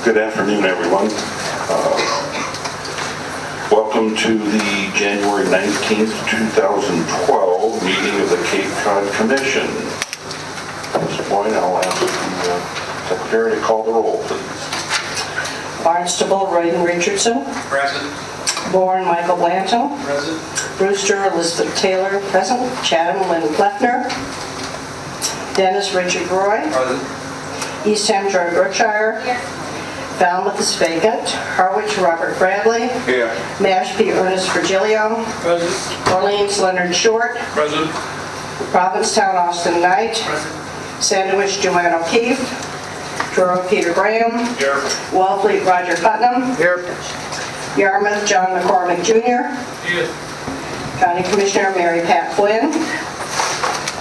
Good afternoon, everyone. Welcome to the January 19th, 2012 meeting of the Cape Cod Commission. At this point, I'll ask the Secretary to call the roll, please. Barnstable, Royden Richardson. Present. Bourne, Michael Blanton. Present. Brewster, Elizabeth Taylor. Present. Chatham, Lynn Kleffner. Dennis, Richard Roy. Present. Eastham, Joy Brookshire. Here. Falmouth is vacant. Harwich, Robert Bradley. Here. Mashpee, Ernest Virgilio. Present. Orleans, Leonard Short. Present. Provincetown, Austin Knight. Present. Sandwich, Joanne O'Keefe. Truro, Peter Graham. Here. Wellfleet, Roger Putnam. Here. Yarmouth, John McCormick Jr. Here. County Commissioner Mary Pat Flynn.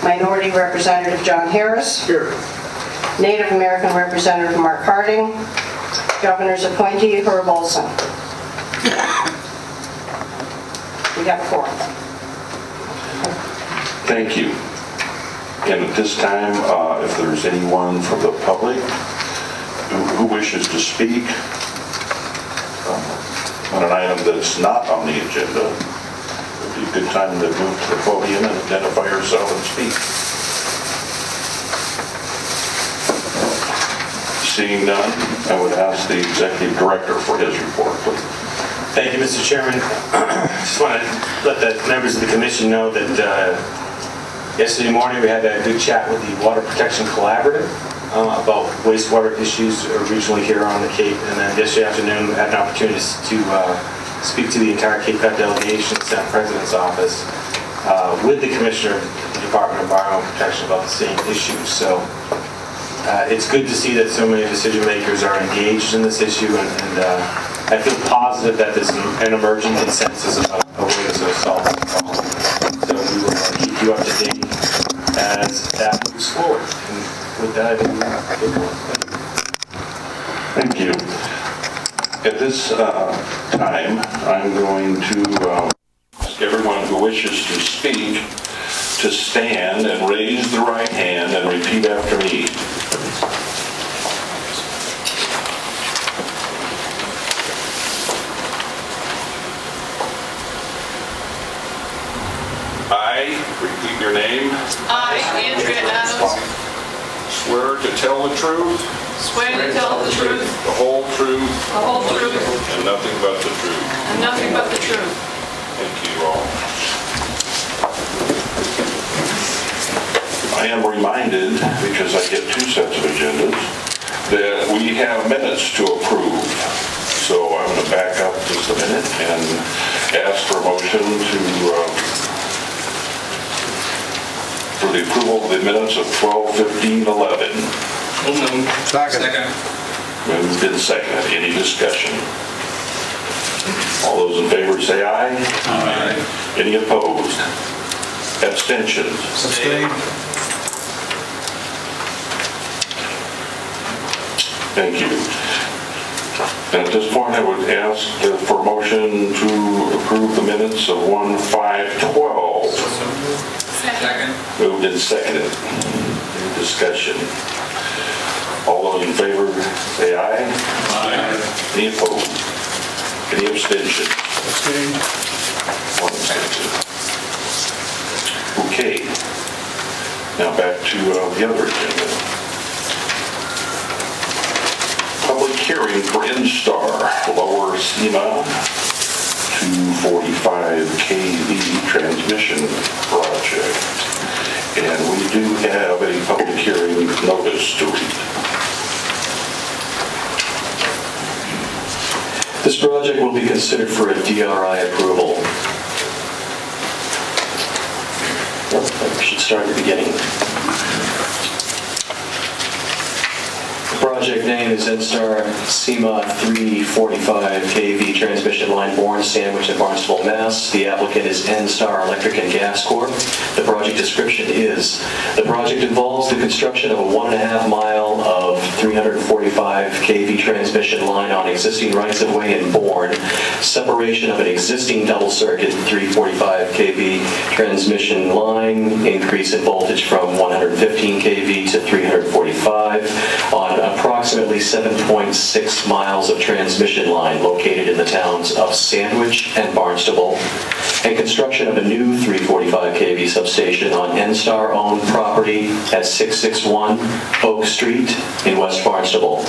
Minority Representative John Harris. Here. Native American Representative Mark Harding. Governor's appointee Herb Olson. We got four. Thank you. And at this time, if there's anyone from the public who wishes to speak on an item that's not on the agenda, it would be a good time to move to the podium and identify yourself and speak. Seeing none, I would ask the Executive Director for his report, please. Thank you, Mr. Chairman. Just want to let the members of the Commission know that yesterday morning we had a good chat with the Water Protection Collaborative about wastewater issues regionally here on the Cape. And then yesterday afternoon we had an opportunity to speak to the entire Cape Cod delegation, Senate President's Office, with the Commissioner of the Department of Environmental Protection about the same issues. So it's good to see that so many decision makers are engaged in this issue, and I feel positive that there's an emerging consensus about a way to sort of solve the problem. So we will keep you up to date as that moves forward. And with that, Thank you. At this time, I'm going to ask everyone who wishes to speak to stand and raise the right hand and repeat after me. I, repeat your name, I, Andrea Adams, swear to tell the truth, swear to tell the truth, the whole truth, the whole truth, and nothing but the truth. and nothing but the truth. Thank you all. I am reminded, because I get two sets of agendas, that we have minutes to approve. So I'm going to back up just a minute and ask for a motion for the approval of the minutes of 12/15/11. Second. Moved and seconded. Any discussion? All those in favor say aye. Aye. Any opposed? Abstentions? Abstain. Thank you. And at this point, I would ask for a motion to approve the minutes of 1/5/12. Second. Moved and seconded. Any discussion? All those in favor say aye. Aye. Any opposed? Any abstentions? Abstain. One abstention. Okay. Now back to the other agenda. Public hearing for Instar Lower SEMA 245 kV transmission project. And we do have a public hearing notice to read. This project will be considered for a DRI approval. We should start at the beginning. The project name is Instar SEMA 345 kV transmission line Bourne, Sandwich, and Barnstable, Mass. The applicant is Instar Electric and Gas Corp. The project description is: the project involves the construction of a 1.5 mile of 345 kV transmission line on existing rights-of-way in Bourne, separation of an existing double-circuit 345 kV transmission line, increase in voltage from 115 kV to 345 on approximately 7.6 miles of transmission line located in the towns of Sandwich and Barnstable, and construction of a new 345 kV substation on NSTAR-owned property at 661 Oak Street in West Barnstable.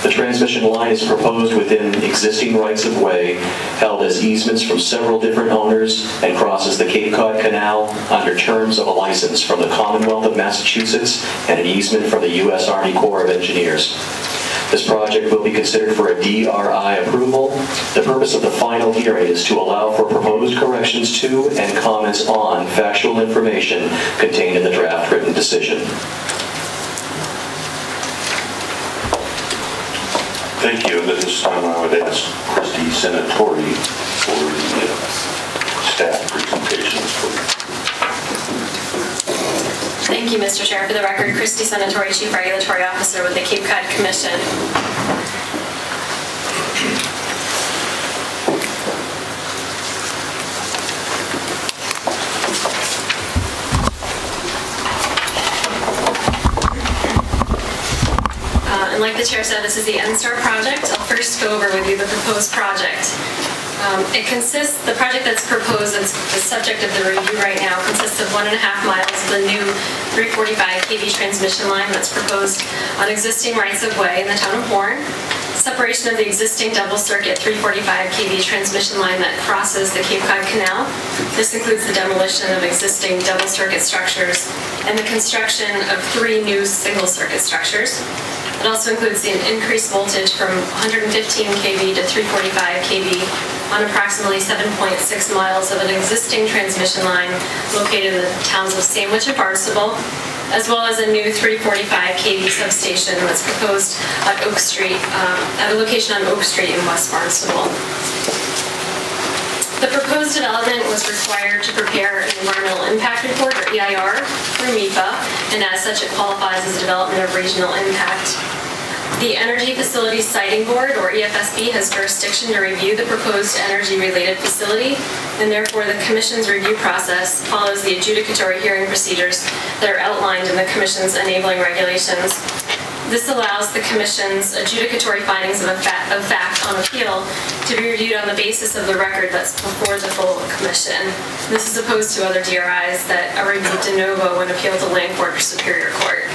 The transmission line is proposed within existing rights-of-way held as easements from several different owners and crosses the Cape Cod Canal under terms of a license from the Commonwealth of Massachusetts and an easement from the U.S. Army Corps of Engineers. This project will be considered for a DRI approval. The purpose of the final hearing is to allow for proposed corrections to and comments on factual information contained in the draft written decision. Thank you. At this time, I would ask Christy Senatori for the staff presentations, please. Thank you, Mr. Chair. For the record, Christy Senatori, Chief Regulatory Officer with the Cape Cod Commission. And like the Chair said, this is the NSTAR project. I'll first go over with you the proposed project. The project that's proposed, that's the subject of the review right now, consists of 1.5 miles of the new 345 kV transmission line that's proposed on existing rights-of-way in the town of Bourne, separation of the existing double-circuit 345 kV transmission line that crosses the Cape Cod Canal. This includes the demolition of existing double-circuit structures and the construction of 3 new single-circuit structures. It also includes the increased voltage from 115 kV to 345 kV on approximately 7.6 miles of an existing transmission line located in the towns of Sandwich and Barnstable, as well as a new 345 kV substation that's proposed at Oak Street, at a location on Oak Street in West Barnstable. The proposed development was required to prepare an Environmental Impact Report, or EIR, through MEPA, and as such it qualifies as a development of regional impact. The Energy Facility Siting Board, or EFSB, has jurisdiction to review the proposed energy-related facility, and therefore the Commission's review process follows the adjudicatory hearing procedures that are outlined in the Commission's enabling regulations. This allows the Commission's adjudicatory findings of fact on appeal to be reviewed on the basis of the record that's before the full Commission. This is opposed to other DRIs that are reviewed de novo when appealed to Land Court or Superior Court.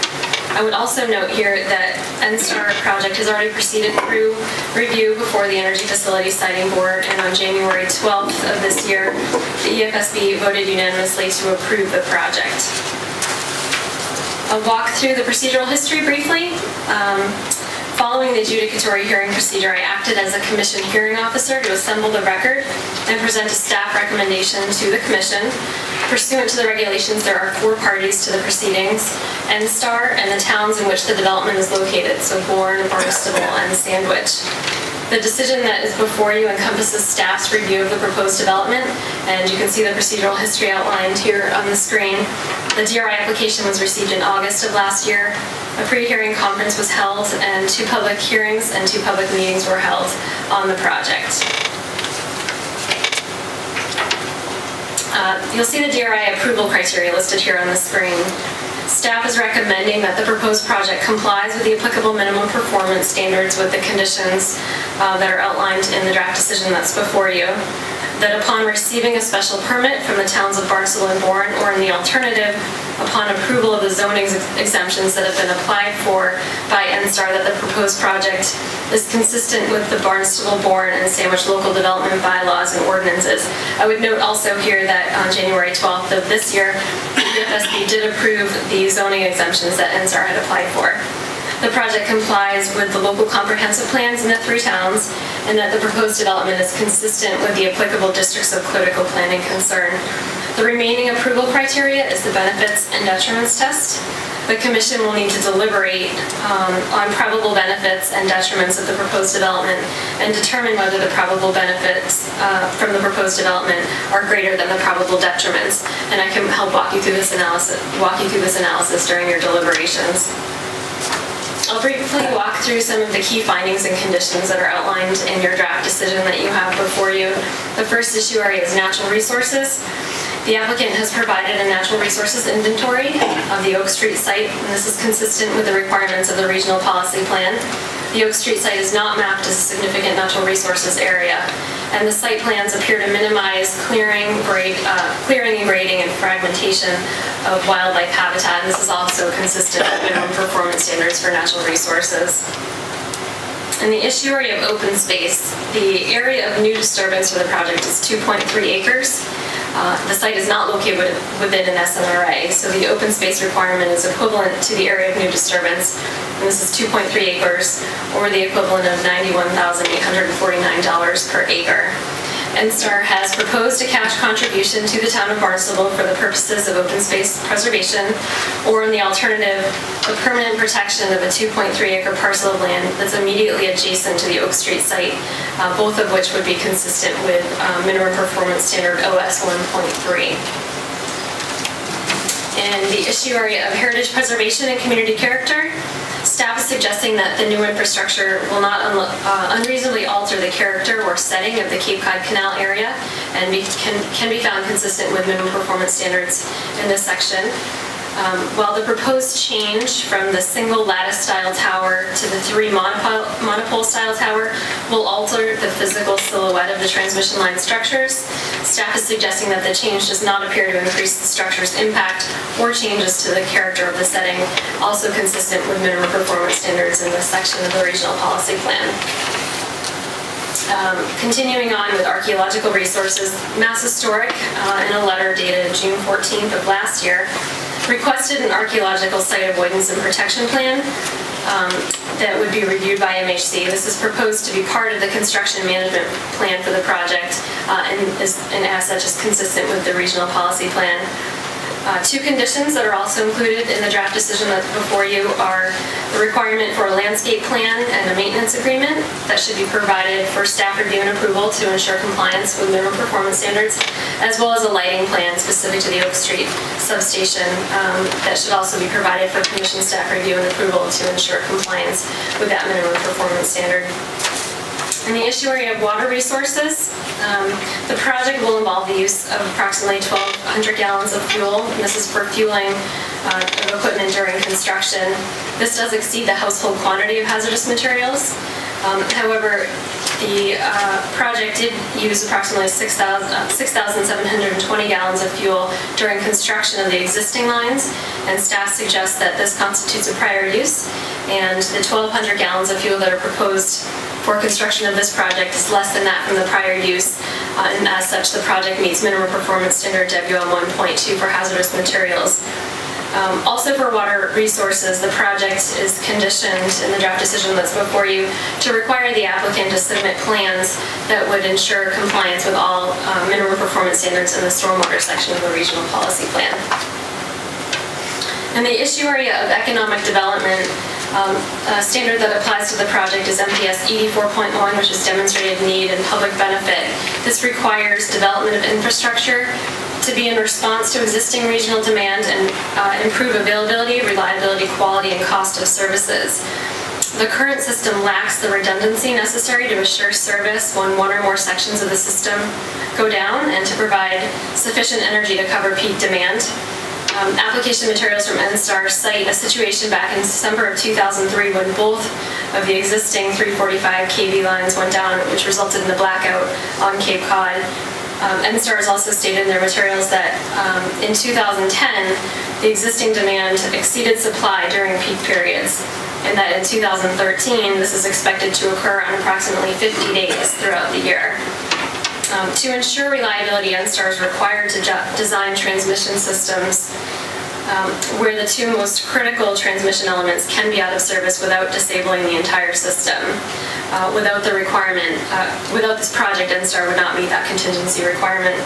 I would also note here that NSTAR project has already proceeded through review before the Energy Facility Siting Board, and on January 12th of this year, the EFSB voted unanimously to approve the project. I'll walk through the procedural history briefly. Following the adjudicatory hearing procedure, I acted as a Commission hearing officer to assemble the record and present a staff recommendation to the Commission. Pursuant to the regulations, there are 4 parties to the proceedings: NSTAR and the towns in which the development is located, so Bourne, Barnstable, and Sandwich. The decision that is before you encompasses staff's review of the proposed development, and you can see the procedural history outlined here on the screen. The DRI application was received in August of last year. A pre-hearing conference was held, and 2 public hearings and 2 public meetings were held on the project. You'll see the DRI approval criteria listed here on the screen. Staff is recommending that the proposed project complies with the applicable minimum performance standards with the conditions that are outlined in the draft decision that's before you. That upon receiving a special permit from the towns of Barnstable and Bourne, or in the alternative, upon approval of the zoning exemptions that have been applied for by NSTAR, that the proposed project is consistent with the Barnstable, Bourne, and Sandwich local development bylaws and ordinances. I would note also here that on January 12th of this year, the EFSB did approve the zoning exemptions that NSTAR had applied for. The project complies with the local comprehensive plans in the 3 towns, and that the proposed development is consistent with the applicable districts of critical planning concern. The remaining approval criteria is the benefits and detriments test. The Commission will need to deliberate on probable benefits and detriments of the proposed development and determine whether the probable benefits from the proposed development are greater than the probable detriments. And I can help walk you through this analysis during your deliberations. I'll briefly walk through some of the key findings and conditions that are outlined in your draft decision that you have before you. The first issue area is natural resources. The applicant has provided a natural resources inventory of the Oak Street site, and this is consistent with the requirements of the regional policy plan. The Oak Street site is not mapped as a significant natural resources area, and the site plans appear to minimize clearing and grading and fragmentation of wildlife habitat, and this is also consistent with minimum performance standards for natural resources. In the issue area of open space, the area of new disturbance for the project is 2.3 acres. The site is not located within an SNRA, so the open space requirement is equivalent to the area of new disturbance, and this is 2.3 acres, or the equivalent of $91,849 per acre. NSTAR has proposed a cash contribution to the town of Barnstable for the purposes of open space preservation, or in the alternative, the permanent protection of a 2.3-acre parcel of land that's immediately adjacent to the Oak Street site, both of which would be consistent with minimum performance standard OS 1.3. In the issue area of heritage preservation and community character, staff is suggesting that the new infrastructure will not unreasonably alter the character or setting of the Cape Cod Canal area and can be found consistent with minimum performance standards in this section. While the proposed change from the single lattice-style tower to the 3 monopole-style tower will alter the physical silhouette of the transmission line structures, staff is suggesting that the change does not appear to increase the structure's impact or changes to the character of the setting, also consistent with minimum performance standards in this section of the regional policy plan. Continuing on with archaeological resources, Mass Historic, in a letter dated June 14th of last year, requested an archaeological site avoidance and protection plan that would be reviewed by MHC. This is proposed to be part of the construction management plan for the project and as such is consistent with the regional policy plan. 2 conditions that are also included in the draft decision that's before you are the requirement for a landscape plan and a maintenance agreement that should be provided for staff review and approval to ensure compliance with minimum performance standards, as well as a lighting plan specific to the Oak Street substation that should also be provided for commission staff review and approval to ensure compliance with that minimum performance standard. In the issue area of water resources, the project will involve the use of approximately 1,200 gallons of fuel, and this is for fueling of equipment during construction. This does exceed the household quantity of hazardous materials. However, the project did use approximately 6,720 gallons of fuel during construction of the existing lines, and staff suggests that this constitutes a prior use, and the 1,200 gallons of fuel that are proposed for construction of this project is less than that from the prior use, and as such, the project meets minimum performance standard WM 1.2 for hazardous materials. Also for water resources, the project is conditioned in the draft decision that's before you to require the applicant to submit plans that would ensure compliance with all minimum performance standards in the stormwater section of the regional policy plan. In the issue area of economic development, a standard that applies to the project is MPS ED 4.1, which is demonstrated need and public benefit. This requires development of infrastructure to be in response to existing regional demand and improve availability, reliability, quality, and cost of services. The current system lacks the redundancy necessary to assure service when one or more sections of the system go down and to provide sufficient energy to cover peak demand. Application materials from NSTAR cite a situation back in December of 2003 when both of the existing 345 kV lines went down, which resulted in a blackout on Cape Cod. NSTAR has also stated in their materials that in 2010, the existing demand exceeded supply during peak periods, and that in 2013, this is expected to occur on approximately 50 days throughout the year. To ensure reliability, NSTAR is required to design transmission systems where the 2 most critical transmission elements can be out of service without disabling the entire system. Without this project, NSTAR would not meet that contingency requirement.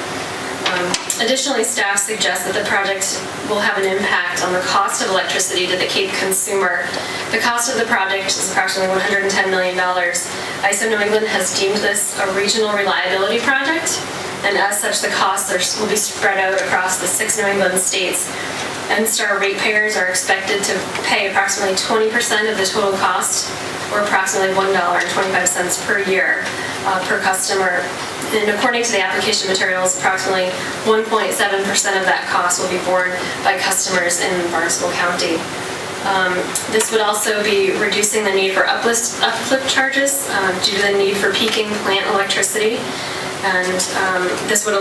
Additionally, staff suggests that the project will have an impact on the cost of electricity to the Cape consumer. The cost of the project is approximately $110 million. ISO New England has deemed this a regional reliability project, and as such, the costs will be spread out across the 6 New England states. NSTAR ratepayers are expected to pay approximately 20% of the total cost, or approximately $1.25 per year per customer. And according to the application materials, approximately 1.7% of that cost will be borne by customers in Barnstable County. This would also be reducing the need for uplift charges due to the need for peaking plant electricity, and this would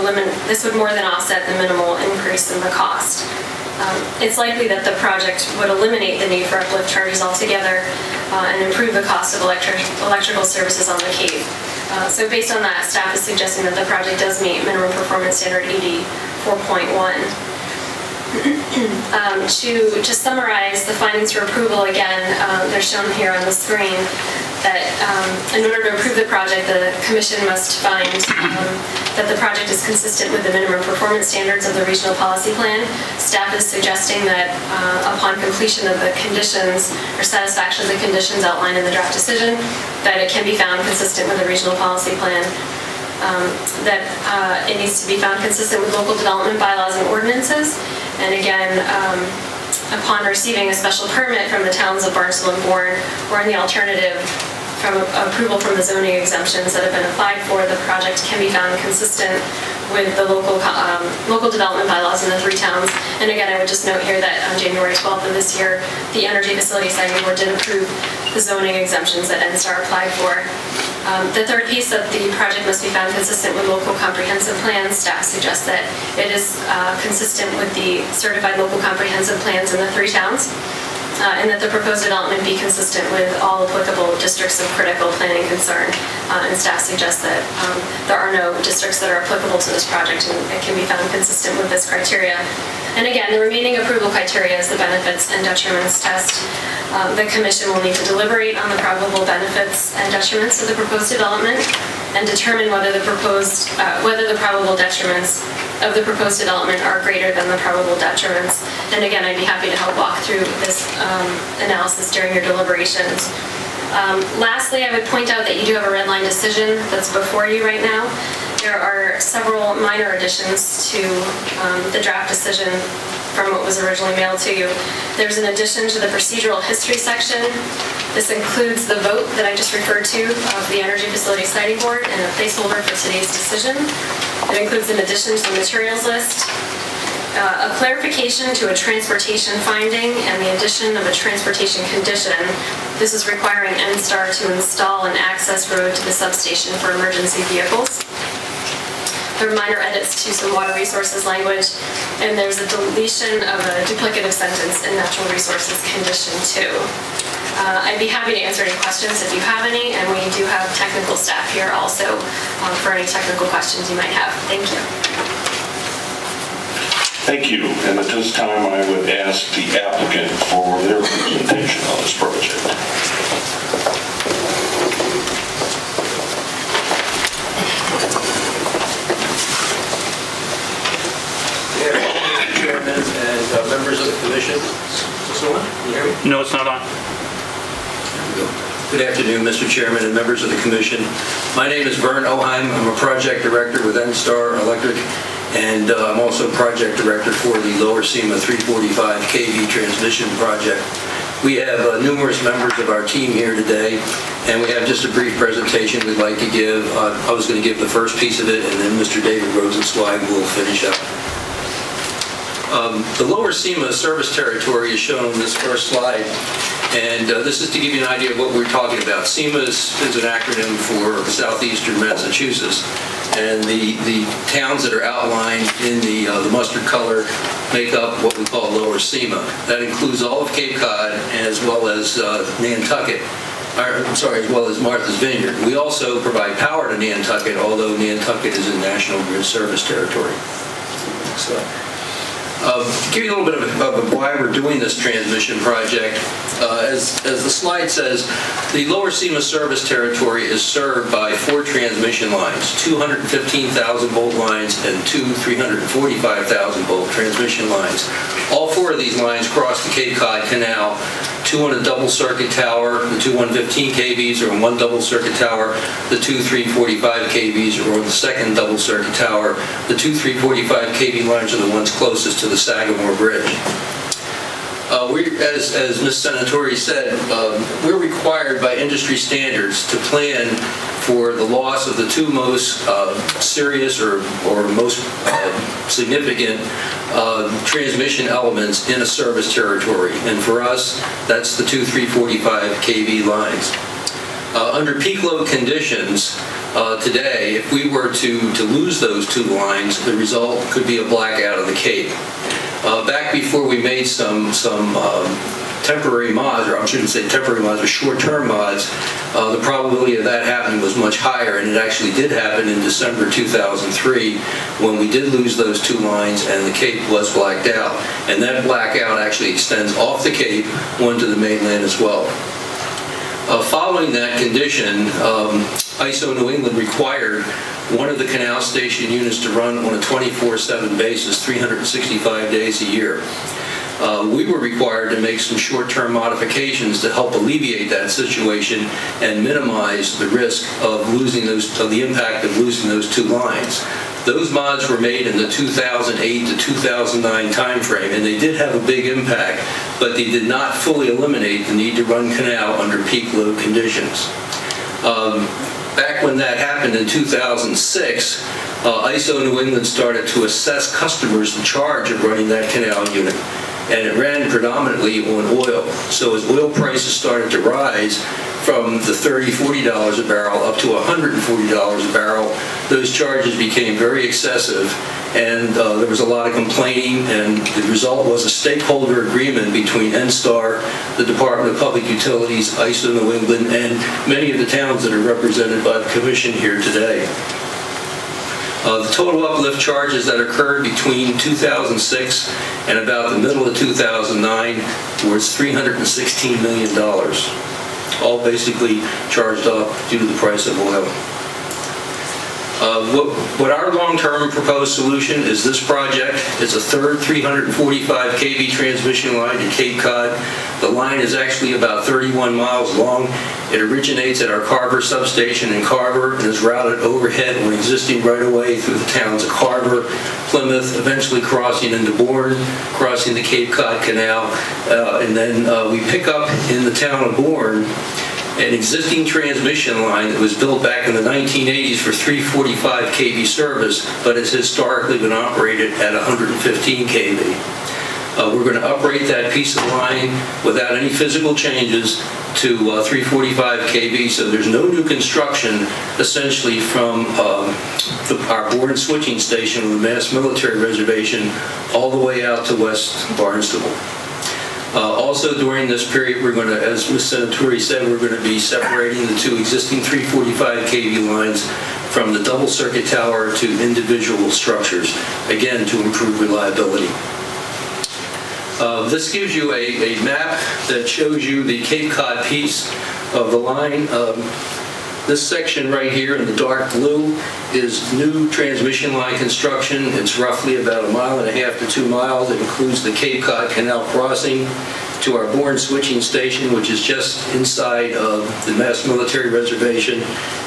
more than offset the minimal increase in the cost. It's likely that the project would eliminate the need for uplift charges altogether and improve the cost of electrical services on the Cape. So based on that, staff is suggesting that the project does meet minimum performance standard ED 4.1. To summarize the findings for approval again, they're shown here on the screen, that in order to approve the project, the Commission must find that the project is consistent with the minimum performance standards of the Regional Policy Plan. Staff is suggesting that upon completion of the conditions or satisfaction of the conditions outlined in the draft decision, that it can be found consistent with the Regional Policy Plan. That it needs to be found consistent with local development bylaws and ordinances. And again, upon receiving a special permit from the towns of Barnstable and Bourne, or in the alternative, from approval from the zoning exemptions that have been applied for, the project can be found consistent with the local development bylaws in the 3 towns. And again, I would just note here that on January 12th of this year, the Energy Facility Siting Board did approve the zoning exemptions that NSTAR applied for. The third piece, that the project must be found consistent with local comprehensive plans. Staff suggests that it is consistent with the certified local comprehensive plans in the 3 towns, and that the proposed development be consistent with all applicable districts of critical planning concern. And staff suggests that there are no districts that are applicable to this project, and it can be found consistent with this criteria. And again, the remaining approval criteria is the benefits and detriments test. The Commission will need to deliberate on the probable benefits and detriments of the proposed development and determine whether the probable detriments of the proposed development are greater than the probable detriments. And again, I'd be happy to help walk through this analysis during your deliberations. Lastly, I would point out that you do have a red line decision that's before you right now. There are several minor additions to the draft decision from what was originally mailed to you. There's an addition to the procedural history section. This includes the vote that I just referred to of the Energy Facility Siting Board and a placeholder for today's decision. It includes an addition to the materials list, a clarification to a transportation finding, and the addition of a transportation condition. This is requiring NSTAR to install an access road to the substation for emergency vehicles. There are minor edits to some water resources language, and there's a deletion of a duplicative sentence in natural resources condition 2. I'd be happy to answer any questions if you have any, and we do have technical staff here also for any technical questions you might have. Thank you. Thank you. And at this time, I would ask the applicant for their presentation on this project. Chairman and members of the Commission. Is this on? Can you hear me? No, it's not on. Good afternoon, Mr. Chairman and members of the Commission. My name is Vern Oheim. I'm a project director with NSTAR Electric, and I'm also project director for the Lower SEMA 345 kV transmission project. We have numerous members of our team here today, and we have just a brief presentation we'd like to give. I was going to give the first piece of it, and then Mr. David Rosenzweig will finish up. The Lower SEMA service territory is shown on this first slide, and this is to give you an idea of what we're talking about. SEMA is an acronym for Southeastern Massachusetts, and the towns that are outlined in the mustard color make up what we call Lower SEMA. That includes all of Cape Cod as well as Nantucket. As well as Martha's Vineyard. We also provide power to Nantucket, although Nantucket is in National Grid service territory. So, give you a little bit of why we're doing this transmission project. As the slide says, the Lower SEMA service territory is served by 4 transmission lines, 215,000 volt lines and 2 345,000 volt transmission lines. All 4 of these lines cross the Cape Cod Canal, 2 on a double circuit tower, the 2 115 kVs are on one double circuit tower, the 2 345 kVs are on the second double circuit tower. The 2 345 kV lines are the ones closest to the Sagamore Bridge. As Ms. Senatori said, we're required by industry standards to plan for the loss of the two most serious or most significant transmission elements in a service territory. And for us, that's the two 345 kV lines. Under peak load conditions today, if we were to lose those two lines, the result could be a blackout of the Cape. Back before we made some temporary mods, or I shouldn't say temporary mods, but short-term mods, the probability of that happening was much higher, and it actually did happen in December 2003 when we did lose those two lines and the Cape was blacked out. And that blackout actually extends off the Cape onto the mainland as well. Following that condition, ISO New England required one of the canal station units to run on a 24/7 basis, 365 days a year. We were required to make some short-term modifications to help alleviate that situation and minimize the risk of the impact of losing those two lines. Those mods were made in the 2008 to 2009 timeframe, and they did have a big impact, but they did not fully eliminate the need to run canal under peak load conditions. Back when that happened in 2006, ISO New England started to assess customers the charge of running that canal unit, and it ran predominantly on oil. So as oil prices started to rise from the $30, $40 a barrel up to $140 a barrel, those charges became very excessive, and there was a lot of complaining, and the result was a stakeholder agreement between NSTAR, the Department of Public Utilities, ISO New England, and many of the towns that are represented by the Commission here today. The total uplift charges that occurred between 2006 and about the middle of 2009 was $316 million, all basically charged up due to the price of oil. What our long-term proposed solution is this project. It's a third 345 kV transmission line to Cape Cod. The line is actually about 31 miles long. It originates at our Carver substation in Carver and is routed overhead on existing right-of-way through the towns of Carver, Plymouth, eventually crossing into Bourne, crossing the Cape Cod Canal, and then we pick up in the town of Bourne an existing transmission line that was built back in the 1980s for 345 kV service, but has historically been operated at 115 kV. We're going to uprate that piece of line without any physical changes to 345 kV, so there's no new construction essentially from our Bourne switching station on the Mass Military Reservation all the way out to West Barnstable. Also during this period, we're going to, as Ms. Senatori said, we're going to be separating the two existing 345 kV lines from the double circuit tower to individual structures, again, to improve reliability. This gives you a map that shows you the Cape Cod piece of the line. This section right here in the dark blue is new transmission line construction. It's roughly about 1.5 miles to 2 miles. It includes the Cape Cod Canal crossing to our Bourne switching station, which is just inside of the Mass Military Reservation.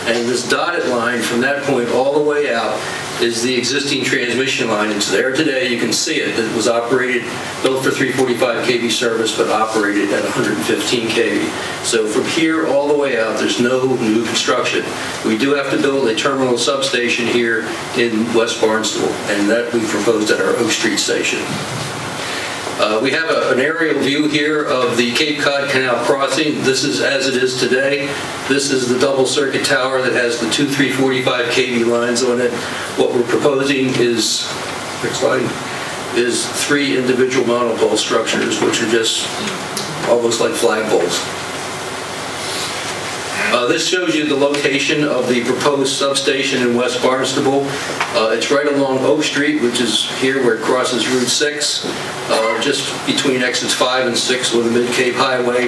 And this dotted line from that point all the way out is the existing transmission line. It's there today. You can see it. It was operated, built for 345 kV service, but operated at 115 kV. So from here all the way out, there's no new construction. We do have to build a terminal substation here in West Barnstable, and that we proposed at our Oak Street station. We have an aerial view here of the Cape Cod Canal crossing. This is as it is today. This is the double circuit tower that has the two 345 kV lines on it. What we're proposing is, next slide, is 3 individual monopole structures, which are just almost like flagpoles. This shows you the location of the proposed substation in West Barnstable. It's right along Oak Street, which is here where it crosses Route 6, just between exits 5 and 6 with the Mid-Cape Highway.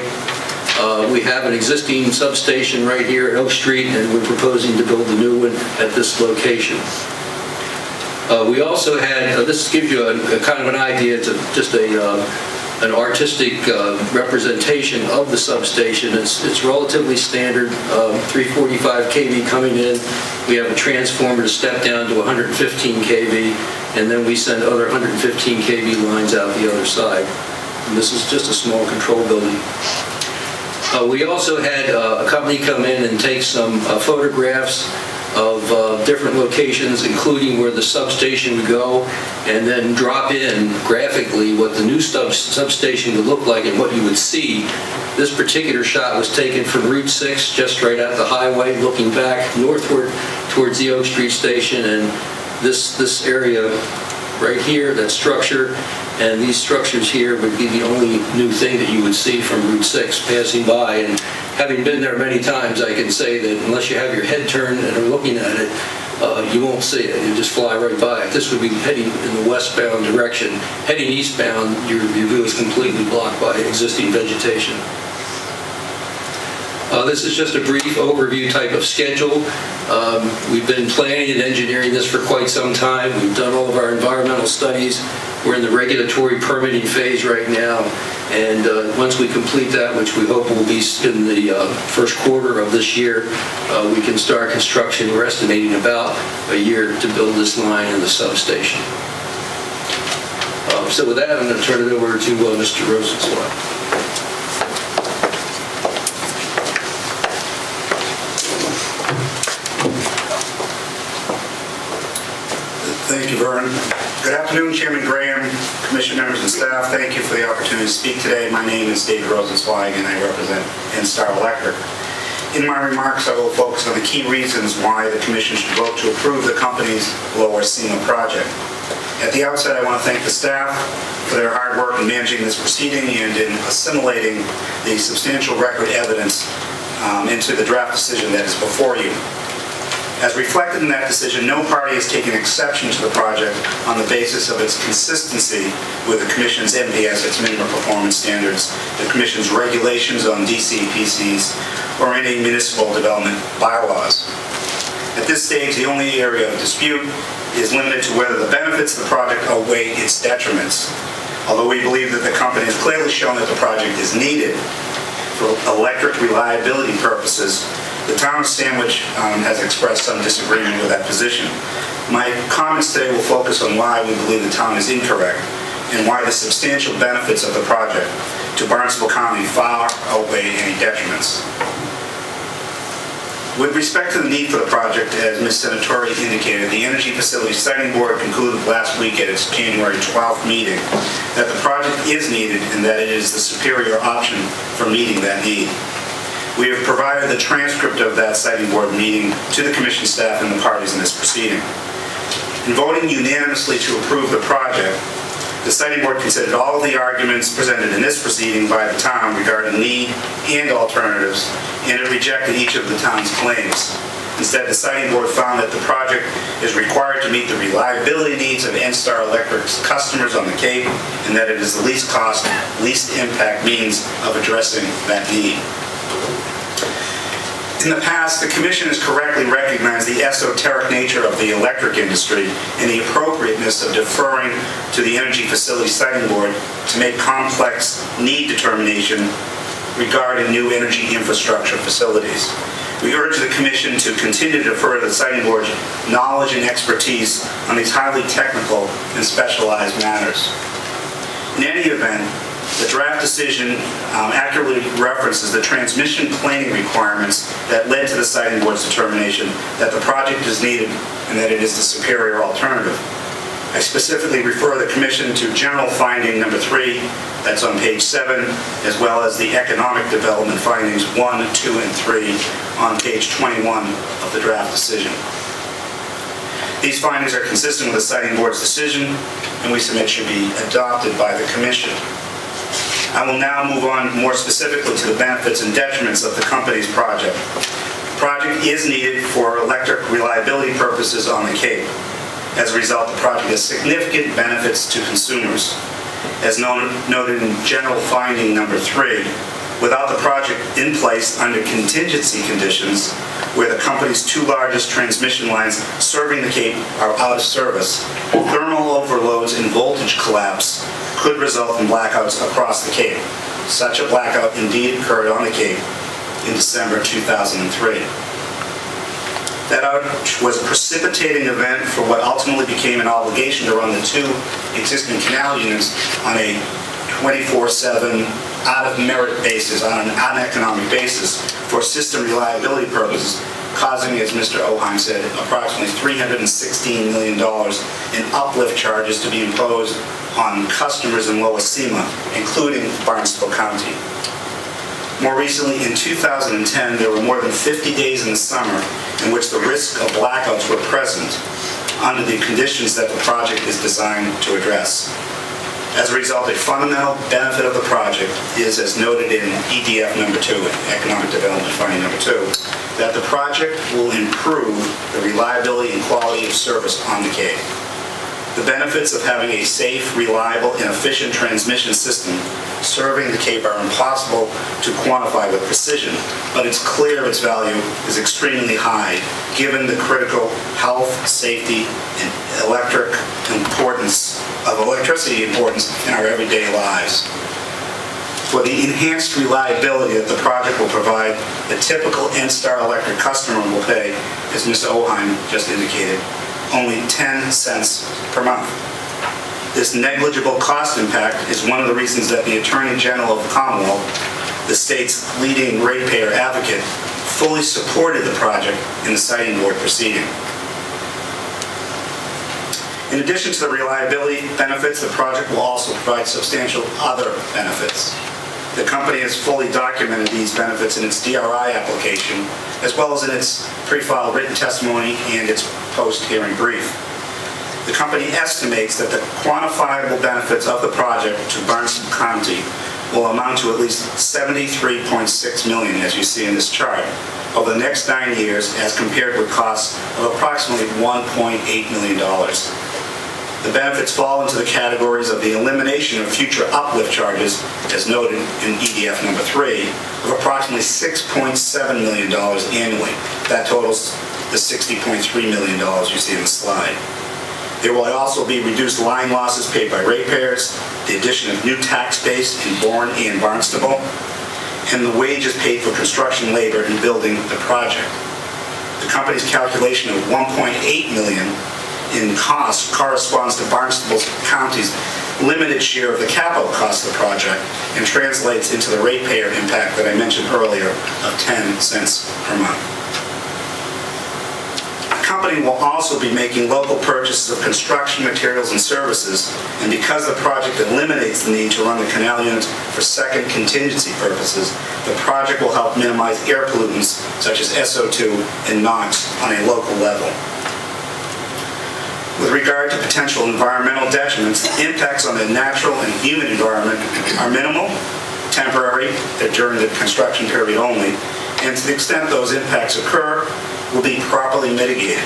We have an existing substation right here at Oak Street, and we're proposing to build a new one at this location. We also had, this gives you a kind of an idea, it's just an artistic representation of the substation. It's relatively standard, 345 kV coming in. We have a transformer to step down to 115 kV, and then we send other 115 kV lines out the other side. And this is just a small control building. We also had a company come in and take some photographs of different locations, including where the substation would go, and then drop in graphically what the new substation would look like and what you would see. This particular shot was taken from Route 6, just right at the highway, looking back northward towards the Oak Street station, and this area right here, that structure, and these structures here would be the only new thing that you would see from Route 6 passing by. And having been there many times, I can say that unless you have your head turned and are looking at it, you won't see it. You just fly right by it. This would be heading in the westbound direction. Heading eastbound, your view is completely blocked by existing vegetation. This is just a brief overview type of schedule. We've been planning and engineering this for quite some time. We've done all of our environmental studies. We're in the regulatory permitting phase right now. And once we complete that, which we hope will be in the first quarter of this year, we can start construction. We're estimating about a year to build this line in the substation. So with that, I'm going to turn it over to Mr. Rosenzweig. Thank you, Vern. Good afternoon, Chairman Graham, Commission members and staff. Thank you for the opportunity to speak today. My name is David Rosenzweig, and I represent NSTAR Electric. In my remarks, I will focus on the key reasons why the Commission should vote to approve the company's Lower SEMA project. At the outset, I want to thank the staff for their hard work in managing this proceeding and in assimilating the substantial record evidence into the draft decision that is before you. As reflected in that decision, no party has taken exception to the project on the basis of its consistency with the Commission's MPS, its minimum performance standards, the Commission's regulations on DCPCs, or any municipal development bylaws. At this stage, the only area of dispute is limited to whether the benefits of the project outweigh its detriments. Although we believe that the company has clearly shown that the project is needed for electric reliability purposes, the town of Sandwich has expressed some disagreement with that position. My comments today will focus on why we believe the town is incorrect and why the substantial benefits of the project to Barnstable County far outweigh any detriments. With respect to the need for the project, as Ms. Senatori indicated, the Energy Facility Siting Board concluded last week at its January 12th meeting that the project is needed and that it is the superior option for meeting that need. We have provided the transcript of that Siting Board meeting to the Commission staff and the parties in this proceeding. In voting unanimously to approve the project, the Siting Board considered all of the arguments presented in this proceeding by the town regarding need and alternatives, and it rejected each of the town's claims. Instead, the Siting Board found that the project is required to meet the reliability needs of NSTAR Electric's customers on the Cape, and that it is the least cost, least impact means of addressing that need. In the past, the Commission has correctly recognized the esoteric nature of the electric industry and the appropriateness of deferring to the Energy Facility Siting Board to make complex need determination regarding new energy infrastructure facilities. We urge the Commission to continue to defer to the Siting Board's knowledge and expertise on these highly technical and specialized matters. In any event, the draft decision accurately references the transmission planning requirements that led to the Siting Board's determination that the project is needed and that it is the superior alternative. I specifically refer the Commission to general finding number 3, that's on page 7, as well as the economic development findings 1, 2, and 3 on page 21 of the draft decision. These findings are consistent with the Siting Board's decision, and we submit should be adopted by the Commission. I will now move on more specifically to the benefits and detriments of the company's project. The project is needed for electric reliability purposes on the Cape. As a result, the project has significant benefits to consumers. As noted in general finding number 3, without the project in place under contingency conditions, where the company's 2 largest transmission lines serving the Cape are out of service, thermal overloads and voltage collapse could result in blackouts across the Cape. Such a blackout indeed occurred on the Cape in December 2003. That outage was a precipitating event for what ultimately became an obligation to run the 2 existing canal units on a 24/7 out of merit basis, on an uneconomic basis for system reliability purposes, causing, as Mr. Oheim said, approximately $316 million in uplift charges to be imposed on customers in Lower SEMA, including Barnstable County. More recently, in 2010, there were more than 50 days in the summer in which the risk of blackouts were present under the conditions that the project is designed to address. As a result, a fundamental benefit of the project is, as noted in EDF number 2, Economic Development Funding number 2, that the project will improve the reliability and quality of service on the Cape. The benefits of having a safe, reliable, and efficient transmission system serving the Cape are impossible to quantify with precision, but it's clear its value is extremely high, given the critical health, safety, and electricity importance in our everyday lives. For the enhanced reliability that the project will provide, the typical NSTAR Electric customer will pay, as Mr. Oheim just indicated, only 10 cents per month. This negligible cost impact is one of the reasons that the Attorney General of the Commonwealth, the state's leading ratepayer advocate, fully supported the project in the Siting Board proceeding. In addition to the reliability benefits, the project will also provide substantial other benefits. The company has fully documented these benefits in its DRI application, as well as in its pre-filed written testimony and its post-hearing brief. The company estimates that the quantifiable benefits of the project to Barnstable County will amount to at least $73.6 million, as you see in this chart, over the next 9 years, as compared with costs of approximately $1.8 million. The benefits fall into the categories of the elimination of future uplift charges, as noted in EDF number 3, of approximately $6.7 million annually. That totals the $60.3 million you see in the slide. There will also be reduced line losses paid by ratepayers, the addition of new tax base in Bourne and Barnstable, and the wages paid for construction labor in building the project. The company's calculation of $1.8 million in cost corresponds to Barnstable County's limited share of the capital cost of the project and translates into the ratepayer impact that I mentioned earlier of 10 cents per month. The company will also be making local purchases of construction materials and services, and because the project eliminates the need to run the canal units for second contingency purposes, the project will help minimize air pollutants such as SO2 and NOx on a local level. With regard to potential environmental detriments, impacts on the natural and human environment are minimal, temporary, they're during the construction period only, and to the extent those impacts occur, will be properly mitigated.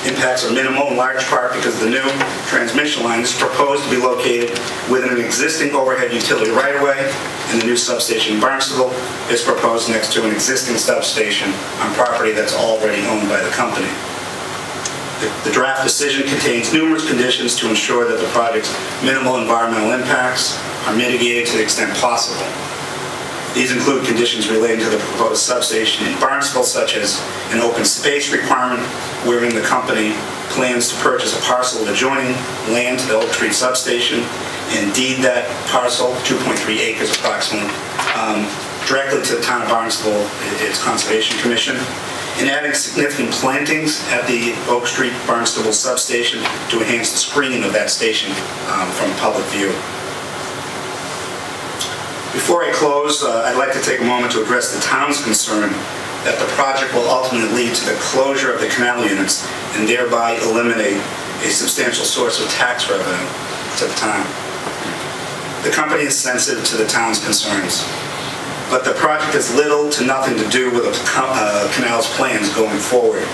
Impacts are minimal in large part because the new transmission line is proposed to be located within an existing overhead utility right-of-way, and the new substation in Barnstable is proposed next to an existing substation on property that's already owned by the company. The draft decision contains numerous conditions to ensure that the project's minimal environmental impacts are mitigated to the extent possible. These include conditions relating to the proposed substation in Barnstable, such as an open space requirement, wherein the company plans to purchase a parcel of adjoining land to the Oak Street substation and deed that parcel, 2.3 acres approximately, directly to the town of Barnstable, its Conservation Commission, and adding significant plantings at the Oak Street Barnstable substation to enhance the screening of that station from public view. Before I close, I'd like to take a moment to address the town's concern that the project will ultimately lead to the closure of the canal units and thereby eliminate a substantial source of tax revenue to the town. The company is sensitive to the town's concerns, but the project has little to nothing to do with the canal's plans going forward.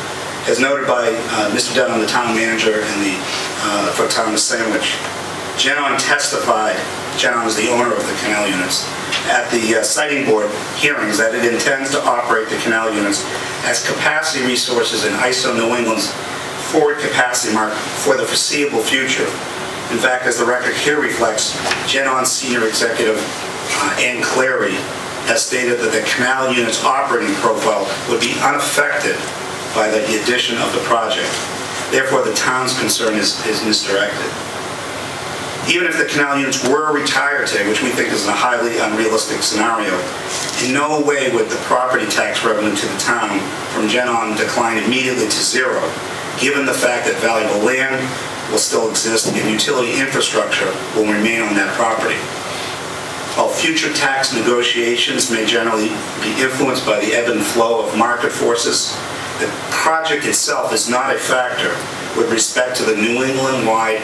As noted by Mr. Dunham, the town manager for Town of Sandwich, Genon testified, Genon is the owner of the canal units, at the Siting Board hearings that it intends to operate the canal units as capacity resources in ISO New England's forward capacity market for the foreseeable future. In fact, as the record here reflects, Genon's senior executive, Ann Clary, has stated that the canal unit's operating profile would be unaffected by the addition of the project. Therefore, the town's concern is misdirected. Even if the canal units were retired today, which we think is a highly unrealistic scenario, in no way would the property tax revenue to the town from GenOn decline immediately to zero, given the fact that valuable land will still exist and utility infrastructure will remain on that property. While future tax negotiations may generally be influenced by the ebb and flow of market forces, the project itself is not a factor with respect to the New England-wide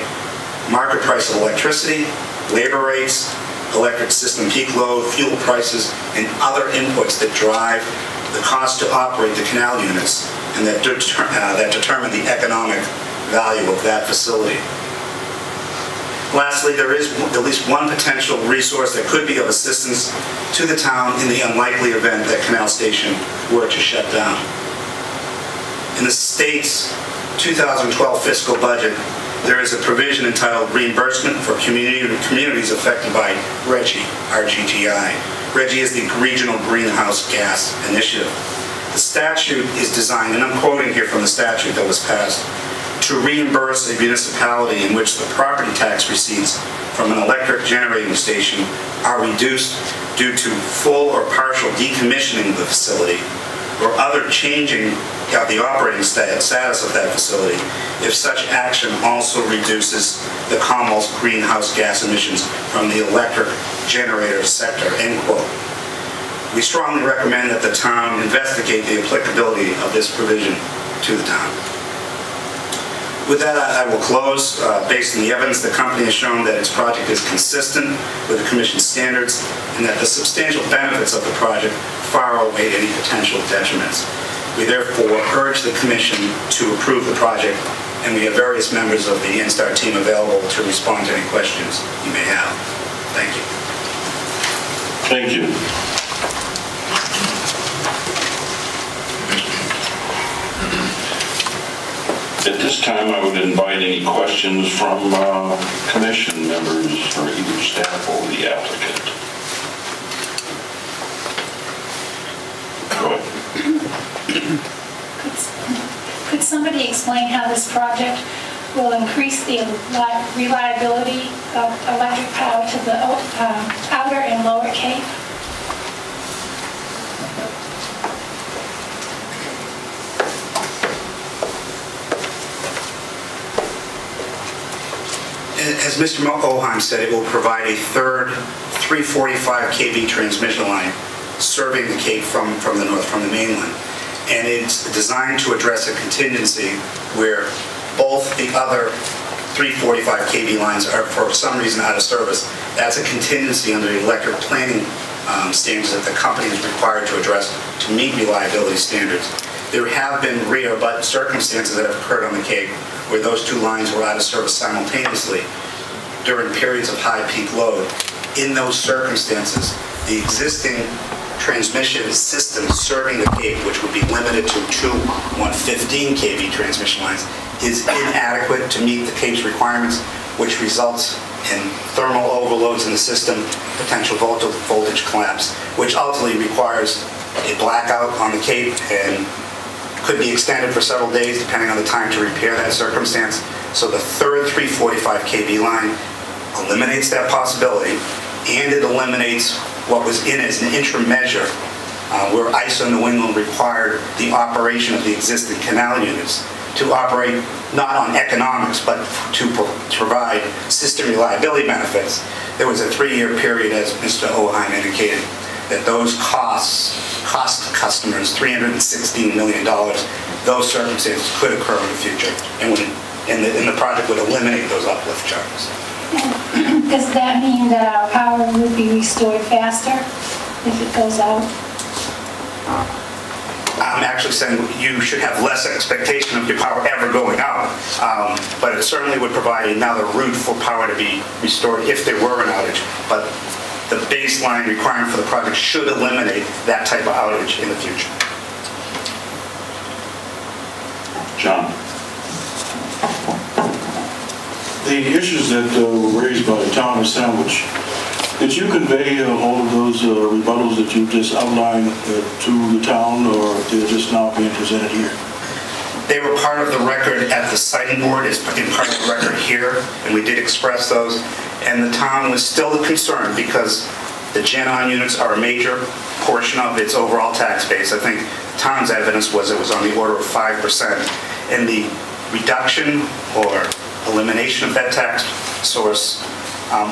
market price of electricity, labor rates, electric system peak load, fuel prices, and other inputs that drive the cost to operate the canal units and that determine the economic value of that facility. Lastly, there is at least one potential resource that could be of assistance to the town in the unlikely event that Canal Station were to shut down. In the state's 2012 fiscal budget, there is a provision entitled Reimbursement for Communities Affected by RGGI. RGGI is the Regional Greenhouse Gas Initiative. The statute is designed, and I'm quoting here from the statute that was passed, to reimburse a municipality in which the property tax receipts from an electric generating station are reduced due to full or partial decommissioning of the facility or other changing of the operating status of that facility if such action also reduces the Commonwealth's greenhouse gas emissions from the electric generator sector, end quote. We strongly recommend that the town investigate the applicability of this provision to the town. With that, I will close. Based on the evidence, the company has shown that its project is consistent with the Commission's standards and that the substantial benefits of the project far outweigh any potential detriments. We therefore urge the Commission to approve the project, and we have various members of the NSTAR team available to respond to any questions you may have. Thank you. Thank you. At this time, I would invite any questions from commission members or either staff or the applicant. Go ahead. Could somebody explain how this project will increase the reliability of electric power to the outer and lower Cape? As Mr. Oheim said, it will provide a third 345 kV transmission line serving the Cape from the north, from the mainland. And it's designed to address a contingency where both the other 345 kV lines are for some reason out of service. That's a contingency under the electric planning standards that the company is required to address to meet reliability standards. There have been rare but circumstances that have occurred on the Cape where those two lines were out of service simultaneously during periods of high peak load. In those circumstances, the existing transmission system serving the Cape, which would be limited to two 115 kV transmission lines, is inadequate to meet the Cape's requirements, which results in thermal overloads in the system, potential voltage collapse, which ultimately requires a blackout on the Cape and could be extended for several days depending on the time to repair that circumstance. So the third 345 kV line eliminates that possibility, and it eliminates what was in as an interim measure where ISO New England required the operation of the existing canal units to operate not on economics but to provide system reliability benefits. There was a 3-year period, as Mr. Oheim indicated, that those cost customers $316 million. Those circumstances could occur in the future, and the project would eliminate those uplift charges. Does that mean that our power would be restored faster if it goes out? I'm actually saying you should have less expectation of your power ever going out, but it certainly would provide another route for power to be restored if there were an outage. But the baseline requirement for the project should eliminate that type of outage in the future. John? The issues that were raised by the town of Sandwich, did you convey all of those rebuttals that you just outlined to the town, or they're just now being presented here? They were part of the record at the siting board, as in part of the record here, and we did express those. And the town was still concerned because the GenOn units are a major portion of its overall tax base. I think the town's evidence was it was on the order of 5%. And the reduction or elimination of that tax source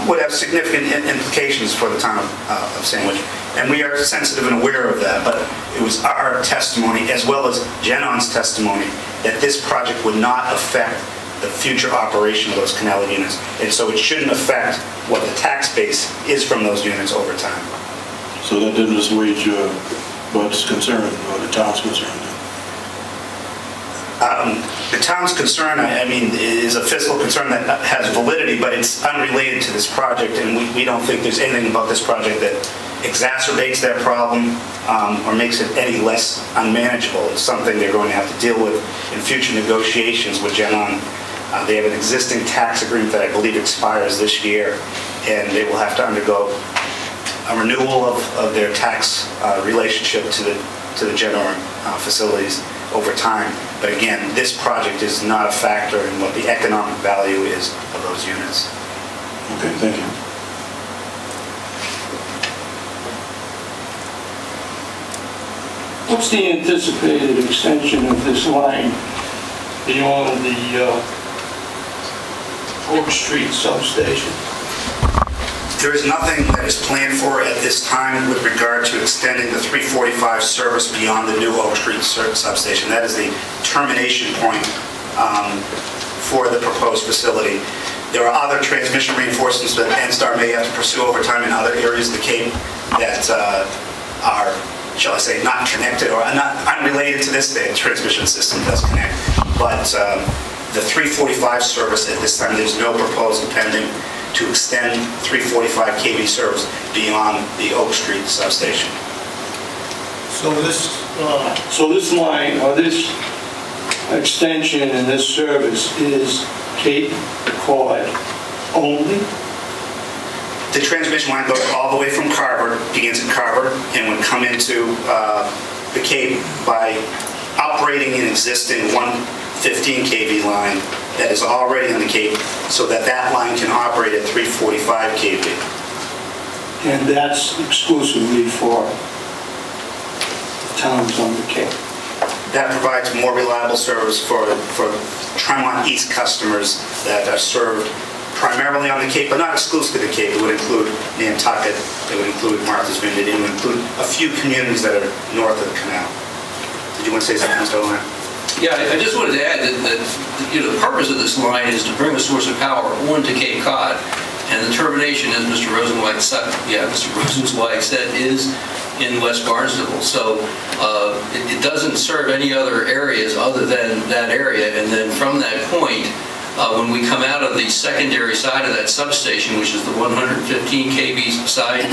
would have significant implications for the town of Sandwich. And we are sensitive and aware of that, but it was our testimony, as well as GenOn's testimony, that this project would not affect the future operation of those canal units. And so it shouldn't affect what the tax base is from those units over time. So that didn't assuage Bud's concern, or the town's concern? The town's concern, I mean, is a fiscal concern that has validity, but it's unrelated to this project, and we don't think there's anything about this project that exacerbates that problem or makes it any less unmanageable. It's something they're going to have to deal with in future negotiations with GenOn. They have an existing tax agreement that I believe expires this year, and they will have to undergo a renewal of their tax relationship to the GenOn facilities over time. But again, this project is not a factor in what the economic value is of those units. Okay, thank you. What's the anticipated extension of this line beyond the Oak Street substation? There is nothing that is planned for at this time with regard to extending the 345 service beyond the new Oak Street substation. That is the termination point for the proposed facility. There are other transmission reinforcements that NSTAR may have to pursue over time in other areas of the Cape that are, shall I say, not connected or not unrelated to this. The transmission system does connect. But the 345 service at this time, there's no proposal pending to extend 345 kV service beyond the Oak Street substation. So this line, or this extension and this service is Cape Cod only? The transmission line goes all the way from Carver, begins at Carver, and would come into the Cape by operating an existing 115 kV line that is already on the Cape, so that that line can operate at 345 kV. And that's exclusively for towns on the Cape? That provides more reliable service for Tremont East customers that are served primarily on the Cape, but not exclusively the Cape. It would include Nantucket, it would include Martha's Vineyard, it would include a few communities that are north of the canal. Did you want to say something, Mr. O'Leary? Yeah, I just wanted to add that the purpose of this line is to bring a source of power onto Cape Cod, and the termination, as Mr. Rosenzweig said, is in West Barnstable. So it doesn't serve any other areas other than that area, and then from that point, when we come out of the secondary side of that substation, which is the 115 kV side,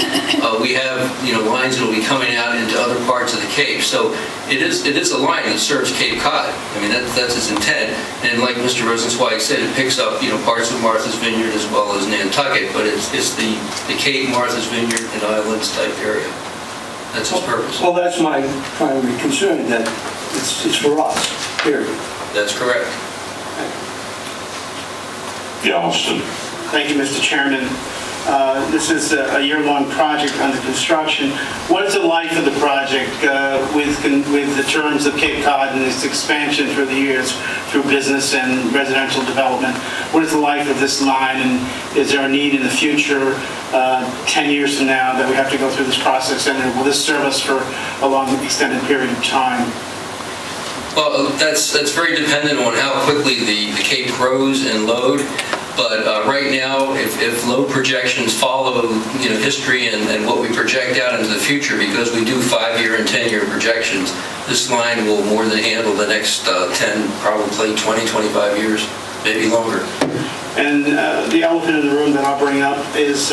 we have lines that will be coming out into other parts of the Cape. So it is a line that serves Cape Cod. I mean that's its intent. And like Mr. Rosenzweig said, it picks up parts of Martha's Vineyard as well as Nantucket, but it's the Cape, Martha's Vineyard, and Islands type area. That's its purpose. Well, that's my primary concern, that it's for us, period. That's correct. Galveston. Thank you, Mr. Chairman. This is a year-long project under construction. What is the life of the project with the terms of Cape Cod and its expansion through the years through business and residential development? What is the life of this line, and is there a need in the future, 10 years from now, that we have to go through this process, and will this serve us for a long extended period of time? Well, that's very dependent on how quickly the Cape grows and load. But right now, if load projections follow history and what we project out into the future, because we do 5-year and 10-year projections, this line will more than handle the next 10, probably 20, 25 years, maybe longer. And the elephant in the room that I'll bring up is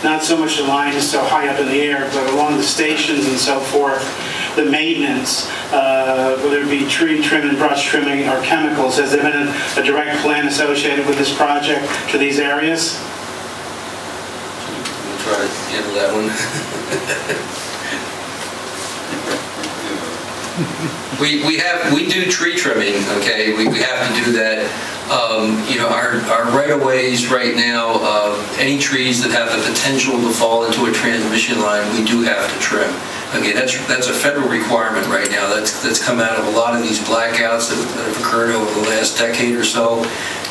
not so much the line is so high up in the air, but along the stations and so forth, the maintenance, whether it be tree trimming, brush trimming, or chemicals. Has there been a direct plan associated with this project to these areas? We'll try to handle that one. We do tree trimming, okay? We have to do that. Our right-of-ways right now, any trees that have the potential to fall into a transmission line, we do have to trim. Okay, that's a federal requirement right now. That's come out of a lot of these blackouts that have occurred over the last decade or so,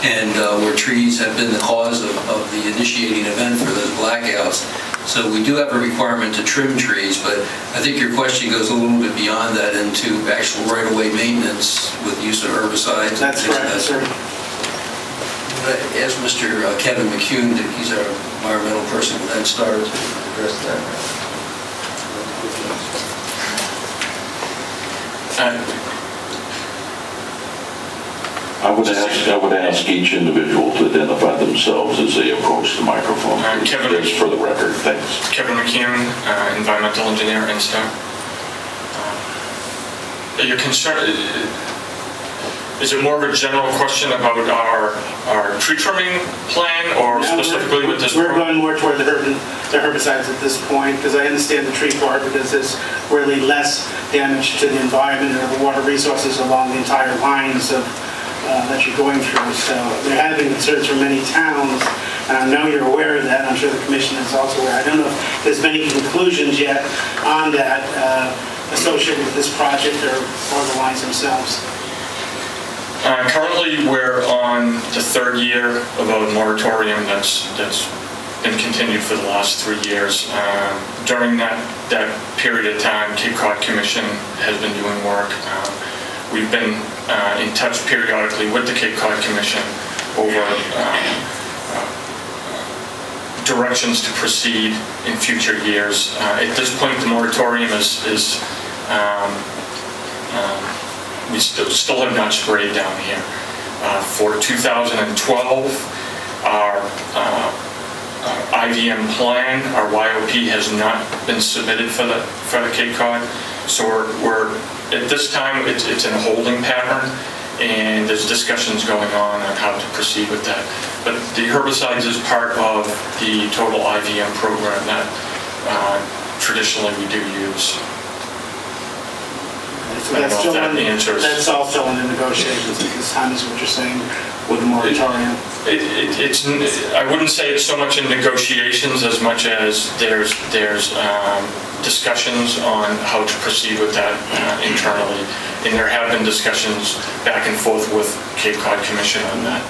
and where trees have been the cause of the initiating event for those blackouts. So we do have a requirement to trim trees, but I think your question goes a little bit beyond that into actual right-of-way maintenance with use of herbicides. That's correct, sir. Ask Mr. Kevin McCune, he's our environmental person with NSTAR, to address that. I would ask each individual to identify themselves as they approach the microphone. Kevin, just for the record, thanks. Kevin McCune, environmental engineer, NSTAR. Your concern, is it more of a general question about our tree trimming plan, or specifically with this? We're going more toward the herbicides at this point, because I understand the tree part, because there's really less damage to the environment or the water resources along the entire lines of that you're going through. So there have been concerns from many towns, and I know you're aware of that. I'm sure the commission is also aware. I don't know if there's many conclusions yet on that associated with this project or the lines themselves. Currently, we're on the third year of a moratorium that's been continued for the last 3 years. During that period of time, Cape Cod Commission has been doing work. We've been in touch periodically with the Cape Cod Commission over directions to proceed in future years. At this point, the moratorium is we still have not sprayed down here. For 2012, our IVM plan, our YOP, has not been submitted for the Cape Cod. So we're at this time it's in a holding pattern, and there's discussions going on how to proceed with that. But the herbicides is part of the total IVM program that traditionally we do use. So that's all still in the negotiations at this time, is what you're saying, with the moratorium? I wouldn't say it's so much in negotiations as much as there's discussions on how to proceed with that internally. And there have been discussions back and forth with Cape Cod Commission on that.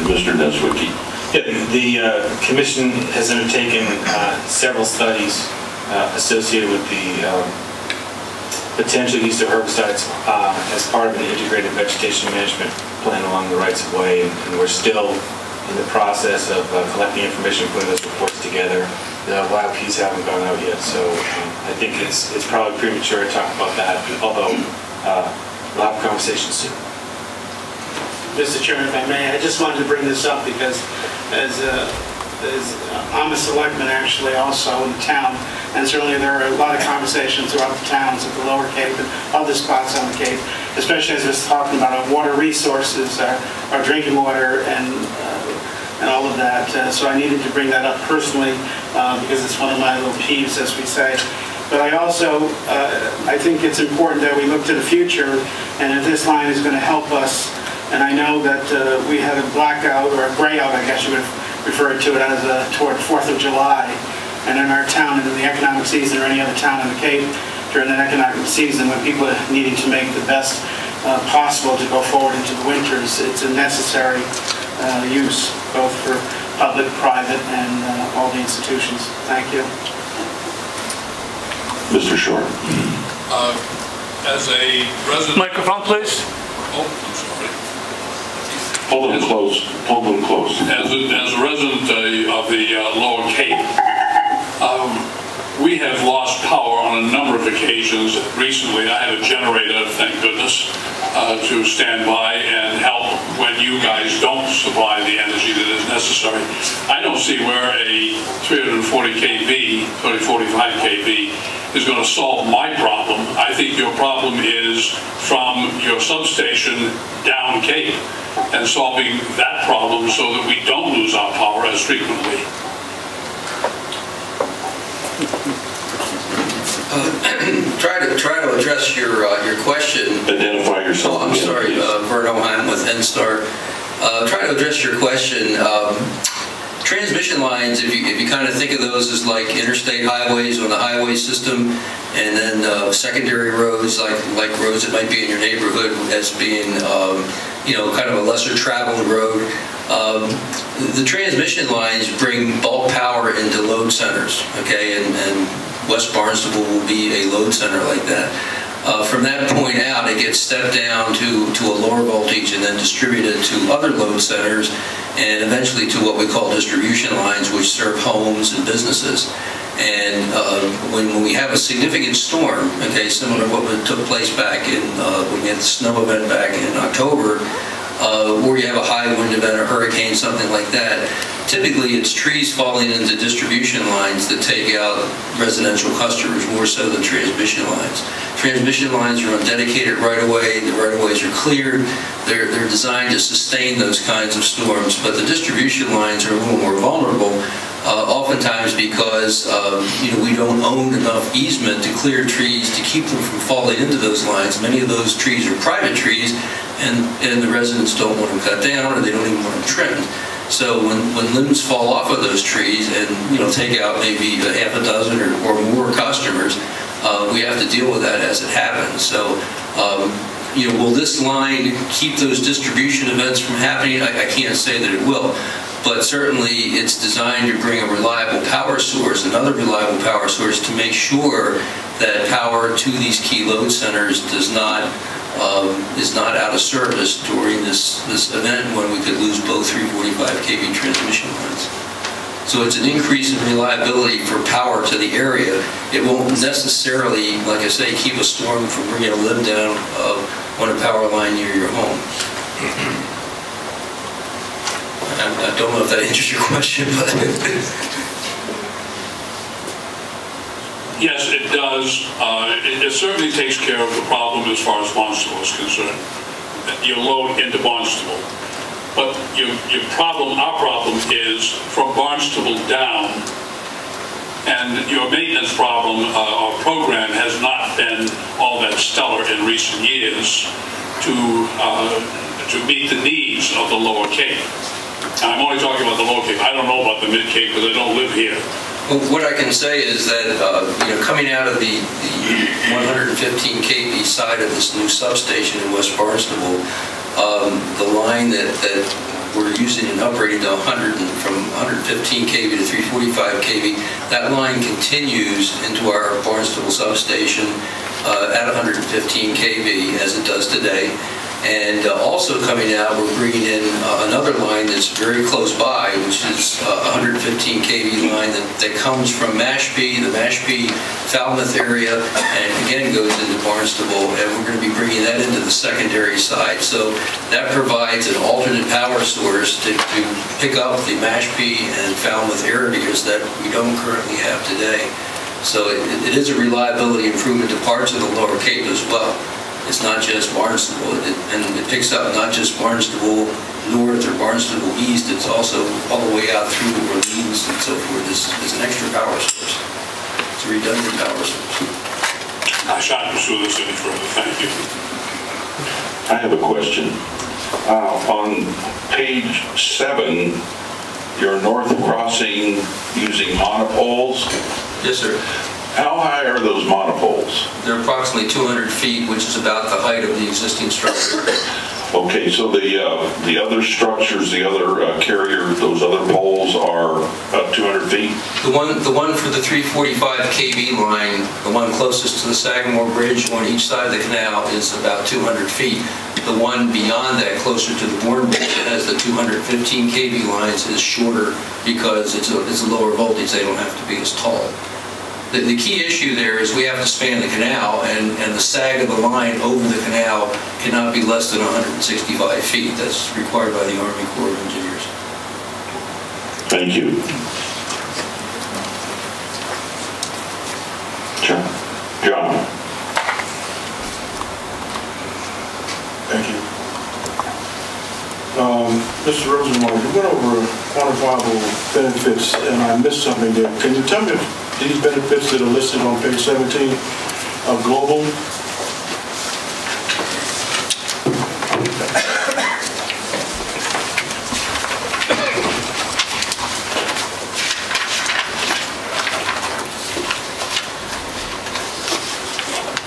Mr. Neswicki. Yeah, the commission has undertaken several studies associated with the potential use of herbicides as part of an integrated vegetation management plan along the rights of way, and we're still in the process of collecting information, putting those reports together. The YOPs haven't gone out yet, so I think it's probably premature to talk about that, although we'll have a conversation soon. Mr. Chairman, if I may, I just wanted to bring this up because as I'm a selectman actually also in the town, and certainly there are a lot of conversations throughout the towns of the Lower Cape and other spots on the Cape, especially as we're talking about our water resources, our drinking water, and all of that. So I needed to bring that up personally because it's one of my little peeves, as we say. But I also, I think it's important that we look to the future, and if this line is going to help us, and I know that we had a blackout, or a grayout, I guess you would refer to it as, toward 4th of July, and in our town, and in the economic season, or any other town in the Cape, during that economic season, when people are needing to make the best possible to go forward into the winters, it's a necessary use, both for public, private, and all the institutions. Thank you. Mr. Short. As a resident... Microphone, please. Oh, I'm sorry. Hold them close. Hold them close. As a resident of the Lower Cape, we have lost power on a number of occasions. Recently, I had a generator, thank goodness, to stand by and help when you guys don't supply the energy that is necessary. I don't see where a 340 kV, 345 kV is going to solve my problem. I think your problem is from your substation down Cape and solving that problem so that we don't lose our power as frequently. Try to try to address your question. Identify yourself. Oh, I'm sorry, Vern Oheim with NSTAR. Try to address your question. Transmission lines, if you kind of think of those as like interstate highways on the highway system, and then secondary roads like roads that might be in your neighborhood as being kind of a lesser traveled road. The transmission lines bring bulk power into load centers, okay, and West Barnstable will be a load center like that. From that point out, it gets stepped down to a lower voltage and then distributed to other load centers and eventually to what we call distribution lines, which serve homes and businesses. And when we have a significant storm, okay, similar to what took place back in, when we had the snow event back in October, where you have a high wind event, a hurricane, something like that, typically it's trees falling into distribution lines that take out residential customers more so than transmission lines. Transmission lines are on dedicated right-of-way, the right-of-ways are cleared, they're designed to sustain those kinds of storms, but the distribution lines are a little more vulnerable, oftentimes because we don't own enough easement to clear trees to keep them from falling into those lines. Many of those trees are private trees, and the residents don't want them cut down, or they don't even want them trimmed. So when limbs fall off of those trees and take out maybe a half a dozen or more customers, we have to deal with that as it happens. So will this line keep those distribution events from happening? I can't say that it will, but certainly it's designed to bring a reliable power source, another reliable power source, to make sure that power to these key load centers is not out of service during this event when we could lose both 345 kV transmission lines. So it's an increase in reliability for power to the area. It won't necessarily, like I say, keep a storm from bringing a limb down on a power line near your home. I don't know if that answers your question, but... Yes, it does. It certainly takes care of the problem as far as Barnstable is concerned. Your load into Barnstable. But our problem is from Barnstable down, and your maintenance problem or program has not been all that stellar in recent years to meet the needs of the Lower Cape. And I'm only talking about the Lower Cape. I don't know about the Mid Cape because I don't live here. Well, what I can say is that coming out of the 115 kV side of this new substation in West Barnstable, the line that we're using and upgrading to from 115 kV to 345 kV, that line continues into our Barnstable substation at 115 kV as it does today. And also coming out, we're bringing in another line that's very close by, which is a 115 kV line that comes from Mashpee, the Mashpee-Falmouth area, and again goes into Barnstable, and we're going to be bringing that into the secondary side. So that provides an alternate power source to pick up the Mashpee and Falmouth areas that we don't currently have today. So it is a reliability improvement to parts of the Lower Cape as well. It's not just Barnstable, and it picks up not just Barnstable North or Barnstable East, it's also all the way out through Orleans and so forth. It's an extra power source. It's a redundant power source. I shan't pursue this any further, thank you. I have a question. On page 7, your north crossing using monopoles. Yes, sir. How high are those monopoles? They're approximately 200 feet, which is about the height of the existing structure. Okay, so the other structures, the other carrier, those other poles are about 200 feet? The one for the 345 kV line, the one closest to the Sagamore Bridge on each side of the canal, is about 200 feet. The one beyond that, closer to the Bourne Bridge, that has the 215 kV lines, is shorter because it's a lower voltage. They don't have to be as tall. The key issue there is we have to span the canal, and the sag of the line over the canal cannot be less than 165 feet. That's required by the Army Corps of Engineers. Thank you. John. Thank you. Mr. Rosenwald, you went over quantifiable benefits, and I missed something there. Can you tell me if these benefits that are listed on page 17 of Global?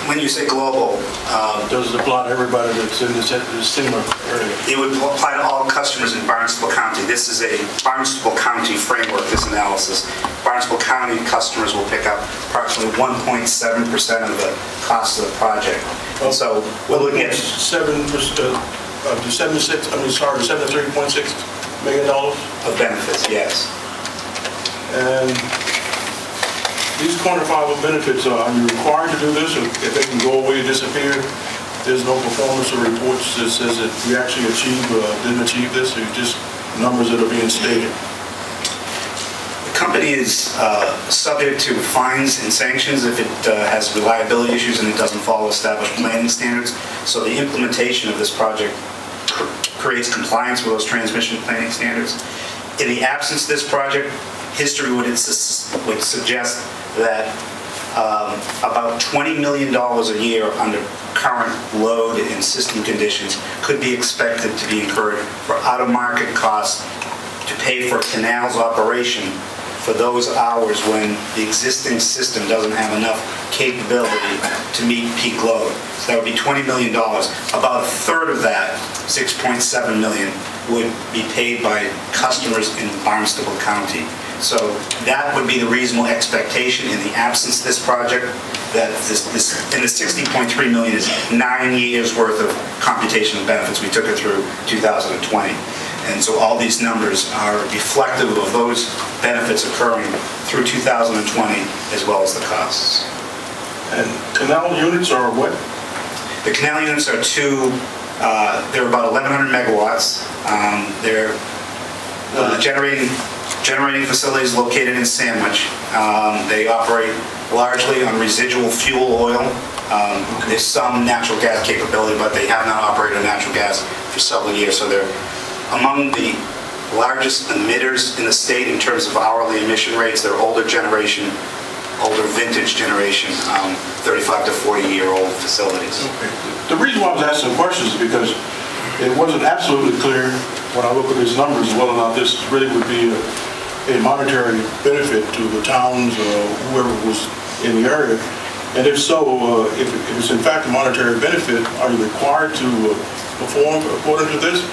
When you say global, does it apply to everybody that's in the SEMA area? it would apply to all customers in Barnstable County. This is a Barnstable County framework, this analysis. Barnstable County customers will pick up approximately 1.7% of the cost of the project. And so we're looking at 73.6 million dollars of benefits, yes. And these quantifiable benefits, are you required to do this, or if they can go away, disappear? There's no performance or reports that says that we actually didn't achieve this, or just numbers that are being stated? The company is subject to fines and sanctions if it has reliability issues and it doesn't follow established planning standards. So the implementation of this project creates compliance with those transmission planning standards. In the absence of this project, history would suggest that about $20 million a year under current load and system conditions could be expected to be incurred for out-of-market costs to pay for canal's operation for those hours when the existing system doesn't have enough capability to meet peak load. So that would be $20 million. About a third of that, $6.7 million, would be paid by customers in Barnstable County. So that would be the reasonable expectation in the absence of this project, that and the $60.3 million is 9 years worth of computation of benefits. We took it through 2020. And so all these numbers are reflective of those benefits occurring through 2020 as well as the costs. And canal units are what? The canal units are they're about 1,100 megawatts. They're generating facilities located in Sandwich. They operate largely on residual fuel oil. There's some natural gas capability, but they have not operated on natural gas for several years. So they're among the largest emitters in the state in terms of hourly emission rates. They're older vintage generation, 35 to 40-year-old facilities. Okay. The reason why I was asking questions is because it wasn't absolutely clear when I look at these numbers whether or not this really would be a monetary benefit to the towns or whoever was in the area. And if so, if it's in fact a monetary benefit, are you required to perform according to this?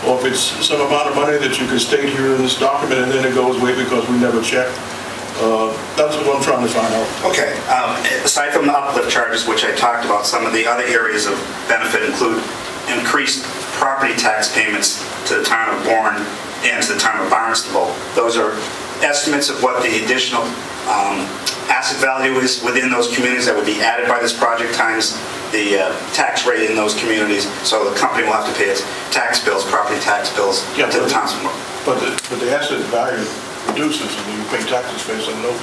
Or if it's some amount of money that you can state here in this document and then it goes away because we never checked? That's what I'm trying to find out. Okay. Aside from the uplift charges, which I talked about, some of the other areas of benefit include increased property tax payments to the town of Bourne and to the town of Barnstable. Those are estimates of what the additional asset value is within those communities that would be added by this project times the tax rate in those communities. So the company will have to pay its tax bills, property tax bills, to the towns of Bourne. But the asset value reduces and you pay taxes based on those.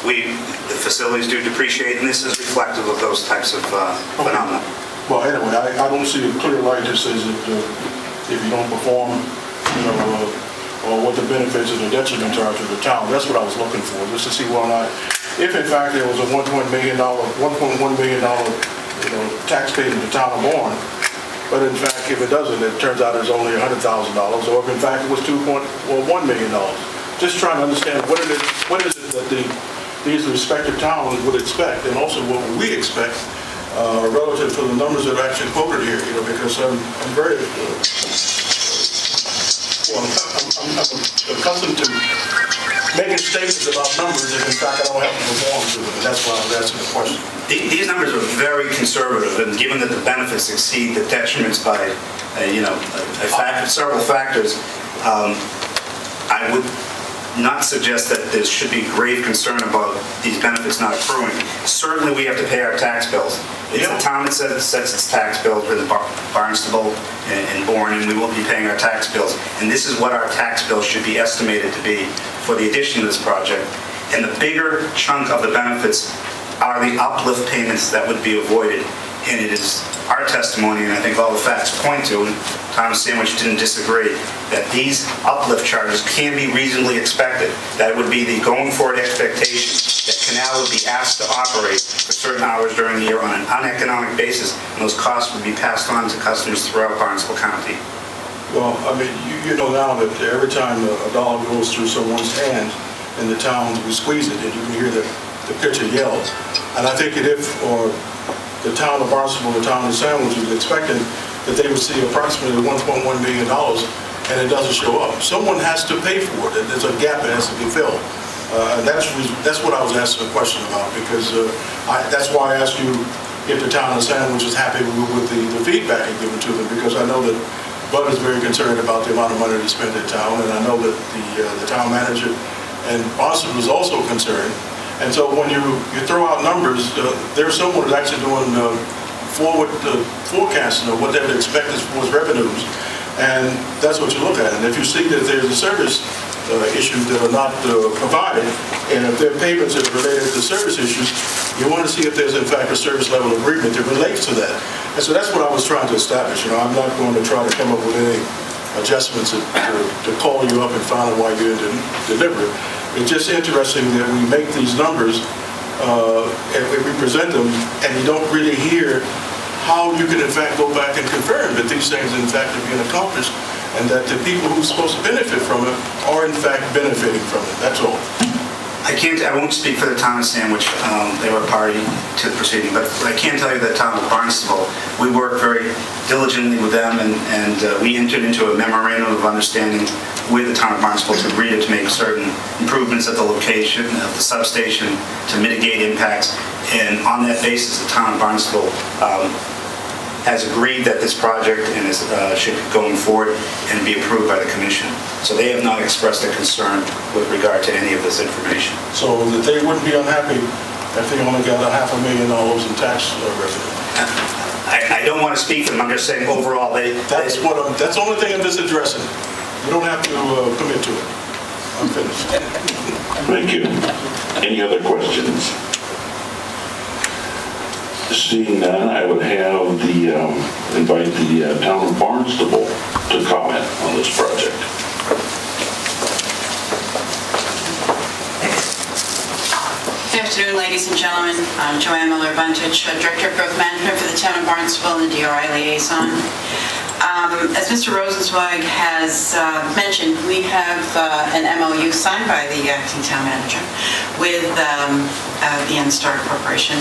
The facilities do depreciate, and this is reflective of those types of phenomena. Well, anyway, I don't see a clear light that says that if you don't perform, or what the benefits and the detriments are to the town. That's what I was looking for, just to see whether or not, if in fact there was a $1.1 million, tax paid to the town of Bourne, but in fact, if it doesn't, it turns out it's only $100,000, or if in fact it was $2.1 million. Just trying to understand what is it that these respective towns would expect, and also what we expect relative to the numbers that are actually quoted here, because I'm very, I'm accustomed to making statements about numbers if in fact I don't have to perform to them, and that's why I was asking the question. These numbers are very conservative, and given that the benefits exceed the detriments by, several factors, I would not suggest that there should be grave concern about these benefits not accruing. Certainly we have to pay our tax bills. It's the town that sets its tax bills for the Barnstable and Bourne, and we will be paying our tax bills. And this is what our tax bill should be estimated to be for the addition of this project. And the bigger chunk of the benefits are the uplift payments that would be avoided. And it is our testimony, and I think all the facts point to, and Thomas Sandwich didn't disagree, that these uplift charges can be reasonably expected. That would be the going forward expectation, that Canal would be asked to operate for certain hours during the year on an uneconomic basis, and those costs would be passed on to customers throughout Barnstable County. Well, I mean, you know now that every time a dollar goes through someone's hand in the town, we squeeze it, and you can hear the pitcher yell. And I think that if the town of Barnstable, the town of Sandwich, was expecting that they would see approximately $1.1 million, and it doesn't show up, someone has to pay for it. There's a gap that has to be filled. That's what I was asking a question about, because that's why I asked you if the town of Sandwich is happy with the feedback you've given to them, because I know that Bud is very concerned about the amount of money to spend in town, and I know that the town manager and Barnstable is also concerned. And so when you throw out numbers, there's someone who's actually doing forward forecasting of what they would expect as far as revenues, and that's what you look at. And if you see that there's a service issues that are not provided, and if there are payments that are related to service issues, you want to see if there's in fact a service level agreement that relates to that. And so that's what I was trying to establish. I'm not going to try to come up with any adjustments to call you up and find out why you didn't deliver. It's just interesting that we make these numbers and we present them, and you don't really hear how you can in fact go back and confirm that these things in fact are being accomplished, and that the people who are supposed to benefit from it are in fact benefiting from it. That's all. I won't speak for the town of Sandwich. They were a party to the proceeding, but I can tell you that the town of Barnstable, we worked very diligently with them, and we entered into a memorandum of understanding with the town of Barnstable to agree to make certain improvements at the location of the substation to mitigate impacts. And on that basis, the town of Barnstable has agreed that this project should be going forward and be approved by the commission. So they have not expressed a concern with regard to any of this information. So that they wouldn't be unhappy if they only got $500,000 in tax revenue. I don't want to speak for them. I'm just saying overall that's the only thing I'm just addressing. You don't have to commit to it. I'm finished. Thank you. Any other questions? Seeing none, I would have invite the town of Barnstable to comment on this project. Good afternoon, ladies and gentlemen. I'm Joanne Miller-Buntich, Director of Growth Management for the town of Barnstable and the DRI liaison. As Mr. Rosenzweig has mentioned, we have an MOU signed by the acting town manager with the NSTAR Corporation,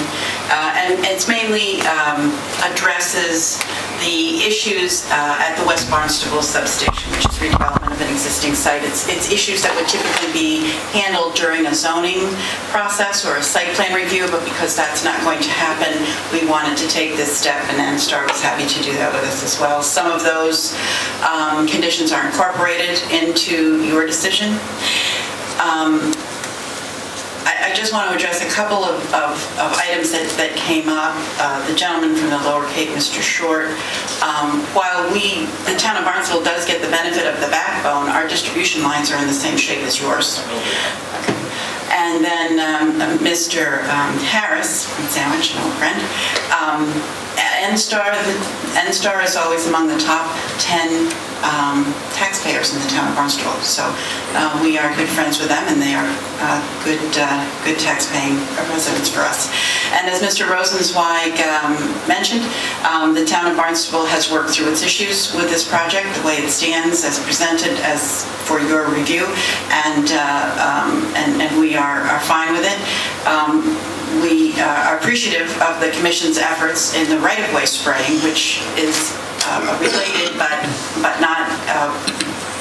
and it's mainly addresses the issues at the West Barnstable substation, which is redevelopment of an existing site. It's issues that would typically be handled during a zoning process or a site plan review, but because that's not going to happen, we wanted to take this step, and NSTAR was happy to do that with us as well. Some of those conditions are incorporated into your decision. I just want to address a couple of items that came up. The gentleman from the Lower Cape, Mr. Short, while the town of Barnstable does get the benefit of the backbone, our distribution lines are in the same shape as yours. And then Mr. Harris from Sandwich, an old friend, NSTAR is always among the top 10 taxpayers in the town of Barnstable. So we are good friends with them, and they are good tax-paying residents for us. And as Mr. Rosenzweig mentioned, the town of Barnstable has worked through its issues with this project, the way it stands, as presented, as for your review, and we are fine with it. We are appreciative of the Commission's efforts in the right-of-way spraying, which is related, but not,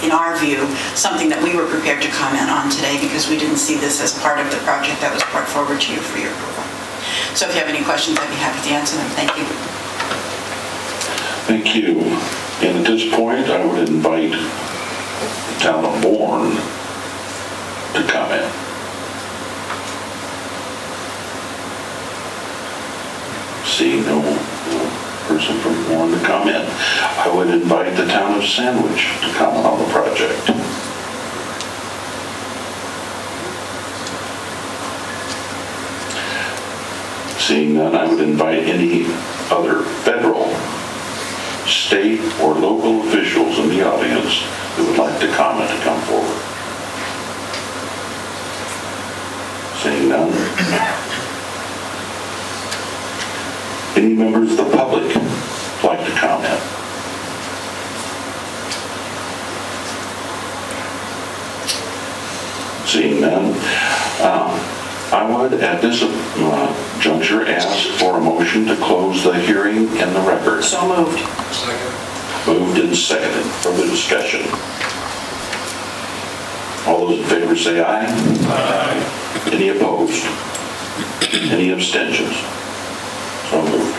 in our view, something that we were prepared to comment on today, because we didn't see this as part of the project that was brought forward to you for your approval. So if you have any questions, I'd be happy to answer them. Thank you. Thank you. And at this point, I would invite the town of Bourne to comment. Seeing no person from Bourne to comment, I would invite the town of Sandwich to comment on the project. Seeing none, I would invite any other federal, state, or local officials in the audience who would like to comment to come forward. Seeing none. Any members of the public like to comment? Seeing none, I would at this juncture ask for a motion to close the hearing and the record. So moved. Moved and seconded. Further discussion? All those in favor say aye. Aye. Any opposed? Any abstentions? So moved.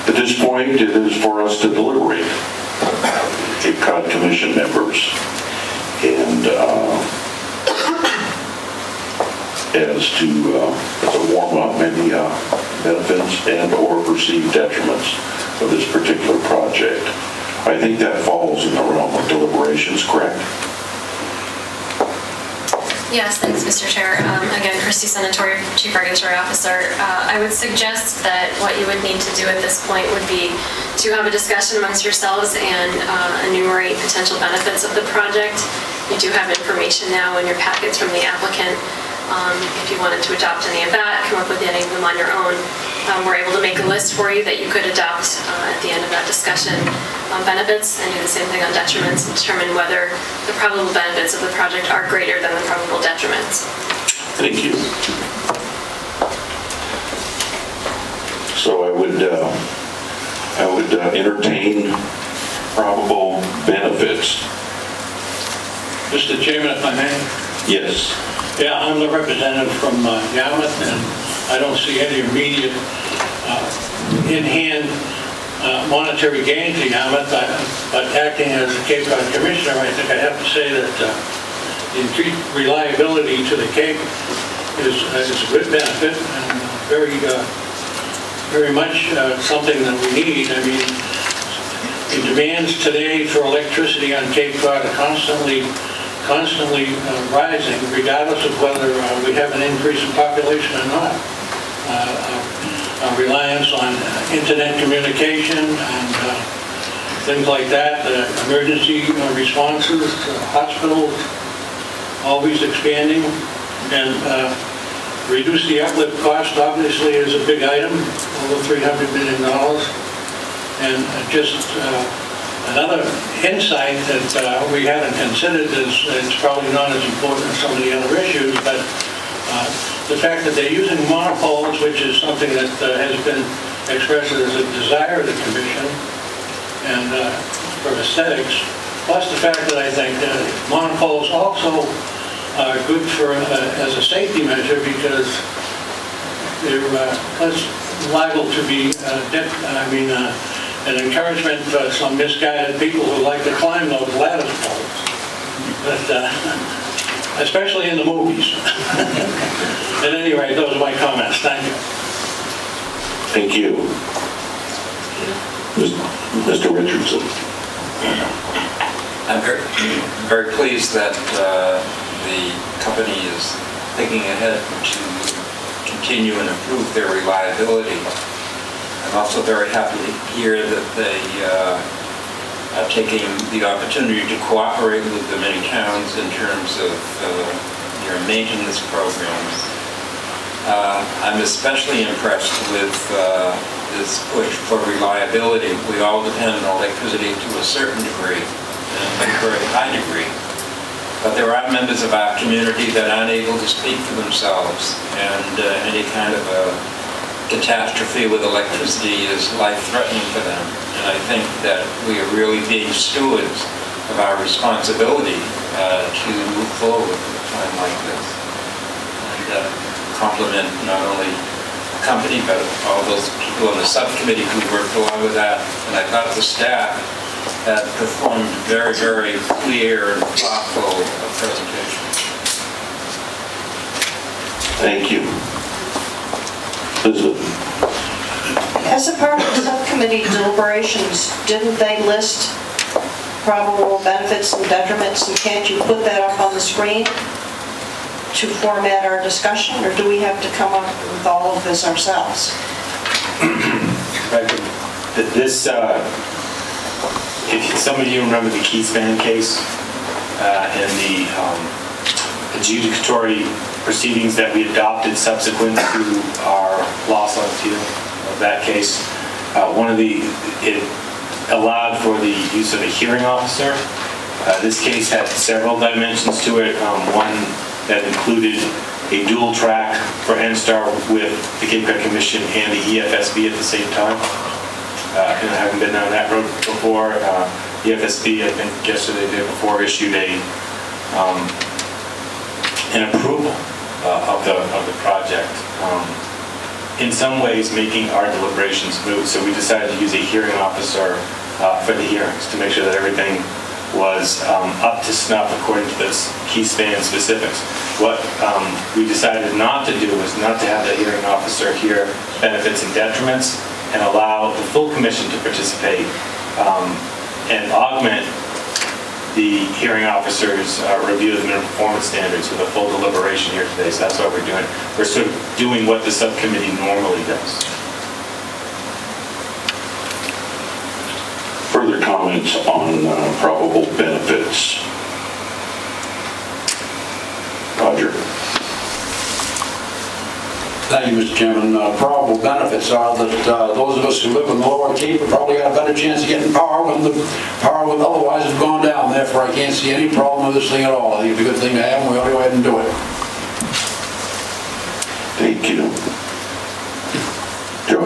At this point, it is for us to deliberate, Cape Cod Commission members, and as a warm-up, maybe benefits and or perceived detriments of this particular project. I think that falls in the realm of deliberations, correct? Yes, thanks, Mr. Chair. Again, Christy Senatori, Chief Regulatory Officer. I would suggest that what you would need to do at this point would be to have a discussion amongst yourselves and enumerate potential benefits of the project. You do have information now in your packets from the applicant. If you wanted to adopt any of that, come up with any of them on your own. We're able to make a list for you that you could adopt at the end of that discussion on benefits, and do the same thing on detriments and determine whether the probable benefits of the project are greater than the probable detriments. Thank you. So I would entertain probable benefits. Mr. Chairman, if I may? Yes. Yeah, I'm the representative from Yarmouth, and I don't see any immediate in-hand monetary gain to Yarmouth, but acting as a Cape Cod Commissioner, I think I have to say that the increased reliability to the Cape is a good benefit, and very much something that we need. I mean, the demands today for electricity on Cape Cod are constantly rising, regardless of whether we have an increase in population or not. Reliance on internet communication and things like that, emergency responses, hospitals, always expanding, and reduce the uplift cost obviously is a big item, over $300 million. And just another insight that we hadn't considered is it's probably not as important as some of the other issues, but the fact that they're using monopoles, which is something that has been expressed as a desire of the Commission, and for aesthetics, plus the fact that I think monopoles also are good for as a safety measure because they're less liable to be an encouragement for some misguided people who like to climb those lattice poles. But especially in the movies. At any rate, those are my comments. Thank you. Thank you. Mr. Richardson. I'm very pleased that the company is thinking ahead to continue and improve their reliability. I'm also very happy to hear that they are taking the opportunity to cooperate with the many towns in terms of their maintenance programs. I'm especially impressed with this push for reliability. We all depend on electricity to a certain degree, and a very high degree. But there are members of our community that aren't able to speak for themselves, and any kind of a catastrophe with electricity is life-threatening for them. And I think that we are really being stewards of our responsibility to move forward compliment not only the company, but all those people on the subcommittee who worked along with that. And I thought the staff had performed very, very clear and thoughtful presentation. Thank you. Elizabeth? As a part of the subcommittee deliberations, didn't they list probable benefits and detriments, and can't you put that up on the screen to format our discussion, or do we have to come up with all of this ourselves? This, if some of you remember the Keyspan case and the adjudicatory proceedings that we adopted subsequent to our loss on appeal of that case, it allowed for the use of a hearing officer. This case had several dimensions to it. One that included a dual track for NSTAR with the Cape Cod Commission and the EFSB at the same time. And I haven't been down that road before. The EFSB, I think yesterday, the day before, issued an approval of the project. In some ways, making our deliberations moot. So we decided to use a hearing officer for the hearings to make sure that everything was up to snuff according to the Keyspan specifics. What we decided not to do was not to have the hearing officer hear benefits and detriments and allow the full commission to participate and augment the hearing officer's review of the minimum performance standards with a full deliberation here today. So that's what we're doing. We're sort of doing what the subcommittee normally does. Further comments on probable benefits? Roger. Thank you, Mr. Chairman. Probable benefits are that those of us who live in the Lower Cape have probably got a better chance of getting power when the power would otherwise have gone down. Therefore, I can't see any problem with this thing at all. I think it's a good thing to have, and we ought to go ahead and do it. Thank you. Joe?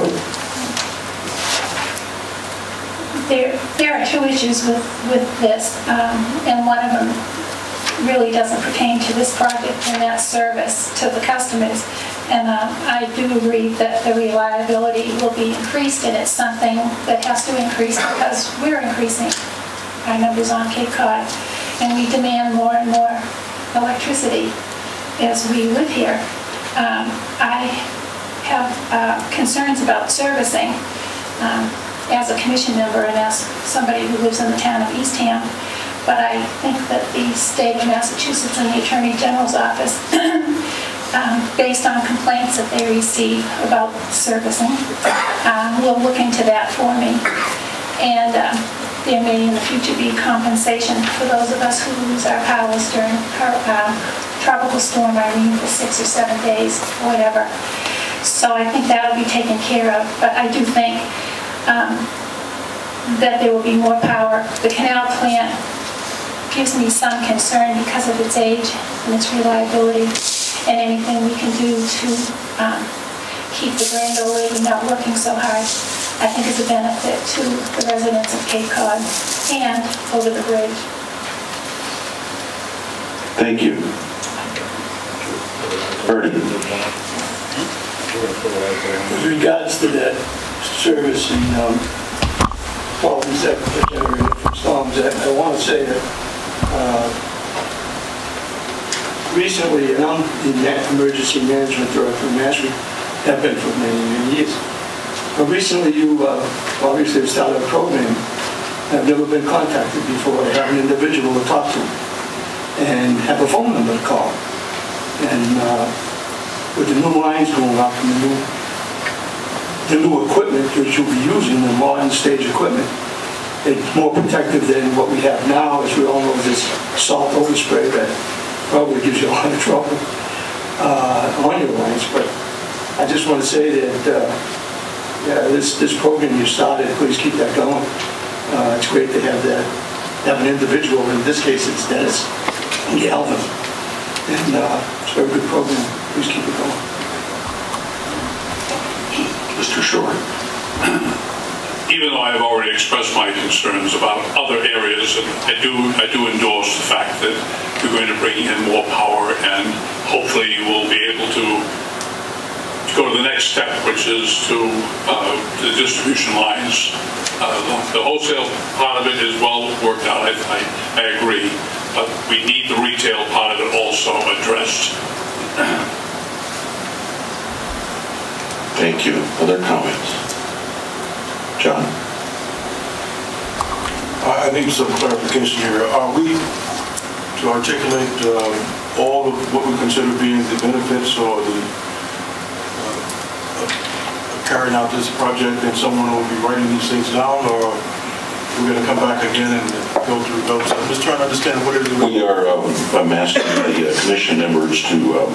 There are two issues with this, and one of them really doesn't pertain to this project, and that's service to the customers. And I do agree that the reliability will be increased, and it's something that has to increase because we're increasing our numbers on Cape Cod, and we demand more and more electricity as we live here. I have concerns about servicing as a commission member and as somebody who lives in the town of Eastham, but I think that the state of Massachusetts and the Attorney General's office based on complaints that they receive about servicing, will look into that for me. And there may in the future be compensation for those of us who lose our powers during Tropical Storm Irene for 6 or 7 days, or whatever. So I think that'll be taken care of. But I do think that there will be more power. The canal plant gives me some concern because of its age and its reliability. And anything we can do to keep the grand old lady not working so hard, I think is a benefit to the residents of Cape Cod and over the bridge. Thank you. Bertie. With regards to that service and problems that are generated from storms, I want to say that recently, and I'm the emergency management director of Mashpee, have been for many, many years. But recently you obviously have started a program. I've never been contacted before to have an individual to talk to and have a phone number to call. And with the new lines going up and the new equipment that you'll be using, the modern stage equipment, it's more protective than what we have now. As we all know, this salt overspray that probably gives you a lot of trouble on your lines. But I just want to say that this program you started, please keep that going. It's great to have that, have an individual. In this case, it's Dennis Galvin, and it's a very good program. Please keep it going. Mr. Shore. Even though I've already expressed my concerns about other areas, and I do endorse the fact that you're going to bring in more power, and hopefully you will be able to next step, which is to the distribution lines. The wholesale part of it is well worked out, I agree, but we need the retail part of it also addressed. Thank you. Other comments? John? I need some clarification here. Are we to articulate all of what we consider being the benefits or the carrying out this project, and someone will be writing these things down, or we're going to come back again and go through those? I'm just trying to understand what it is. We are I'm asking the commission members to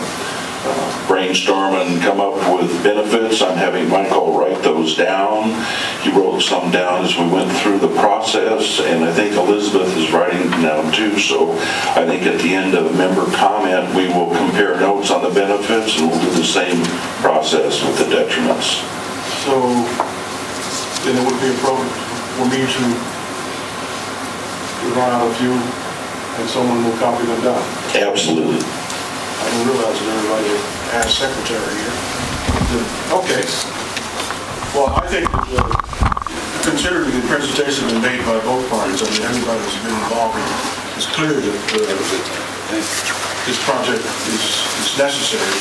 brainstorm and come up with benefits. I'm having Michael write those down. He wrote some down as we went through the process, and I think Elizabeth is writing them down too. So I think at the end of member comment, we will compare notes on the benefits, and we'll do the same process with the detriments. So then it would be appropriate for me to run out a few, and someone will copy them down. Absolutely. I didn't realize that everybody asked secretary here. Okay. Well, I think considering the presentation been made by both parties, I mean, everybody that's been involved, it's clear that this project is necessary.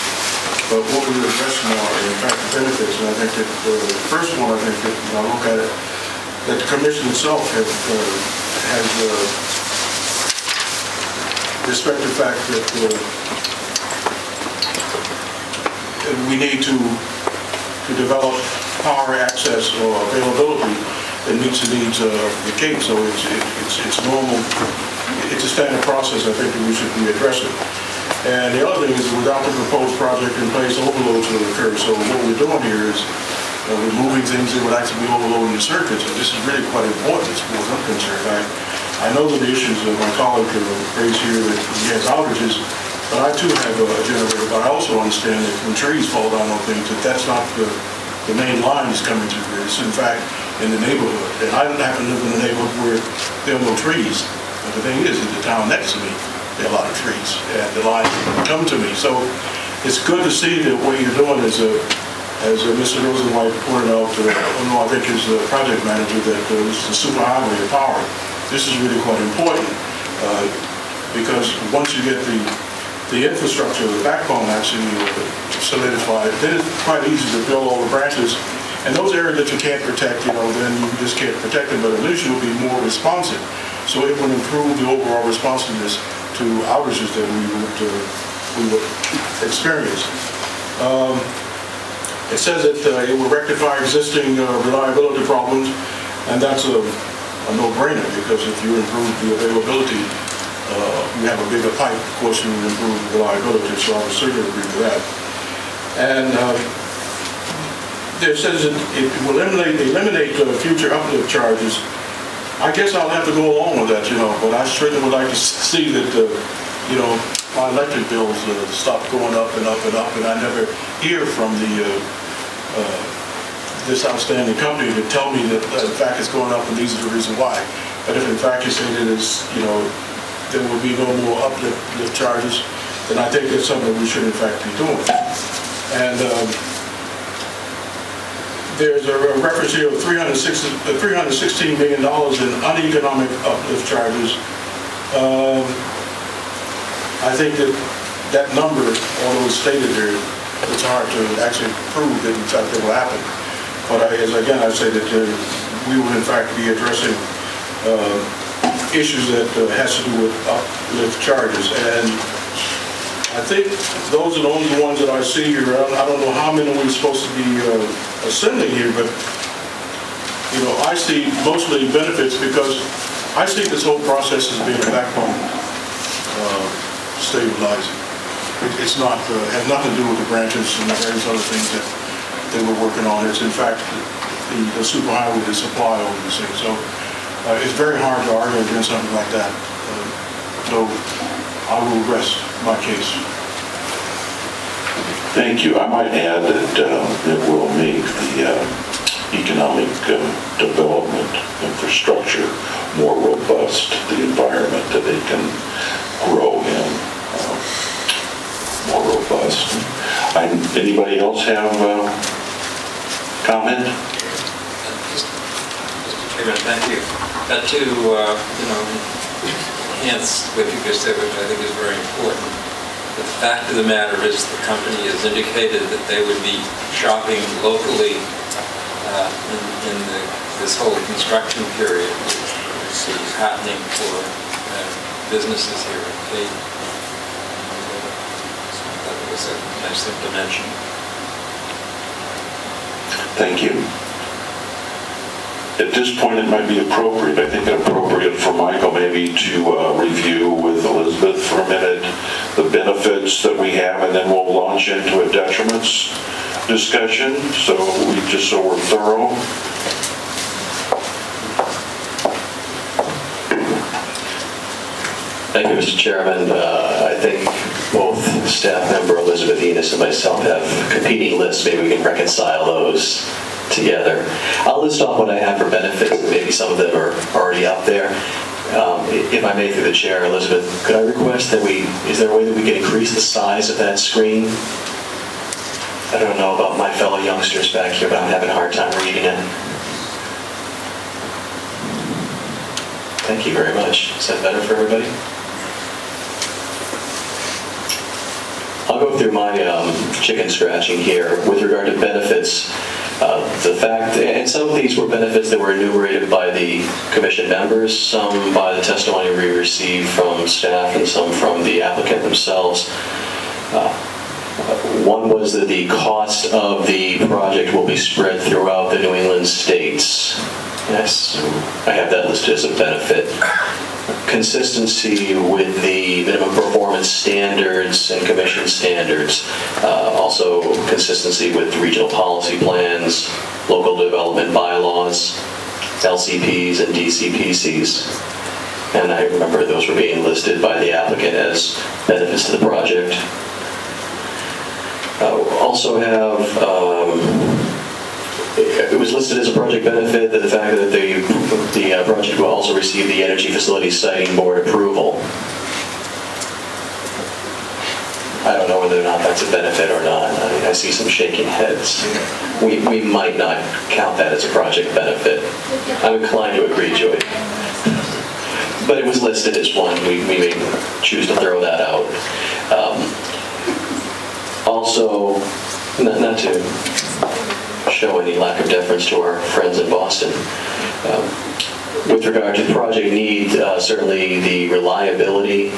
But what we're addressing now are, in fact, the benefits. And I think that the first one, I think that when I look at it, that the commission itself has respected the fact that we need to develop power access or availability that meets the needs of the Cape. So it's normal. It's a standard process I think that we should be addressing. And the other thing is, without the proposed project in place, overloads will occur. So what we're doing here is we're moving things that would actually be overloading the circuits. And this is really quite important as far as I'm concerned. I know that the issues that my colleague raised here, that he has outages, but I too have a generator. But I also understand that when trees fall down on things, that's not the main line is coming through here. It's in fact in the neighborhood. And I happen to live in a neighborhood where there are no trees. But the thing is, in the town next to me, there are a lot of trees, and the lines come to me. So it's good to see that what you're doing is, as Mr. Rosenwhite pointed out, I think is the project manager, that this is the superhighway of power. This is really quite important because once you get the infrastructure, the backbone actually solidified, then it's quite easy to build all the branches. And those areas that you can't protect, then you just can't protect them, but at least you'll be more responsive. So it will improve the overall responsiveness to outages that we would experience. It says that it will rectify existing reliability problems, and that's a no-brainer, because if you improve the availability, you have a bigger pipe, of course you will improve reliability, so I would certainly agree with that. And it says that it will eliminate future uplift charges. I guess I'll have to go along with that, but I certainly would like to see that, my electric bills stop going up and up and up, and I never hear from this outstanding company to tell me that, in fact, it's going up and these are the reason why. But if, in fact, you say that it's, there will be no more uplift charges, then I think that's something we should, in fact, be doing. And there's a reference here of $316 million in uneconomic uplift charges. I think that number, although it's stated there, it's hard to actually prove that in fact it will happen. But again, I say that we will in fact be addressing issues that has to do with uplift charges. And I think those are the only ones that I see here. I don't know how many we're supposed to be assembling here, but I see mostly benefits, because I see this whole process as being a backbone stabilizing. It's not has nothing to do with the branches and the various other things that they were working on. It's in fact the superhighway, the supply of these things. So it's very hard to argue against something like that. So I will rest my case. Thank you. I might add that it will make the economic development infrastructure more robust, the environment that they can grow in more robust. Anybody else have comment? Mr. Chairman, thank you. To, enhance what you just said, which I think is very important. The fact of the matter is the company has indicated that they would be shopping locally in this whole construction period, which is happening for businesses here at Cape. That was a nice thing to mention. Thank you. At this point, it might be appropriate, I think appropriate for Michael maybe to review with Elizabeth for a minute the benefits that we have, and then we'll launch into a detriments discussion, so we're thorough. Thank you, Mr. Chairman. I think both staff member Elizabeth Enos and myself have competing lists. Maybe we can reconcile those together. I'll list off what I have for benefits, and maybe some of them are already up there. If I may, through the chair, Elizabeth, could I request that is there a way that we can increase the size of that screen? I don't know about my fellow youngsters back here, but I'm having a hard time reading it. Thank you very much. Is that better for everybody? I'll go through my chicken scratching here with regard to benefits. The fact, and some of these were benefits that were enumerated by the commission members, some by the testimony we received from staff, and some from the applicant themselves. One was that the cost of the project will be spread throughout the New England states. Yes, I have that listed as a benefit. Consistency with the minimum performance standards and commission standards. Also consistency with regional policy plans, local development bylaws, LCPs and DCPCs. And I remember those were being listed by the applicant as benefits to the project. Also have it was listed as a project benefit that the fact that the project will also receive the Energy Facilities Siting Board approval. I don't know whether or not that's a benefit or not. I see some shaking heads. We might not count that as a project benefit. I'm inclined to agree, Joy. But it was listed as one. We may choose to throw that out. Also, not to show any lack of deference to our friends in Boston. With regard to the project need, certainly the reliability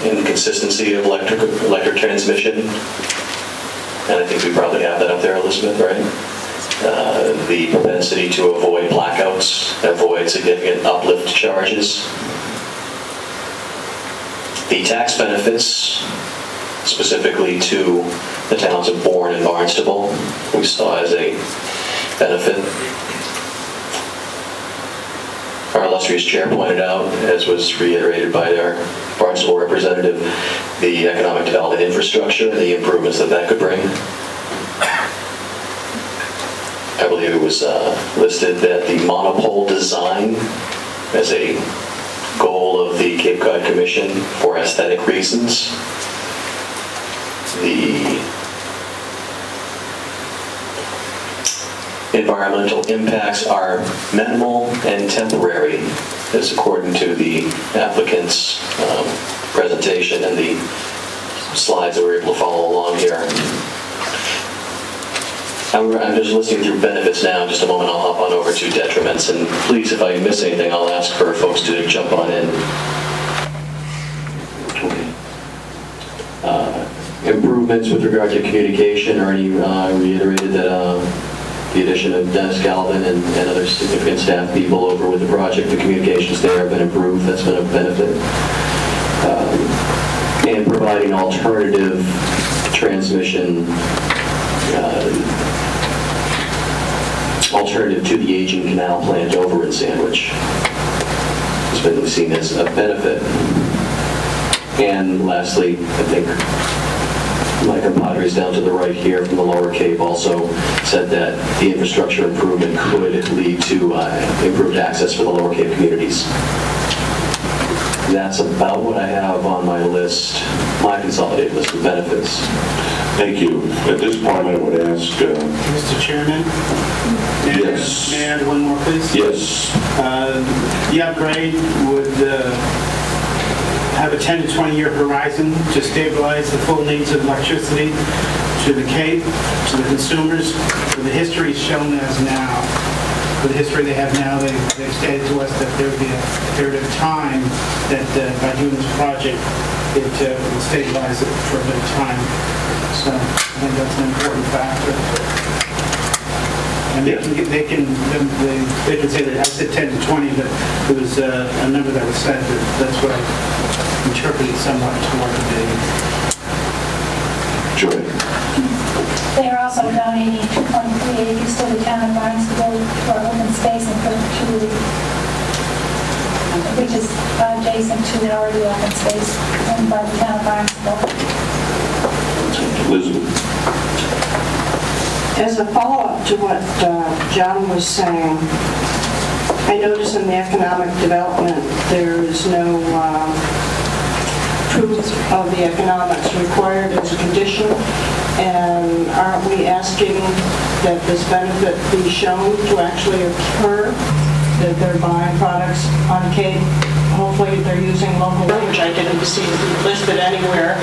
and consistency of electric transmission, and I think we probably have that up there, Elizabeth, right? The propensity to avoid blackouts, avoid significant uplift charges. The tax benefits, specifically to the towns of Bourne and Barnstable, we saw as a benefit. Our illustrious chair pointed out, as was reiterated by our Barnstable representative, the economic development infrastructure and the improvements that could bring. I believe it was listed that the monopole design as a goal of the Cape Cod Commission for aesthetic reasons. The environmental impacts are minimal and temporary, as according to the applicant's presentation and the slides that we're able to follow along here. I'm just listening through benefits now. In just a moment, I'll hop on over to detriments. And please, if I miss anything, I'll ask for folks to jump on in. Improvements with regard to communication, Ernie reiterated that the addition of Dennis Galvin and other significant staff people over with the project, the communications there have been improved. That's been a benefit. And providing alternative transmission, alternative to the aging canal plant over in Sandwich has been seen as a benefit. And lastly, I think my compadres down to the right here from the Lower Cape also said that the infrastructure improvement could lead to improved access for the Lower Cape communities. That's about what I have on my list, my consolidated list of benefits. Thank you. At this point, I would ask... Mr. Chairman? Yes. May I add one more, please? Yes. The upgrade would have a 10 to 20-year horizon to stabilize the full needs of electricity to the Cape, to the consumers. For the history shown as now, for the history they have now, they've stated to us that there would be a period of time that by doing this project, it would stabilize it for a bit of time. So I think that's an important factor. And they can say that I said 10 to 20, but there was a number that was said that's what I interpreted somewhat toward the Joy. They are also donating 2.3 acres to the town of Barnstable for open space in perpetuity, which is adjacent to the already open space owned by the town of Barnstable. Elizabeth. As a follow-up to what John was saying, I notice in the economic development there is no proof of the economics required as a condition, and aren't we asking that this benefit be shown to actually occur, that they're buying products on Cape? Hopefully they're using local language, I didn't see it listed anywhere,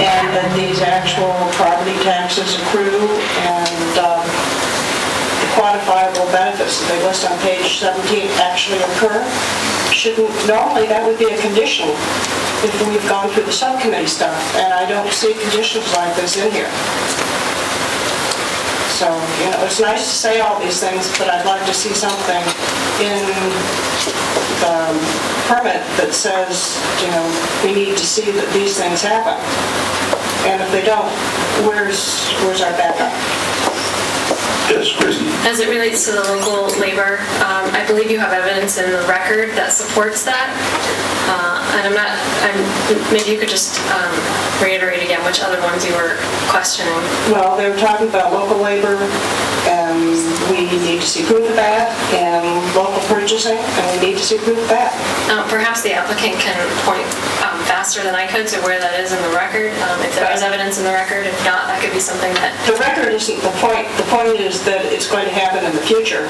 and that these actual property taxes accrue and the quantifiable benefits that they list on page 17 actually occur. Normally that would be a condition if we've gone through the subcommittee stuff, and I don't see conditions like this in here. So, it's nice to say all these things, but I'd like to see something in the permit that says, we need to see that these things happen. And if they don't, where's our backup? Yes, Christy. As it relates to the local labor, I believe you have evidence in the record that supports that. And maybe you could just reiterate again which other ones you were questioning. Well, they were talking about local labor, and we need to see proof of that, and local purchasing, and we need to see proof of that. Perhaps the applicant can point faster than I could to where that is in the record, if there is evidence in the record. If not, that could be something that... The record isn't the point. The point is that it's going to happen in the future,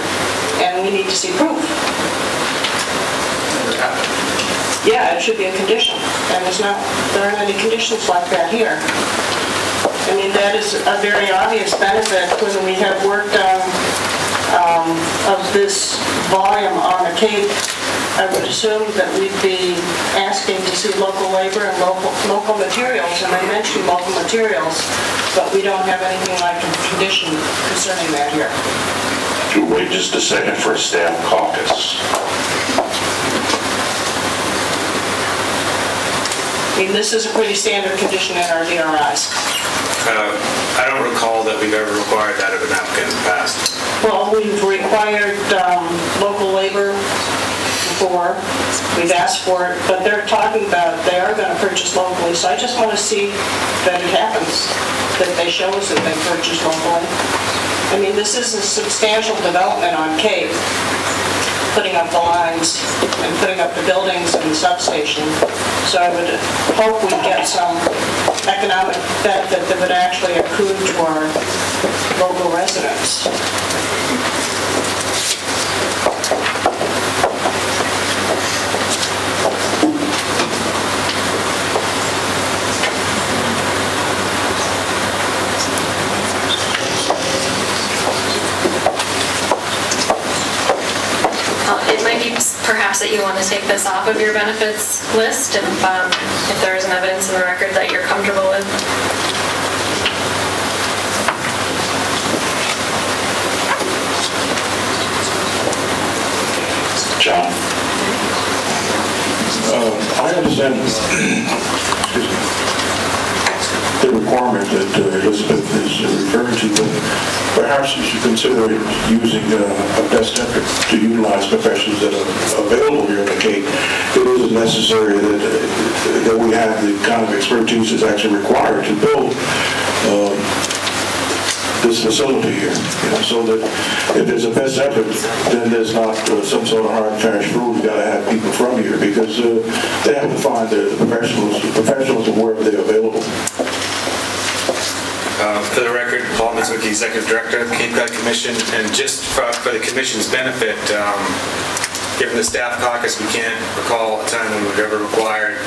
and we need to see proof. Yeah, it should be a condition, and there aren't any conditions like that here. I mean, that is a very obvious benefit when we have work done of this volume on the Cape. I would assume that we'd be asking to see local labor and local materials, and they mentioned local materials, but we don't have anything like a condition concerning that here. We'll wait just a second for a staff caucus. I mean, this is a pretty standard condition in our DRIs. I don't recall that we've ever required that of an applicant in the past. Well, we've required local labor before. We've asked for it, but they're talking about they are going to purchase locally. So I just want to see that it happens, that they show us that they purchase locally. I mean, this is a substantial development on Cape, putting up the lines and putting up the buildings and the substation. So I would hope we get some economic benefit that would actually accrue to our local residents. It might be perhaps that you want to take this off of your benefits list if there is an evidence in the record that you're comfortable with. John? I understand the requirement that Elizabeth is referring to, but perhaps you should consider using a best effort to utilize professionals that are available here in the Cape. It isn't necessary that we have the kind of expertise that's actually required to build this facility here, so that if there's a best effort, then there's not some sort of hard cash rule. You got to have people from here because they have to find the professionals wherever they're available. For the record, Paul Mitzwicki, Executive Director of the Cape Cod Commission, and just for the Commission's benefit, given the staff caucus, we can't recall a time when we've ever required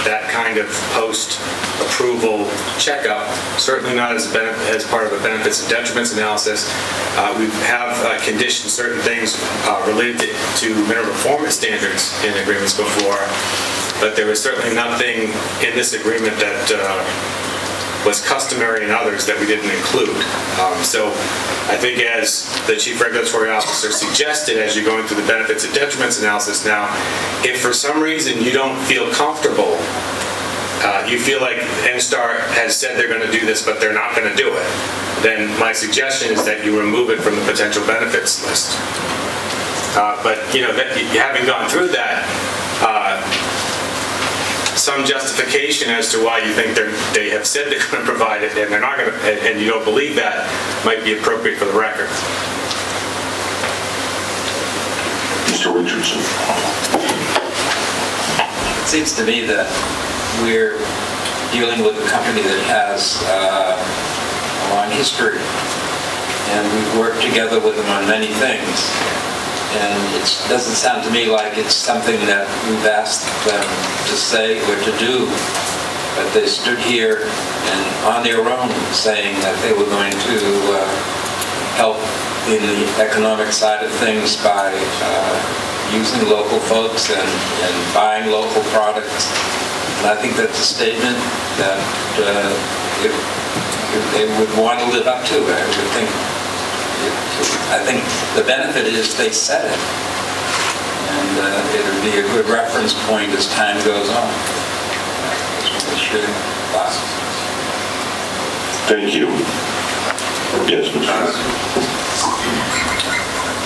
that kind of post-approval checkup, certainly not as part of a benefits and detriments analysis. We have conditioned certain things related to minimum performance standards in agreements before, but there was certainly nothing in this agreement that was customary in others that we didn't include. So I think, as the Chief Regulatory Officer suggested, as you're going through the benefits and detriments analysis now, if for some reason you don't feel comfortable, you feel like NSTAR has said they're going to do this, but they're not going to do it, then my suggestion is that you remove it from the potential benefits list. But having gone through that, some justification as to why you think they have said they're going to provide it and they're not going to, and you don't believe that, might be appropriate for the record. Mr. Richardson. It seems to me that we're dealing with a company that has a long history, and we've worked together with them on many things. And it doesn't sound to me like it's something that we've asked them to say or to do, but they stood here and on their own saying that they were going to help in the economic side of things by using local folks and buying local products. And I think that's a statement that they would want to live up to. I think the benefit is they said it, and it would be a good reference point as time goes on. Thank you. Yes, Mr.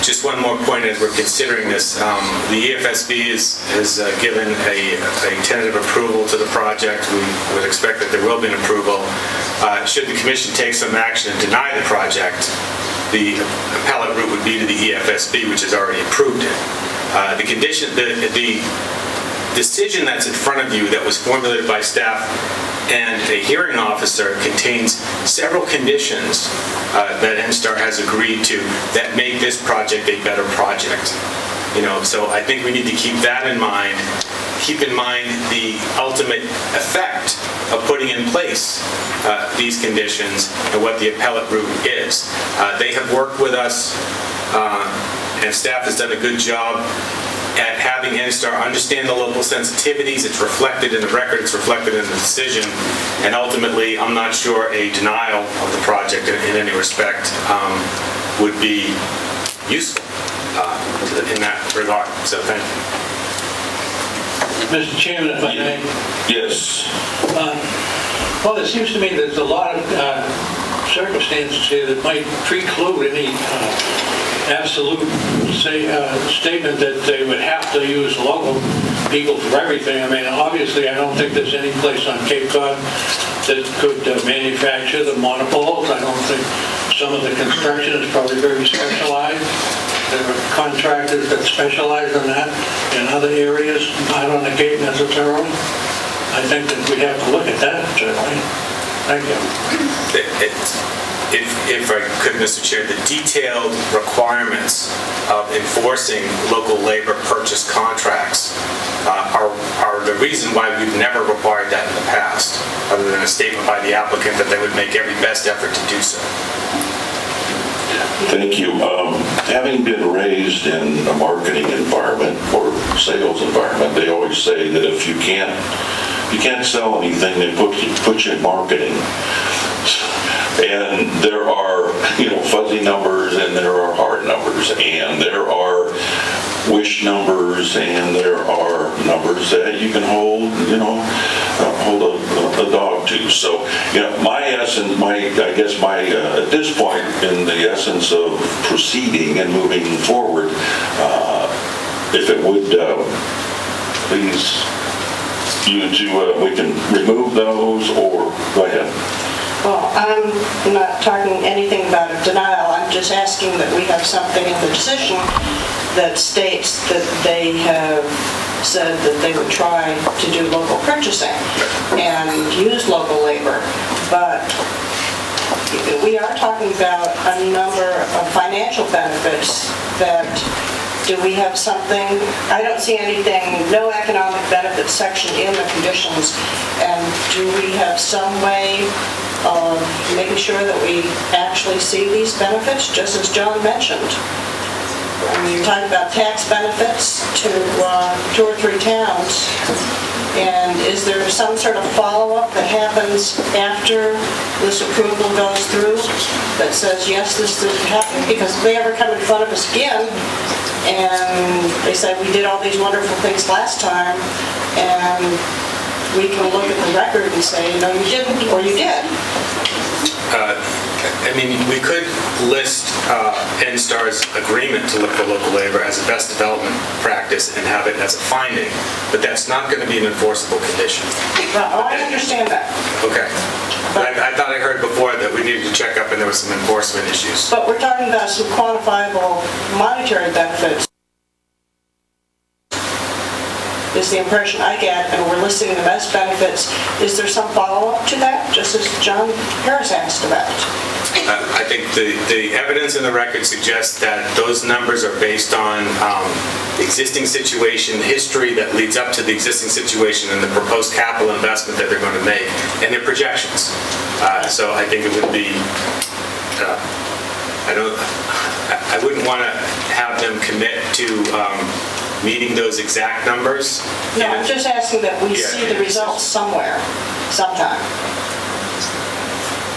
Just one more point as we're considering this. The EFSB has given a tentative approval to the project. We would expect that there will be an approval. Should the Commission take some action and deny the project, the appellate route would be to the EFSB, which has already approved it. The decision that's in front of you that was formulated by staff and a hearing officer contains several conditions that NSTAR has agreed to that make this project a better project. So I think we need to keep that in mind. Keep in mind the ultimate effect of putting in place these conditions and what the appellate route is. They have worked with us, and staff has done a good job at having NSTAR understand the local sensitivities. It's reflected in the record, it's reflected in the decision, and ultimately I'm not sure a denial of the project in any respect would be useful in that regard. So thank you. Mr. Chairman, if I may. Yes. Well, it seems to me there's a lot of circumstances here that might preclude any absolute statement that they would have to use local people for everything. I mean, obviously, I don't think there's any place on Cape Cod that could manufacture the monopoles. I don't think some of the construction is probably very specialized. There are contractors that specialize in that in other areas, not on the Cape necessarily. I think that we have to look at that, certainly. Thank you. If I could, Mr. Chair, the detailed requirements of enforcing local labor purchase contracts are the reason why we've never required that in the past, other than a statement by the applicant that they would make every best effort to do so. Thank you. Having been raised in a marketing environment or sales environment, they always say that if you can't sell anything, they put you in marketing. And there are, fuzzy numbers, and there are hard numbers, and there are wish numbers, and there are numbers that you can hold, hold a dog to. So, my essence, at this point, in the essence of proceeding and moving forward, if it would please we can remove those, or go ahead. Well, I'm not talking anything about a denial. I'm just asking that we have something in the decision that states that they have said that they would try to do local purchasing and use local labor. But we are talking about a number of financial benefits that, do we have something, I don't see anything, no economic benefits section in the conditions, and do we have some way of making sure that we actually see these benefits, just as John mentioned? I mean, you're talking about tax benefits to 2 or 3 towns, and is there some sort of follow-up that happens after this approval goes through that says, yes, this did happen? Because if they ever come in front of us again, and they say, we did all these wonderful things last time, and we can look at the record and say, no, you didn't, or you did. I mean, we could list NSTAR's agreement to look for local labor as a best development practice and have it as a finding, but that's not going to be an enforceable condition. Well, I understand that. Okay. But I thought I heard before that we needed to check up and there was some enforcement issues. But we're talking about some quantifiable monetary benefits, is the impression I get, and we're listing them as benefits. Is there some follow-up to that, just as John Harris asked about? I think the evidence in the record suggests that those numbers are based on the existing situation, history that leads up to the existing situation, and the proposed capital investment that they're going to make, and their projections. So I think it would be, I wouldn't want to have them commit to meeting those exact numbers. No, I'm just asking that we see the results somewhere, sometime.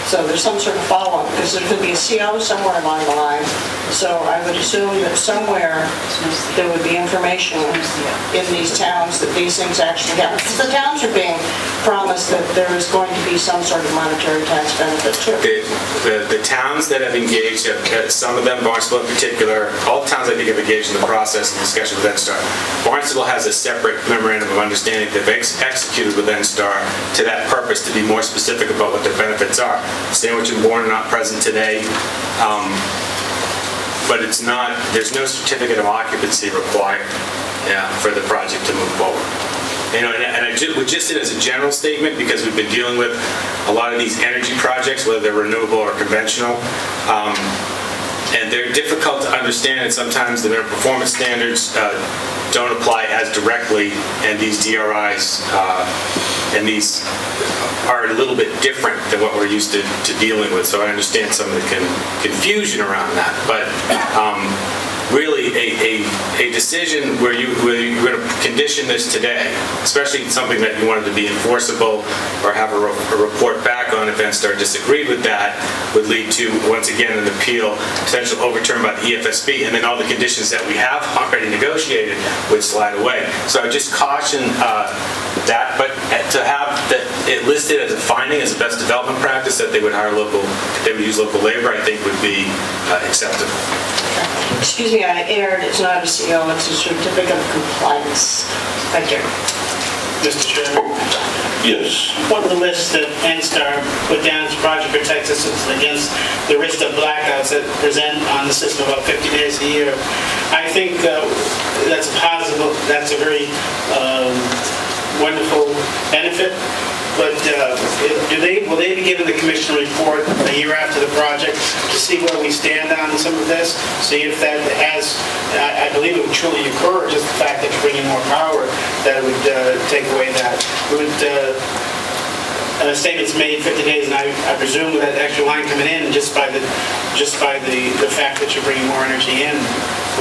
So there's some sort of follow-up, because there could be a CO somewhere along the line. So I would assume that somewhere there would be information in these towns that these things actually happen. Because the towns are being promised that there is going to be some sort of monetary tax benefit too. The towns that have engaged, some of them, Barnstable in particular, all the towns I think have engaged in the process and discussion with NSTAR. Barnstable has a separate memorandum of understanding that they've executed with NSTAR to that purpose, to be more specific about what their benefits are. Sandwich and Bourne are not present today, but it's not, there's no certificate of occupancy required for the project to move forward. You know, and I would just say it as a general statement, because we've been dealing with a lot of these energy projects, whether they're renewable or conventional, and they're difficult to understand, and sometimes the minimum performance standards don't apply as directly, and these DRIs and these are a little bit different than what we're used to dealing with. So I understand some of the confusion around that, but really a decision where you're going to condition this today, especially something that you wanted to be enforceable or have a report back on if NSTAR disagreed with that, would lead to, once again, an appeal, potential overturn by the EFSB, and then all the conditions that we have already negotiated would slide away. So I would just caution that, but to have that it listed as a finding, as a best development practice, that they would hire local, they would use local labor, I think would be acceptable. Excuse me, I erred. It's not a CO, it's a certificate of compliance. Thank you. Mr. Chairman? Yes. One of the lists that NSTAR put down as project protects us against the risk of blackouts that present on the system about 50 days a year. I think that's a positive, that's a very wonderful benefit. But will they be given the commission report a year after the project to see where we stand on some of this? See if that has, I believe it would truly occur, just the fact that you bring in more power, that it would take away that. It would, statements made 50 days, and I presume with that extra line coming in, just by the fact that you're bringing more energy in,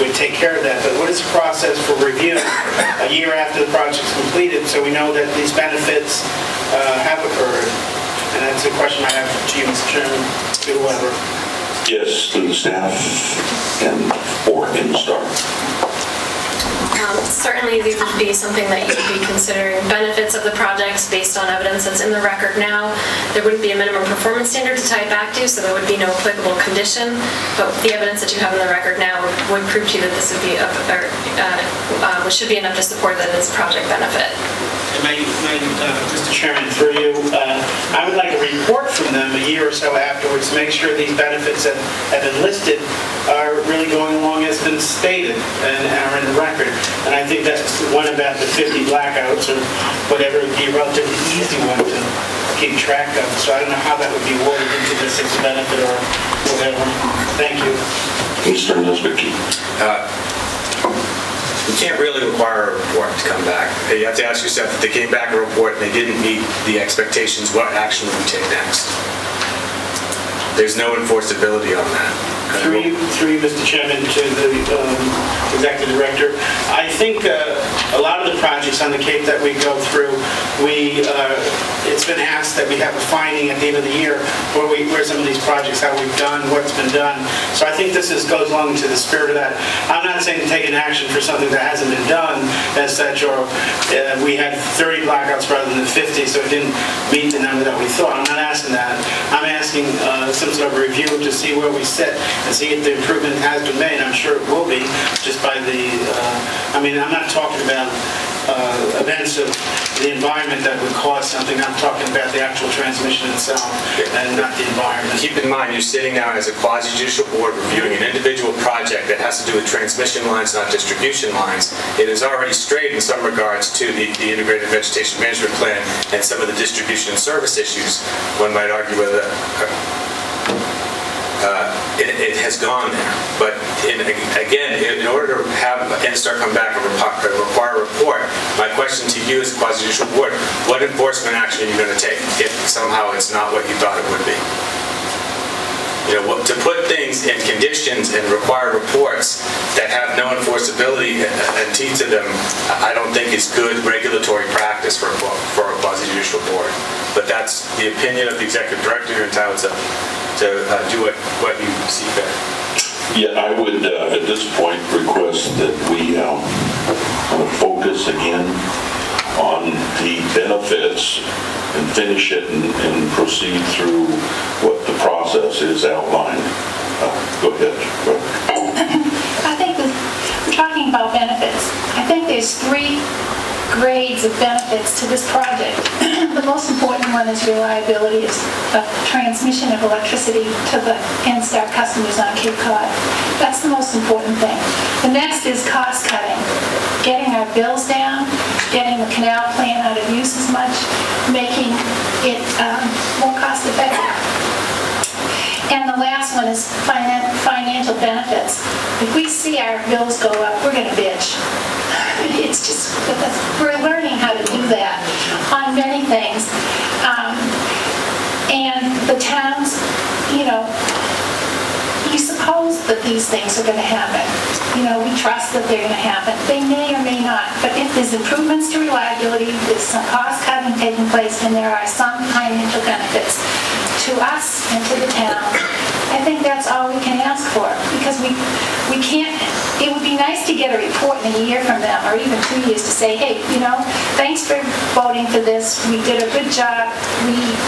would take care of that. But what is the process for review a year after the project's completed, so we know that these benefits have occurred? And that's a question I have to you, Mr. Chairman, to whoever. Yes, to the staff and or NSTAR. Certainly, these would be something that you would be considering. Benefits of the projects based on evidence that's in the record now. There wouldn't be a minimum performance standard to tie it back to, so there would be no applicable condition. But the evidence that you have in the record now would prove to you that this would be, should be enough to support that as a project benefit. Mr. Chairman, through you, I would like a report from them a year or so afterwards to make sure these benefits that have been listed are really going along as been stated and are in the record. And I think that's one about the 50 blackouts or whatever would be a relatively easy one to keep track of. So I don't know how that would be worded into this benefit or whatever. Thank you. Mr. Nisbecki. You can't really require a report to come back. You have to ask yourself, if they came back a report and they didn't meet the expectations, what action would we take next? There's no enforceability on that. Through you, Mr. Chairman, to the Executive Director. I think a lot of the projects on the Cape that we go through, it's been asked that we have a finding at the end of the year where some of these projects, how we've done, what's been done. So I think this goes along to the spirit of that. I'm not saying to take an action for something that hasn't been done as such, or we had 30 blackouts rather than 50, so it didn't meet the number that we thought. I'm not asking that. I'm asking some sort of review to see where we sit and see if the improvement has been made. I'm sure it will be, just by the, I'm not talking about events of the environment that would cause something. I'm talking about the actual transmission itself and not the environment. Keep in mind, you're sitting now as a quasi-judicial board reviewing an individual project that has to do with transmission lines, not distribution lines. It is already strayed in some regards to the Integrated Vegetation Management Plan and some of the distribution and service issues. One might argue whether it has gone there. But again, in order to have NSTAR come back and require a report, my question to you as a quasi-judicial board, what enforcement action are you going to take if somehow it's not what you thought it would be? To put things in conditions and require reports that have no enforceability and teeth to them, I don't think is good regulatory practice for a quasi-judicial board. But that's the opinion of the Executive Director. You're entitled to do what you see fit. Yeah, I would, at this point, request that we focus again on the benefits and finish it and proceed through what the process is outlined. Go ahead. I think we're talking about benefits. I think there's 3 grades of benefits to this project. The most important one is reliability of transmission of electricity to the NSTAR customers on Cape Cod. That's the most important thing. The next is cost cutting, getting our bills down, getting the canal plan out of use as much, making it more cost effective. And the last one is financial benefits. If we see our bills go up, we're going to bitch. It's just, we're learning how to do that on many things. And the towns, you suppose that these things are going to happen. We trust that they're going to happen. They may or may not. But if there's improvements to reliability, there's some cost cutting taking place, and there are some financial benefits to us and to the town, I think that's all we can ask for, because we can't, it would be nice to get a report in a year from them, or even 2 years, to say, hey, thanks for voting for this, we did a good job,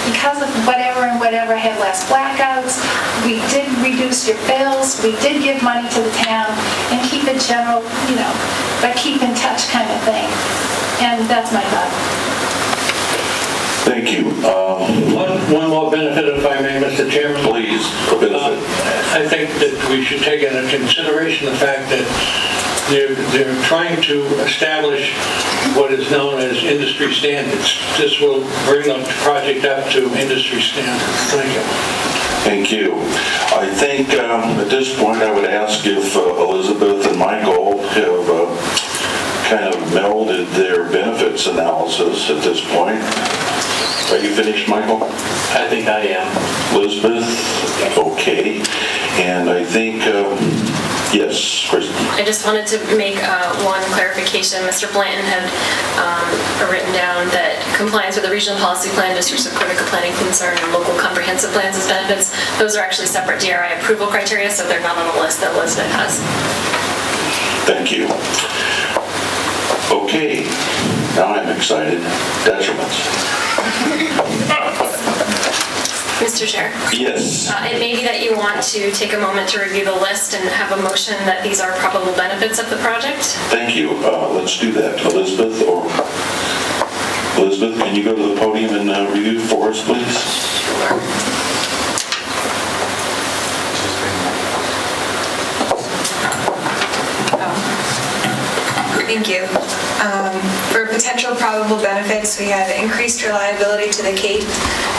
because of whatever and whatever, had less blackouts, we did reduce your bills, we did give money to the town, and keep it general, but keep in touch kind of thing. And that's my thought. Thank you. One more benefit, if I may, Mr. Chairman. Please, a benefit. I think that we should take into consideration the fact that they're trying to establish what is known as industry standards. This will bring the project up to industry standards. Thank you. Thank you. I think at this point I would ask if Elizabeth and Michael have kind of melded their benefits analysis at this point. Are you finished, Michael? I think I am. Elizabeth? Okay. And I think, yes, Kristen. I just wanted to make one clarification. Mr. Blanton had written down that compliance with the regional policy plan, districts of critical planning concern, and local comprehensive plans as benefits, those are actually separate DRI approval criteria, so they're not on the list that Elizabeth has. Thank you. Okay, now I'm excited. Detriments. Mr. Chair? Yes. It may be that you want to take a moment to review the list and have a motion that these are probable benefits of the project. Thank you. Let's do that. Elizabeth, can you go to the podium and review for us, please? Thank you. For potential probable benefits, we have increased reliability to the Cape,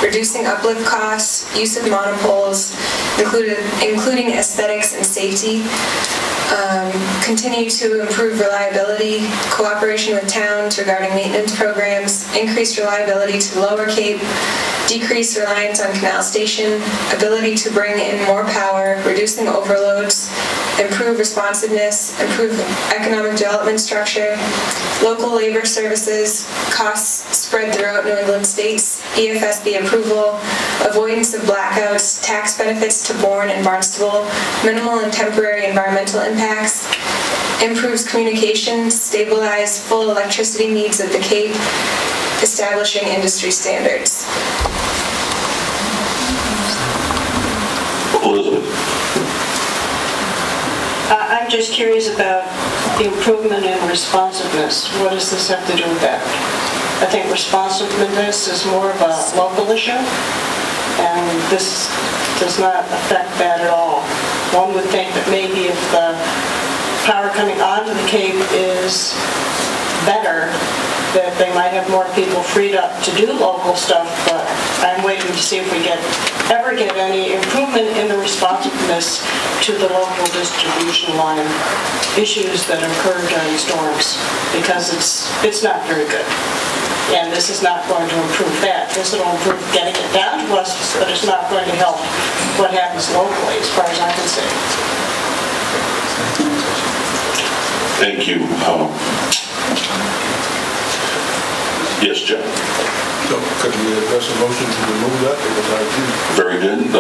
reducing uplift costs, use of monopoles, including aesthetics and safety, continue to improve reliability, cooperation with towns regarding maintenance programs, increased reliability to Lower Cape, decrease reliance on Canal Station, ability to bring in more power, reducing overloads, improve responsiveness, improve economic development structure, local labor services, costs spread throughout New England states, EFSB approval, avoidance of blackouts, tax benefits to Bourne and Barnstable, minimal and temporary environmental impacts, improves communications, stabilize full electricity needs of the Cape, establishing industry standards. Elizabeth. I'm just curious about the improvement in responsiveness. What does this have to do with that? I think responsiveness is more of a local issue, and this does not affect that at all. One would think that maybe if the power coming onto the Cape is better, that they might have more people freed up to do local stuff, but I'm waiting to see if we ever get any improvement in the responsiveness to the local distribution line issues that occur during storms, because it's not very good. And this is not going to improve that. This will improve getting it down to us, but it's not going to help what happens locally, as far as I can see. Thank you. Yes, John. So could we address a motion to remove that? Because I agree. Very good.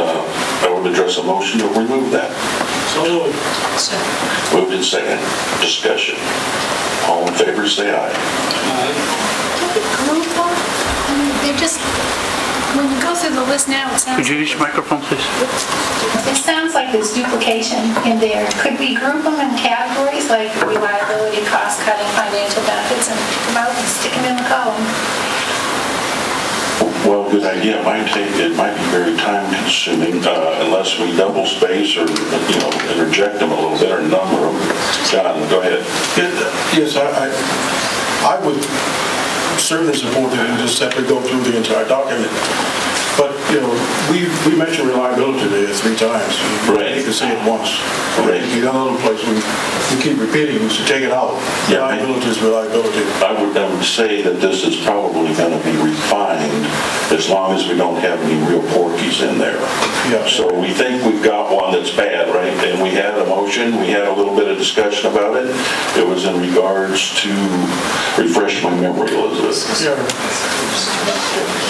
I would address a motion to remove that. So moved. Moved in second. Discussion. All in favor, say aye. Group them? I mean, they're just, when you go through the list now, it sounds... Could you use your microphone, please? It sounds like there's duplication in there. Could we group them in categories like reliability, cost cutting, financial benefits, and pick them out and stick them in the column? Well, good idea. It might be very time consuming unless we double space or, interject them a little bit or number them. John, go ahead. Yes, I would certainly support that and just simply go through the entire document. But, we mentioned reliability there 3 times. Right. You can say it once. Right. In another place, we keep repeating, we should take it out. Yeah, reliability is reliability. I would say that this is probably going to be refined as long as we don't have any real porkies in there. Yeah. So we think we've got one that's bad, right? And we had a motion, we had a little bit of discussion about it. It was in regards to, refresh my memory, Elizabeth. Yeah.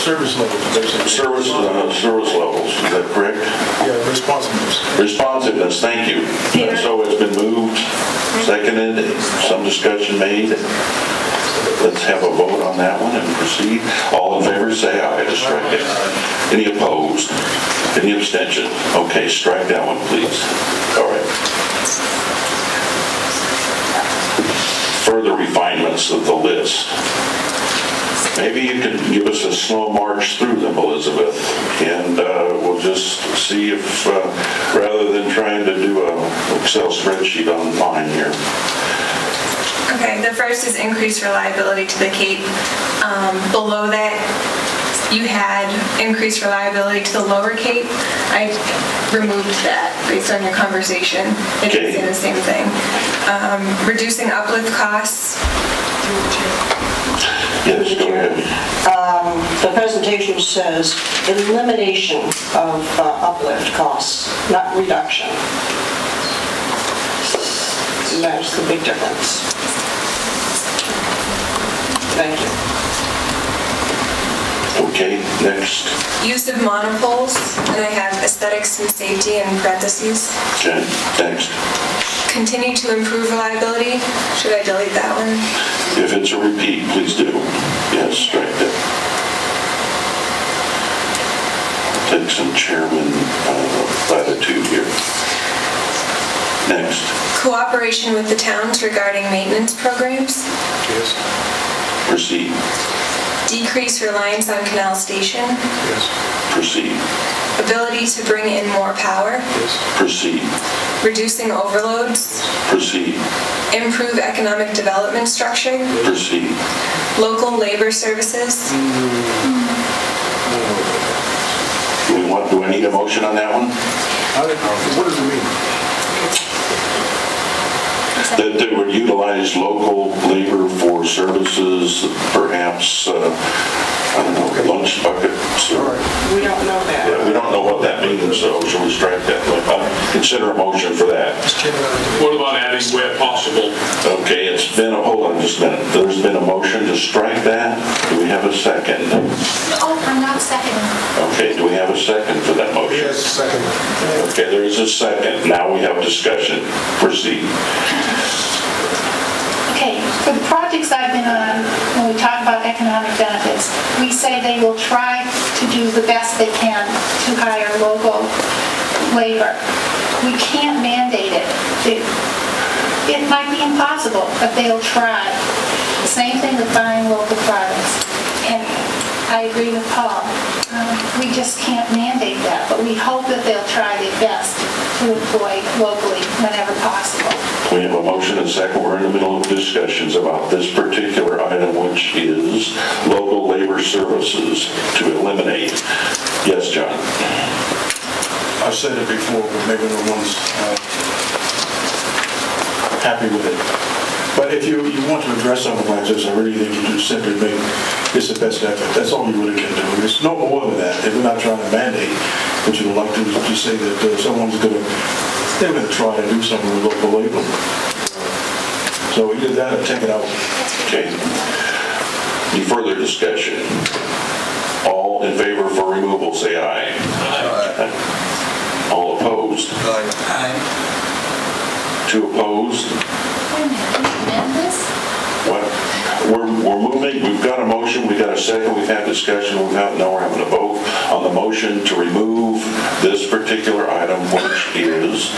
Service levels, basically. Service levels, is that correct? Yeah, responsiveness. Responsiveness, thank you. So it's been moved, seconded, some discussion made. Let's have a vote on that one and proceed. All in favor, say aye to strike it. Any opposed? Any abstention? Okay, strike that one, please. All right. Further refinements of the list. Maybe you could give us a slow march through them, Elizabeth, and we'll just see if, rather than trying to do an Excel spreadsheet online here. Okay, the first is increased reliability to the Cape. Below that, you had increased reliability to the Lower Cape. I removed that based on your conversation. It didn't say the same thing. Reducing uplift costs. Yes, go ahead. The presentation says elimination of uplift costs, not reduction. That's the big difference. Thank you. Okay, next. Use of monopoles, and I have aesthetics and safety in parentheses. Okay, next. Continue to improve reliability. Should I delete that one? If it's a repeat, please do. Yes, strike that. Take some chairman latitude here. Next. Cooperation with the towns regarding maintenance programs. Yes. Proceed. decrease reliance on Canal Station, Proceed. ability to bring in more power, Proceed. reducing overloads, Proceed. improve economic development structure, Proceed. local labor services. Do I need a motion on that one? What does it mean? That they would utilize local labor for services, perhaps, I don't know, lunch buckets or... We don't know that. Yeah, we don't know what that means, so should we strike that? Consider a motion for that. What about adding where possible? Okay, hold on just a minute. There's been a motion to strike that. Do we have a second? Oh, I'm not seconding. Okay, do we have a second for that motion? Yes, second. Okay, there is a second. Now we have discussion. Proceed. Okay, for the projects I've been on, when we talk about economic benefits, we say they will try to do the best they can to hire local labor. We can't mandate it. It might be impossible, but they'll try. The same thing with buying local products. And I agree with Paul. We just can't mandate that, but we hope that they'll try their best to employ locally whenever possible. We have a motion and second. We're in the middle of discussions about this particular item, which is local labor services to eliminate. Yes, John? I've said it before, but maybe no one's happy with it. But if you want to address something like this, I really think you just simply make this the best effort. That's all you really can do. It's no more than that. If we're not trying to mandate, but you would like to just say that they're going to try to do something with local labor. So either that or take it out. Okay. Any further discussion? All in favor for removal, say aye. Aye. All opposed? Aye. Two opposed? What? We're moving, we've got a motion, we've got a second, we've had discussion, now we're having a vote on the motion to remove this particular item, which is,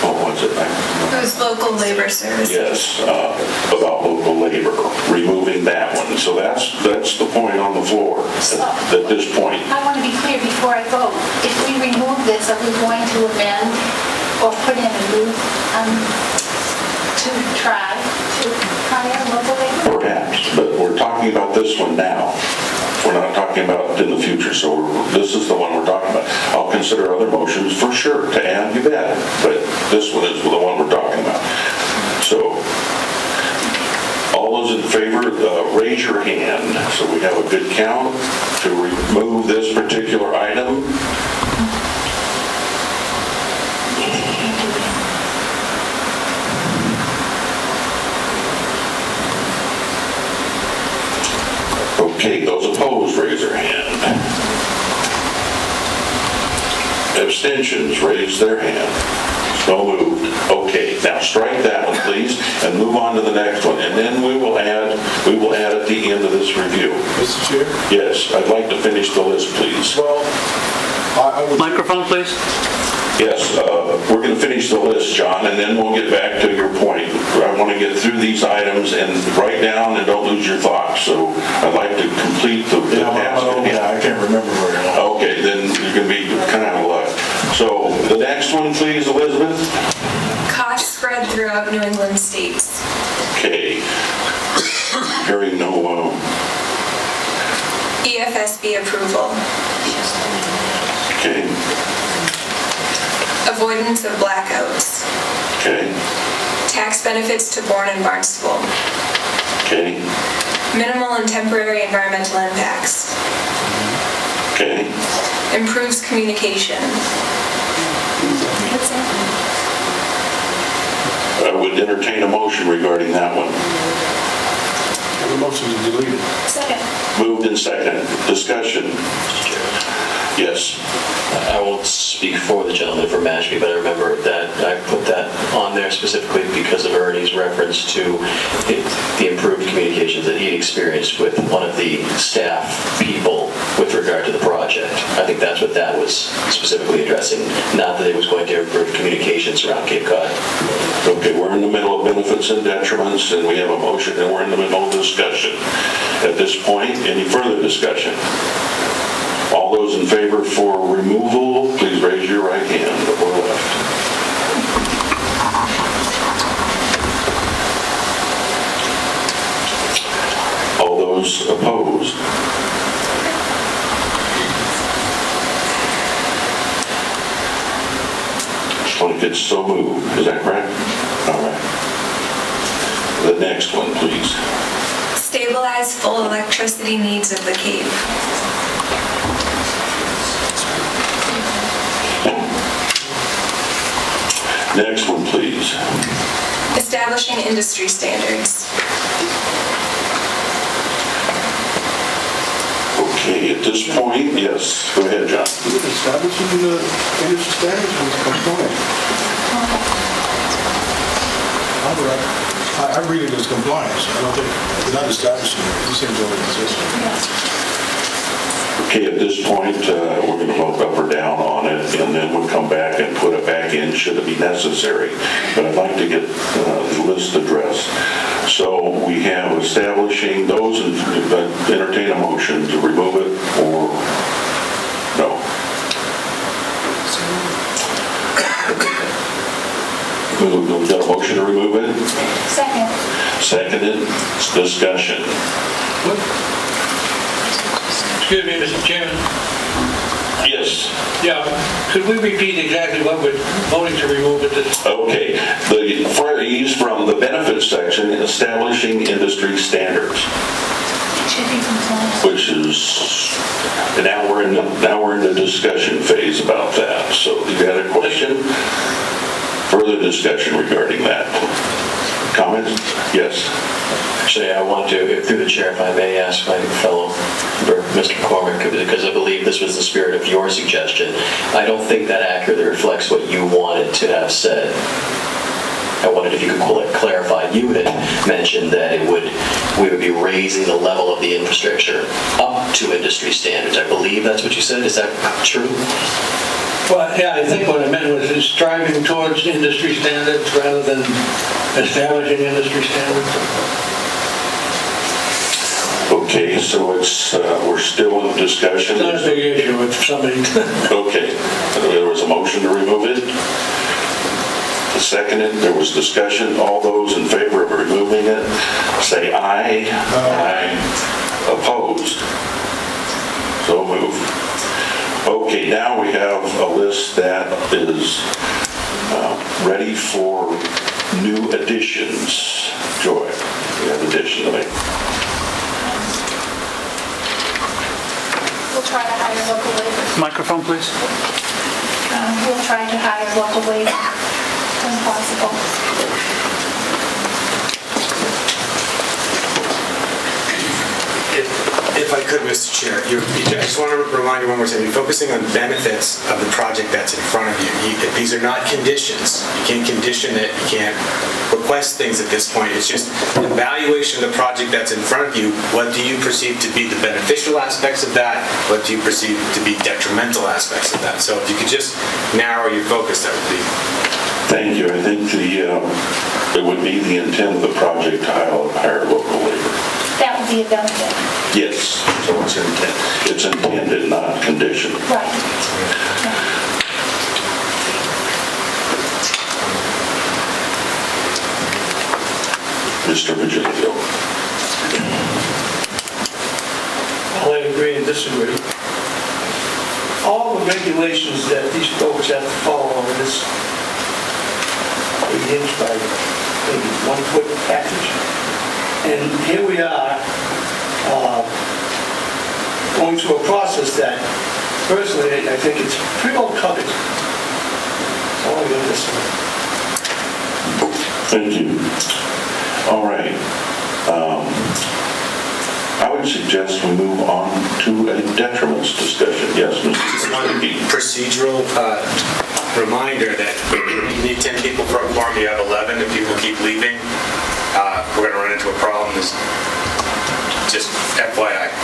what was it? It was local labor services. Yes, about local labor, removing that one. So that's the point on the floor at this point. I want to be clear before I vote. If we remove this, are we going to amend or put in a new, to try to hire local labor? Perhaps, but we're talking about this one now. We're not talking about in the future, so this is the one we're talking about. I'll consider other motions for sure to add, you bet, but this one is the one we're talking about. So, all those in favor, raise your hand so we have a good count to remove this particular item. Okay, those opposed, raise their hand. Abstentions, raise their hand. So moved. Okay, now strike that one, please, and move on to the next one. And then we will add at the end of this review. Mr. Chair? Yes, I'd like to finish the list, please. Well, I would... Microphone, please. Yes, we're going to finish the list, John, and then we'll get back to your point. I want to get through these items and write down and don't lose your thoughts. So I'd like to complete the task. I can't remember very well. Okay, then you're going to be kind of out of luck. So the next one, please, Elizabeth. Costs spread throughout New England states. Okay. Hearing no EFSB approval. Okay. Avoidance of blackouts. Okay. Tax benefits to Bourne and Barnstable. Okay. Minimal and temporary environmental impacts. Okay. Improves communication. That's it. I would entertain a motion regarding that one. The motion is deleted. Second. Moved and second. Discussion. Yes. I won't speak for the gentleman from Mashpee, but I remember that I put that on there specifically because of Ernie's reference to the improved communications that he'd experienced with one of the staff people with regard to the project. I think that's what that was specifically addressing, not that it was going to improve communications around Cape Cod. Okay, we're in the middle of benefits and detriments, and we have a motion, and we're in the middle of discussion. At this point, any further discussion? All those in favor for removal, please raise your right hand or left. All those opposed? Like it's so moved, is that correct? All right. The next one, please. Stabilize full electricity needs of the Cape. Next one, please. Establishing industry standards. Okay, at this point, yes, go ahead, John. Establishing the industry standards was compliant. I read it as compliance. I don't think, they're not establishing it. These things already exist. Okay, at this point, we're going to vote up or down on it, and then we'll come back and put it back in should it be necessary. But I'd like to get the list addressed. So we have establishing those, and entertain a motion to remove it or no. We've got a motion to remove it? Second. Seconded. Discussion. Excuse me, Mr. Chairman. Yes. Yeah, could we repeat exactly what we're voting to remove at this? Okay, the phrase from the benefits section, establishing industry standards. Should be compliant. Which is, and now we're in the discussion phase about that. So you had a question? Further discussion regarding that. Comments? Yes. Actually, I want to, through the chair, if I may ask my fellow member, Mr. McCormick, because I believe this was the spirit of your suggestion. I don't think that accurately reflects what you wanted to have said. I wondered if you could clarify. You had mentioned that we would be raising the level of the infrastructure up to industry standards. I believe that's what you said. Is that true? Well, yeah, I think what I meant was it's striving towards industry standards rather than establishing industry standards. Okay, so it's, we're still in discussion. It's not a big issue with somebody. Okay, there was a motion to remove it. Seconded, there was discussion. All those in favor of removing it, say aye. Aye. Opposed? So moved. Okay, now we have a list that is ready for new additions. Joy, we have addition to make. We'll try to hire local labor. Microphone, please. We'll try to hire local labor when possible. If I could, Mr. Chair, I just want to remind you one more time, you're focusing on benefits of the project that's in front of you. These are not conditions. You can't condition it. You can't request things at this point. It's just an evaluation of the project that's in front of you. What do you perceive to be the beneficial aspects of that? What do you perceive to be detrimental aspects of that? So if you could just narrow your focus, that would be... Thank you. I think it would be the intent of the project to hire local labor. That would be a benefit. Yes, so it's intent. It's intended, not conditioned. Right. Mr. Virgilio. Well, I agree and disagree. All the regulations that these folks have to follow are this 8 inch by maybe 1 foot package. And here we are, going through a process that, personally, I think it's pretty well covered. That's all I'm going to say. Thank you. All right. I would suggest we move on to a detriments discussion. Yes, Mr. Just one procedural reminder that you need 10 people for a quorum, you have 11. If people keep leaving, we're going to run into a problem. Just FYI.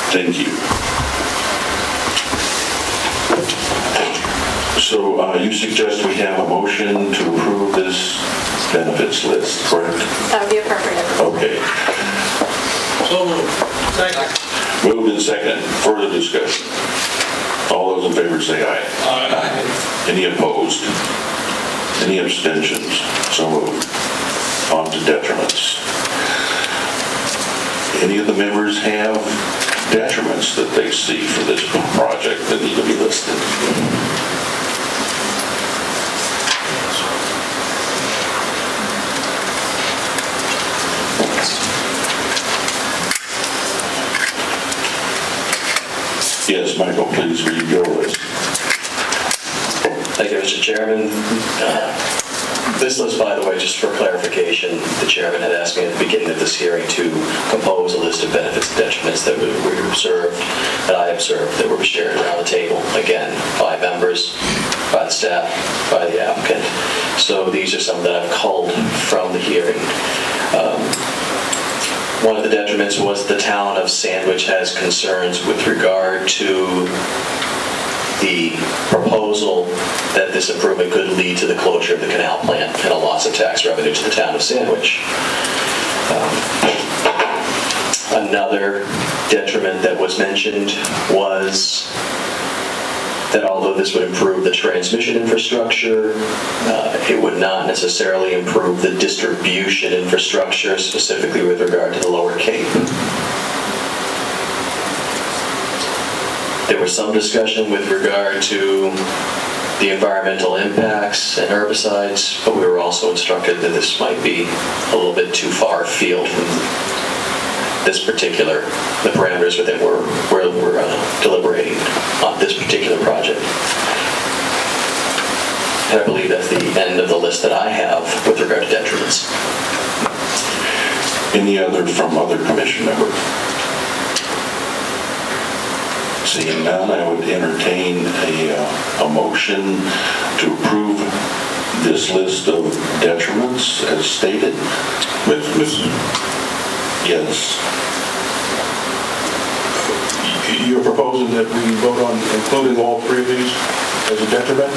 Thank you. So you suggest we have a motion to approve this benefits list, correct? That would be appropriate. Okay. So moved. Second. Moved and second. Further discussion. All those in favor say aye. Aye. Any opposed? Any abstentions? So moved. On to detriments. Any of the members have detriments that they see for this project that need to be listed? Yes, Michael, please read your list. Thank you, Mr. Chairman. This list, by the way, just for clarification, the chairman had asked me at the beginning of this hearing to compose a list of benefits and detriments that were observed, that I observed, that were shared around the table, again, by members, by the staff, by the applicant. So these are some that I've culled from the hearing. One of the detriments was the town of Sandwich has concerns with regard to the proposal that this improvement could lead to the closure of the canal plant and a loss of tax revenue to the town of Sandwich. Another detriment that was mentioned was that although this would improve the transmission infrastructure, it would not necessarily improve the distribution infrastructure, specifically with regard to the Lower Cape. There was some discussion with regard to the environmental impacts and herbicides, but we were also instructed that this might be a little bit too far afield from this particular, the parameters within we're deliberating on this particular project. And I believe that's the end of the list that I have with regard to detriments. Any other from other commission members? Seeing none, I would entertain a motion to approve this list of detriments as stated. Yes. You're proposing that we vote on including all three of these as a detriment? I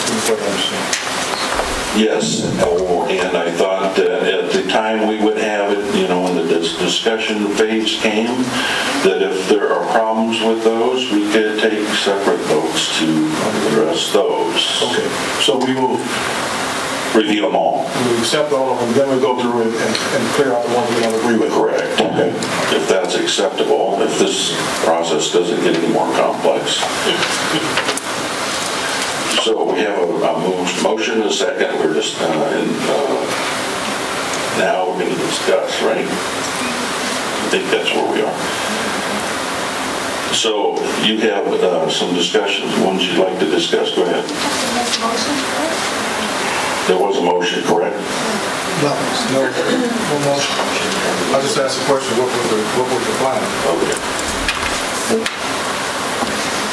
didn't quite understand. Yes, and I thought at the time we would have it, when the discussion phase came, that if there are problems with those, we could take separate votes to address those. Okay, so we will review them all. We'll accept all of them, then we'll go through and clear out the ones we don't agree with. Correct. Okay. If that's acceptable, if this process doesn't get any more complex. So we have a motion, a second. We're just now we're going to discuss, right? I think that's where we are. So you have some discussions, ones you'd like to discuss. Go ahead. There was a motion, correct? No motion. I just asked the question, what was the plan? Okay.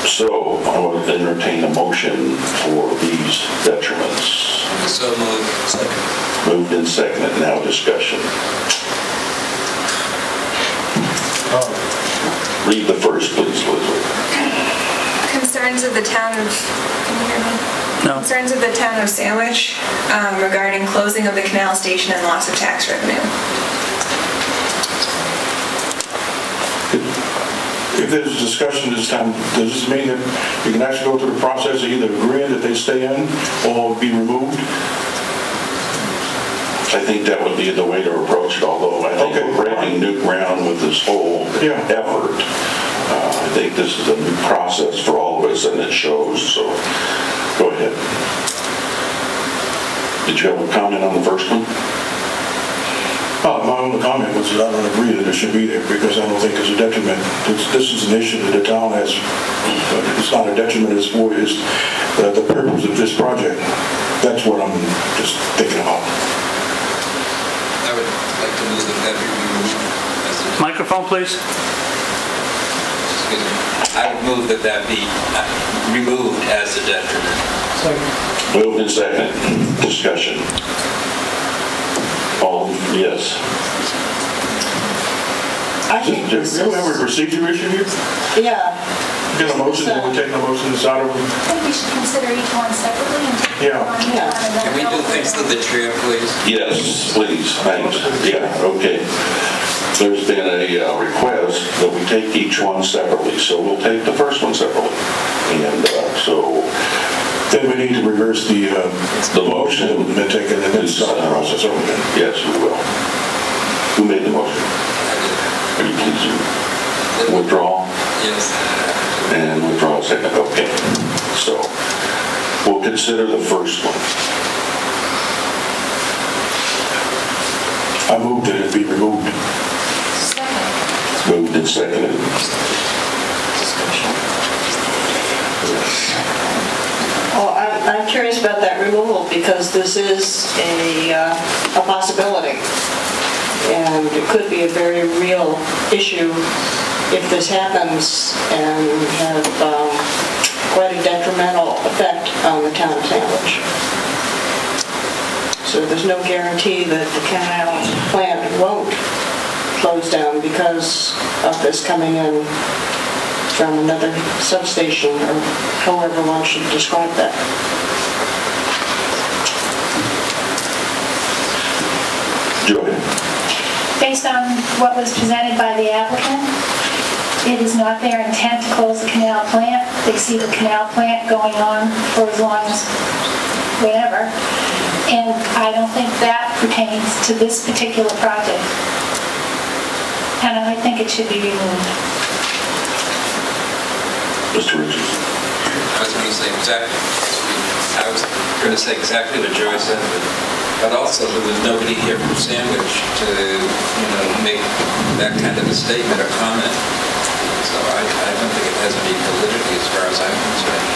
So I would entertain a motion for these detriments. So moved. Second. Moved and seconded. Now discussion. Read the first, please, Elizabeth. Concerns of the town of, can you hear me? No. Concerns of the town of Sandwich regarding closing of the canal station and loss of tax revenue. If there's a discussion this time, does this mean that you can actually go through the process of either agreeing that they stay in or be removed? I think that would be the way to approach it, although I think we're breaking new ground with this whole effort. I think this is a new process for all of us, and it shows, so go ahead. Did you have a comment on the first one? My only comment was that I don't agree that it should be there because I don't think it's a detriment. This is an issue that the town has. It's not a detriment, it's more the purpose of this project. That's what I'm just thinking about. I would like to move that be removed. Microphone, please. Excuse me. I would move that that be removed as a detriment. Moved and second. Discussion. All, yes. I think Do this we have a is, procedure issue here? yeah. Get a motion, then we take the motion out of them? I think we should consider each one separately and take Yeah. one at a time and then Can we do go things from to the chair, please? Yes, please, thanks. Yeah, okay. There's been a request that we take each one separately, so we'll take the first one separately. And so Then we need to reverse the motion that has been taken and then start the process over again. yes, we will. Who made the motion? Are you pleased to withdraw? Yes. And withdraw a second, okay. So, we'll consider the first one. I moved that it be removed. Moved and seconded. Well, I'm curious about that removal because this is a possibility. And it could be a very real issue if this happens and have quite a detrimental effect on the town of Sandwich. So there's no guarantee that the canal plant won't close down because of this coming in from another substation, or however one should describe that. Joy. Based on what was presented by the applicant, it is not their intent to close the canal plant. They see the canal plant going on for as long as whatever. And I don't think that pertains to this particular project. And I think it should be removed. Mr. Richards. I was going to say exactly what Joy said, but also there was nobody here from Sandwich to, make that kind of a statement or comment. So I don't think it has any validity as far as I'm concerned.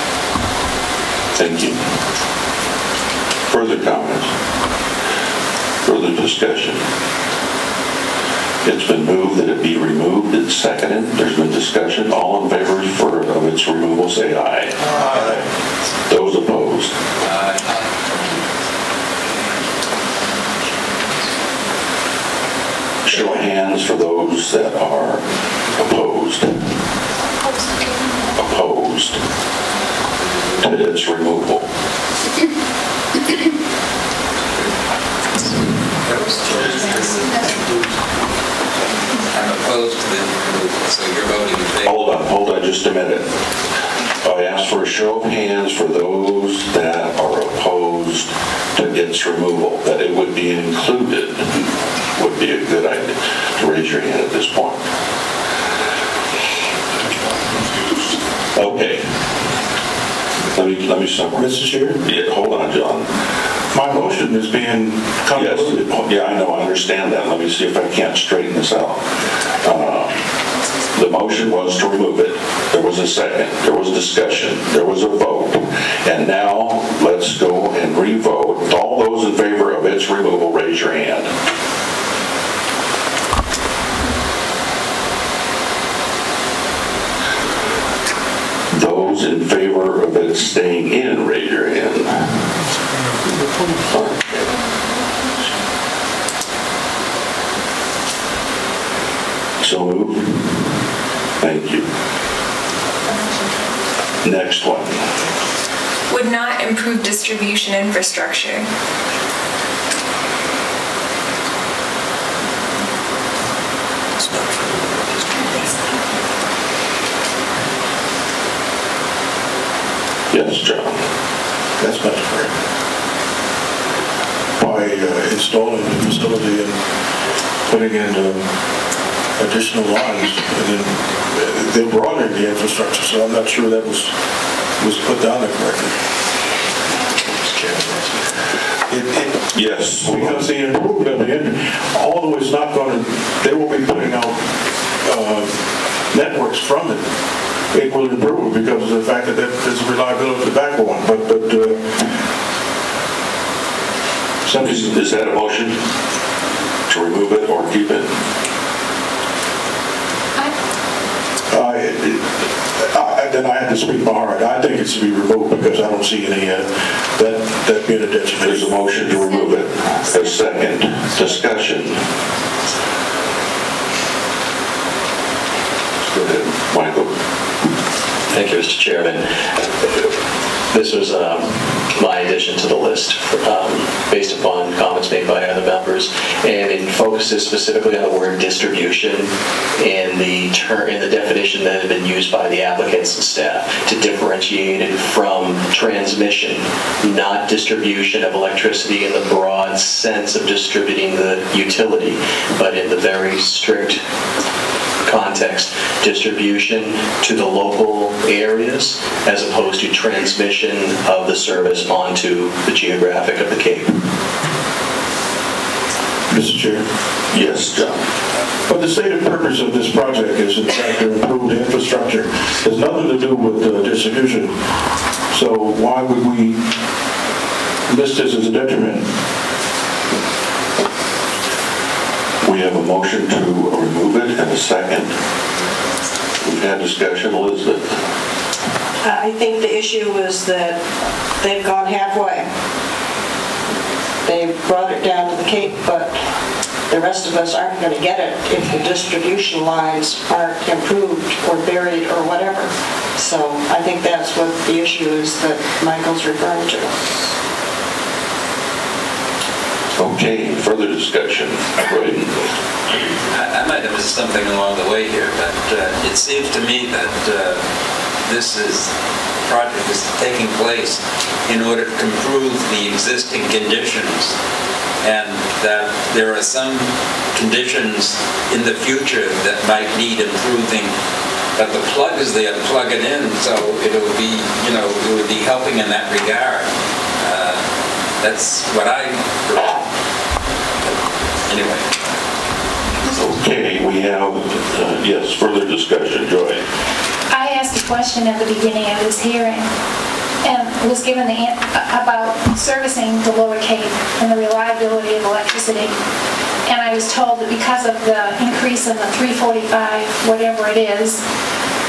Thank you. Further comments? Further discussion? It's been moved that it be removed. It's seconded. There's been discussion. All in favor of its removal, say aye. Aye. Those opposed? Aye. Show of hands for those that are opposed. Opposed to its removal. I'm opposed to the removal, so you're voting in favor. Hold on just a minute. I asked for a show of hands for those that are opposed to its removal, that it would be included, would be a good idea to raise your hand at this point. Okay. Let me summarize. Mr. Chair? Yeah, hold on, John. My motion is being convoluted. Yes. Yeah, I know, I understand that. Let me see if I can't straighten this out. The motion was to remove it. There was a second. There was discussion. There was a vote. And now, let's go and re-vote. All those in favor of its removal, raise your hand. Those in favor of it staying in, raise your hand. So moved. Thank you. Next one. Would not improve distribution infrastructure. Yes, John. That's not correct. By installing the facility and putting in additional lines, and then they're broadening the infrastructure, so I'm not sure that was put down there correctly. Yes. Because the improvement of the although it's not going to, they will be putting out networks from it. It will improve because of the fact that there's reliability of the backbone. Is that a motion to remove it or keep it? can speak my heart. I think it should be removed because I don't see any, that being a detriment. There's a motion to remove it. A second. Discussion. Go ahead, Michael. Thank you, Mr. Chairman. This was my addition to the list based upon comments made by other members, and it focuses specifically on the word distribution and the definition that had been used by the applicants and staff to differentiate it from transmission, not distribution of electricity in the broad sense of distributing the utility, but in the very strict context, distribution to the local areas as opposed to transmission of the service onto the geographic of the Cape. Mr. Chair? Yes, John. But the stated purpose of this project is in fact to improve the infrastructure. It has nothing to do with distribution. So why would we list this as a detriment? We have a motion to remove it and a second. We've had discussion. Elizabeth? I think the issue is that they've gone halfway. They brought it down to the Cape, but the rest of us aren't going to get it if the distribution lines aren't improved or buried or whatever. So I think that's what the issue is that Michael's referring to. Okay, further discussion. Right. I might have missed something along the way here, but it seems to me that this project is taking place in order to improve the existing conditions, and that there are some conditions in the future that might need improving, but the plug is there to plug it in, so it'll be, it would be helping in that regard. That's what I heard. Anyway. Okay, we have, yes, further discussion. Joy. I asked a question at the beginning of this hearing and was given about servicing the Lower Cape and the reliability of electricity. And I was told that because of the increase in the 345, whatever it is,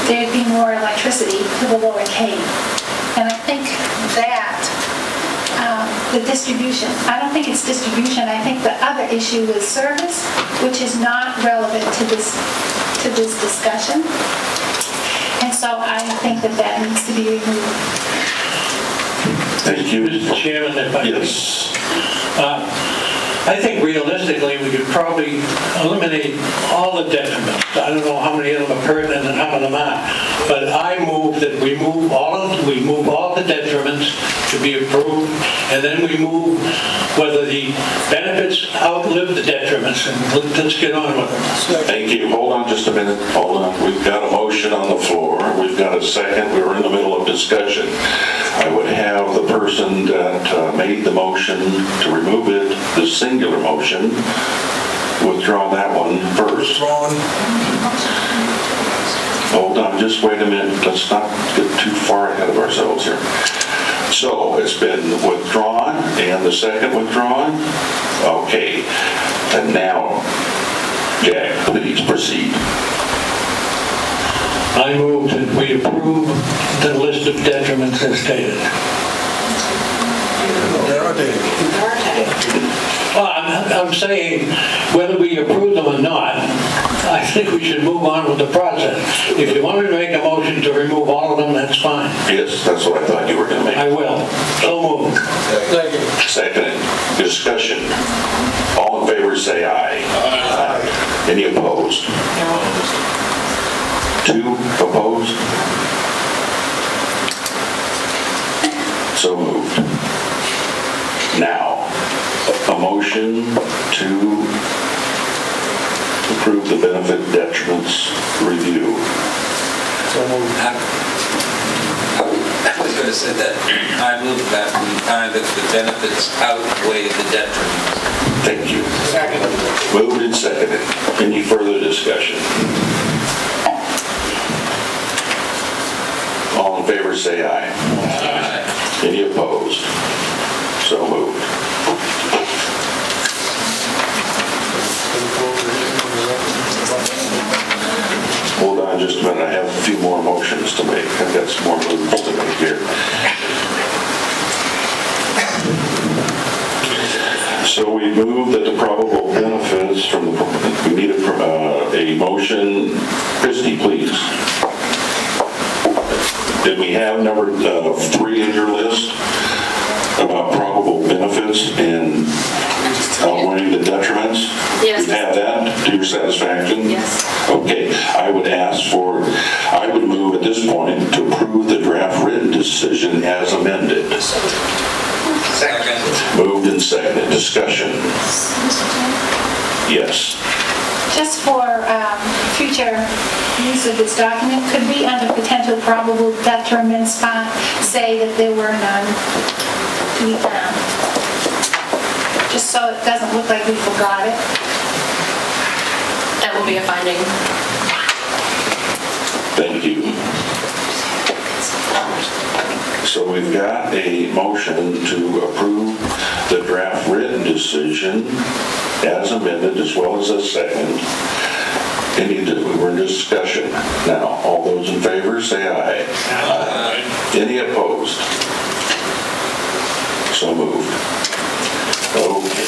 there'd be more electricity to the Lower Cape. And I think that the distribution, I don't think it's distribution. I think the other issue is service, which is not relevant to this discussion. And so I think that needs to be removed. Thank you. Mr. Chairman, if I yes. I think realistically we could probably eliminate all the detriments. I don't know how many of them are pertinent and how many of them aren't, but I move that we move all the detriments to be approved, and then we move whether the benefits outlive the detriments, and let's get on with it. Thank you. Hold on just a minute. Hold on. We've got a motion on the floor. We've got a second. We're in the middle of discussion. I would have the person that made the motion to remove it, the singular motion, withdraw that one first. Hold on, just wait a minute. Let's not get too far ahead of ourselves here. So it's been withdrawn and the second withdrawn? Okay. And now, Jack, please proceed. I move that we approve the list of detriments as stated. Well, I'm saying whether we approve them or not, I think we should move on with the process. If you want me to make a motion to remove all of them, that's fine. Yes, that's what I thought you were going to make. I will. So moved. Second. Discussion. All in favor say aye. Aye. Any opposed? Two opposed? So moved. Now, a motion to approve the benefit detriments review. So moved. I was going to say that I move that we find that the benefits outweigh the detriments. Thank you. Second. Moved and seconded. Any further discussion? All in favor say aye. Aye. Any opposed? So moved. Hold on on just a minute. I have a few more motions to make. I've got some more moves to make here. So we move that the probable benefits from the, we need a motion. Christie, please. Did we have number 3 in your list about probable benefits and outweighing the detriments? Yes. You have that to your satisfaction? Yes. Okay, I would move at this point to approve the draft written decision as amended. Second. Moved and seconded. Discussion. Yes. Just for future use of this document, could we, under potential probable detriments, say that there were none to be found? Just so it doesn't look like we forgot it. That will be a finding. Thank you. So we've got a motion to approve the draft written decision as amended, as well as a second. We're in discussion now. All those in favor, say aye. Aye. Any opposed? So moved. Okay.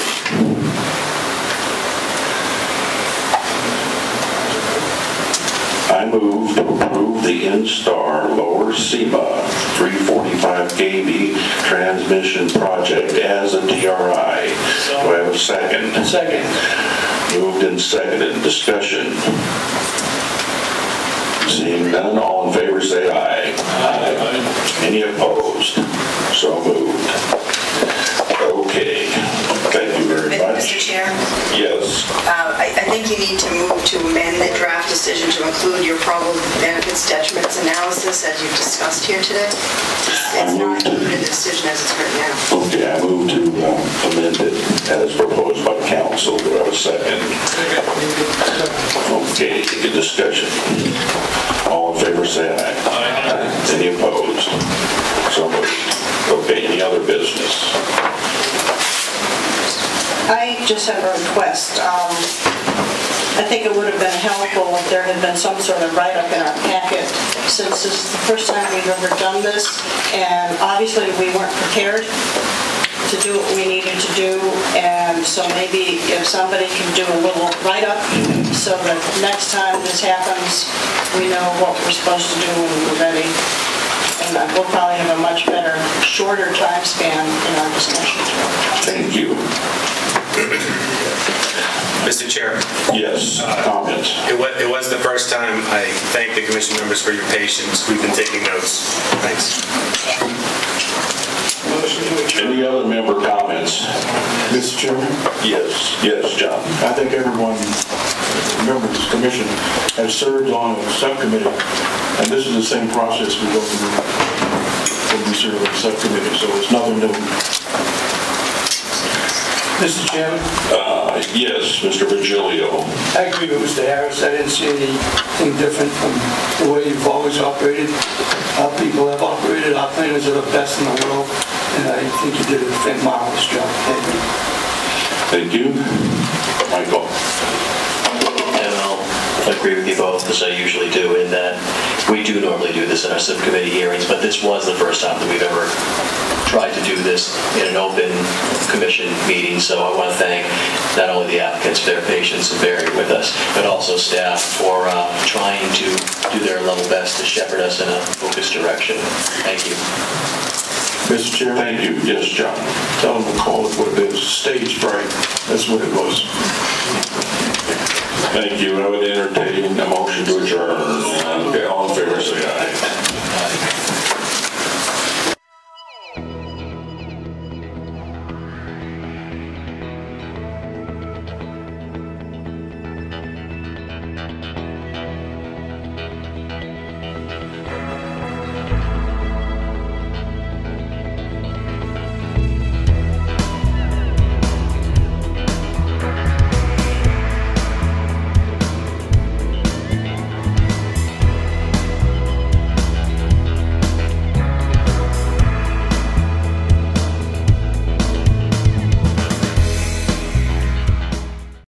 I move to approve the N-Star Lower SEMA 345 kV transmission project as a DRI. Do I have a second? Second. Moved and seconded. Discussion. Seeing none, all in favor say aye. Aye. Any opposed? So moved. Okay. Thank you very much. Mr. Chair? Yes. I think you need to move to amend the draft decision to include your probable benefits detriments analysis as you've discussed here today. It's not included in the decision as it's written now. Okay, I move to amend it as proposed by council. Do I have a second? Okay, good discussion. All in favor say aye. Aye. Any opposed? So moved. Okay, any other business? I just have a request. I think it would have been helpful if there had been some sort of write-up in our packet, since this is the first time we've ever done this, and obviously we weren't prepared to do what we needed to do, and so maybe if somebody can do a little write-up so that next time this happens, we know what we're supposed to do when we're ready. And we'll probably have a much better, shorter time span in our discussions. Thank you. Mr. Chair. Yes, comments. It was the first time. I thank the commission members for your patience. We've been taking notes. Thanks. Any other member comments? Mr. Chairman? Yes. Yes, John. I think everyone, members of this commission, has served on a subcommittee, and this is the same process we go through when we serve on a subcommittee, so it's nothing new. Mr. Chairman? Yes, Mr. Virgilio. I agree with Mr. Harris. I didn't see anything different from the way you've always operated. Our people have operated. Our planners are the best in the world, and I think you did a marvelous job. Thank you. Thank you. Michael. And I'll agree with you both, as I usually do, in that we do normally do this in our subcommittee hearings, but this was the first time that we've ever tried to do this in an open commission meeting, so I want to thank not only the applicants for their patience and bearing with us, but also staff for trying to do their level best to shepherd us in a focused direction. Thank you. Mr. Chairman? Thank you. Yes, John. Tell them to call it what it is, stage fright. That's what it was. Thank you. I would entertain a motion to adjourn. Okay, all in favor say aye.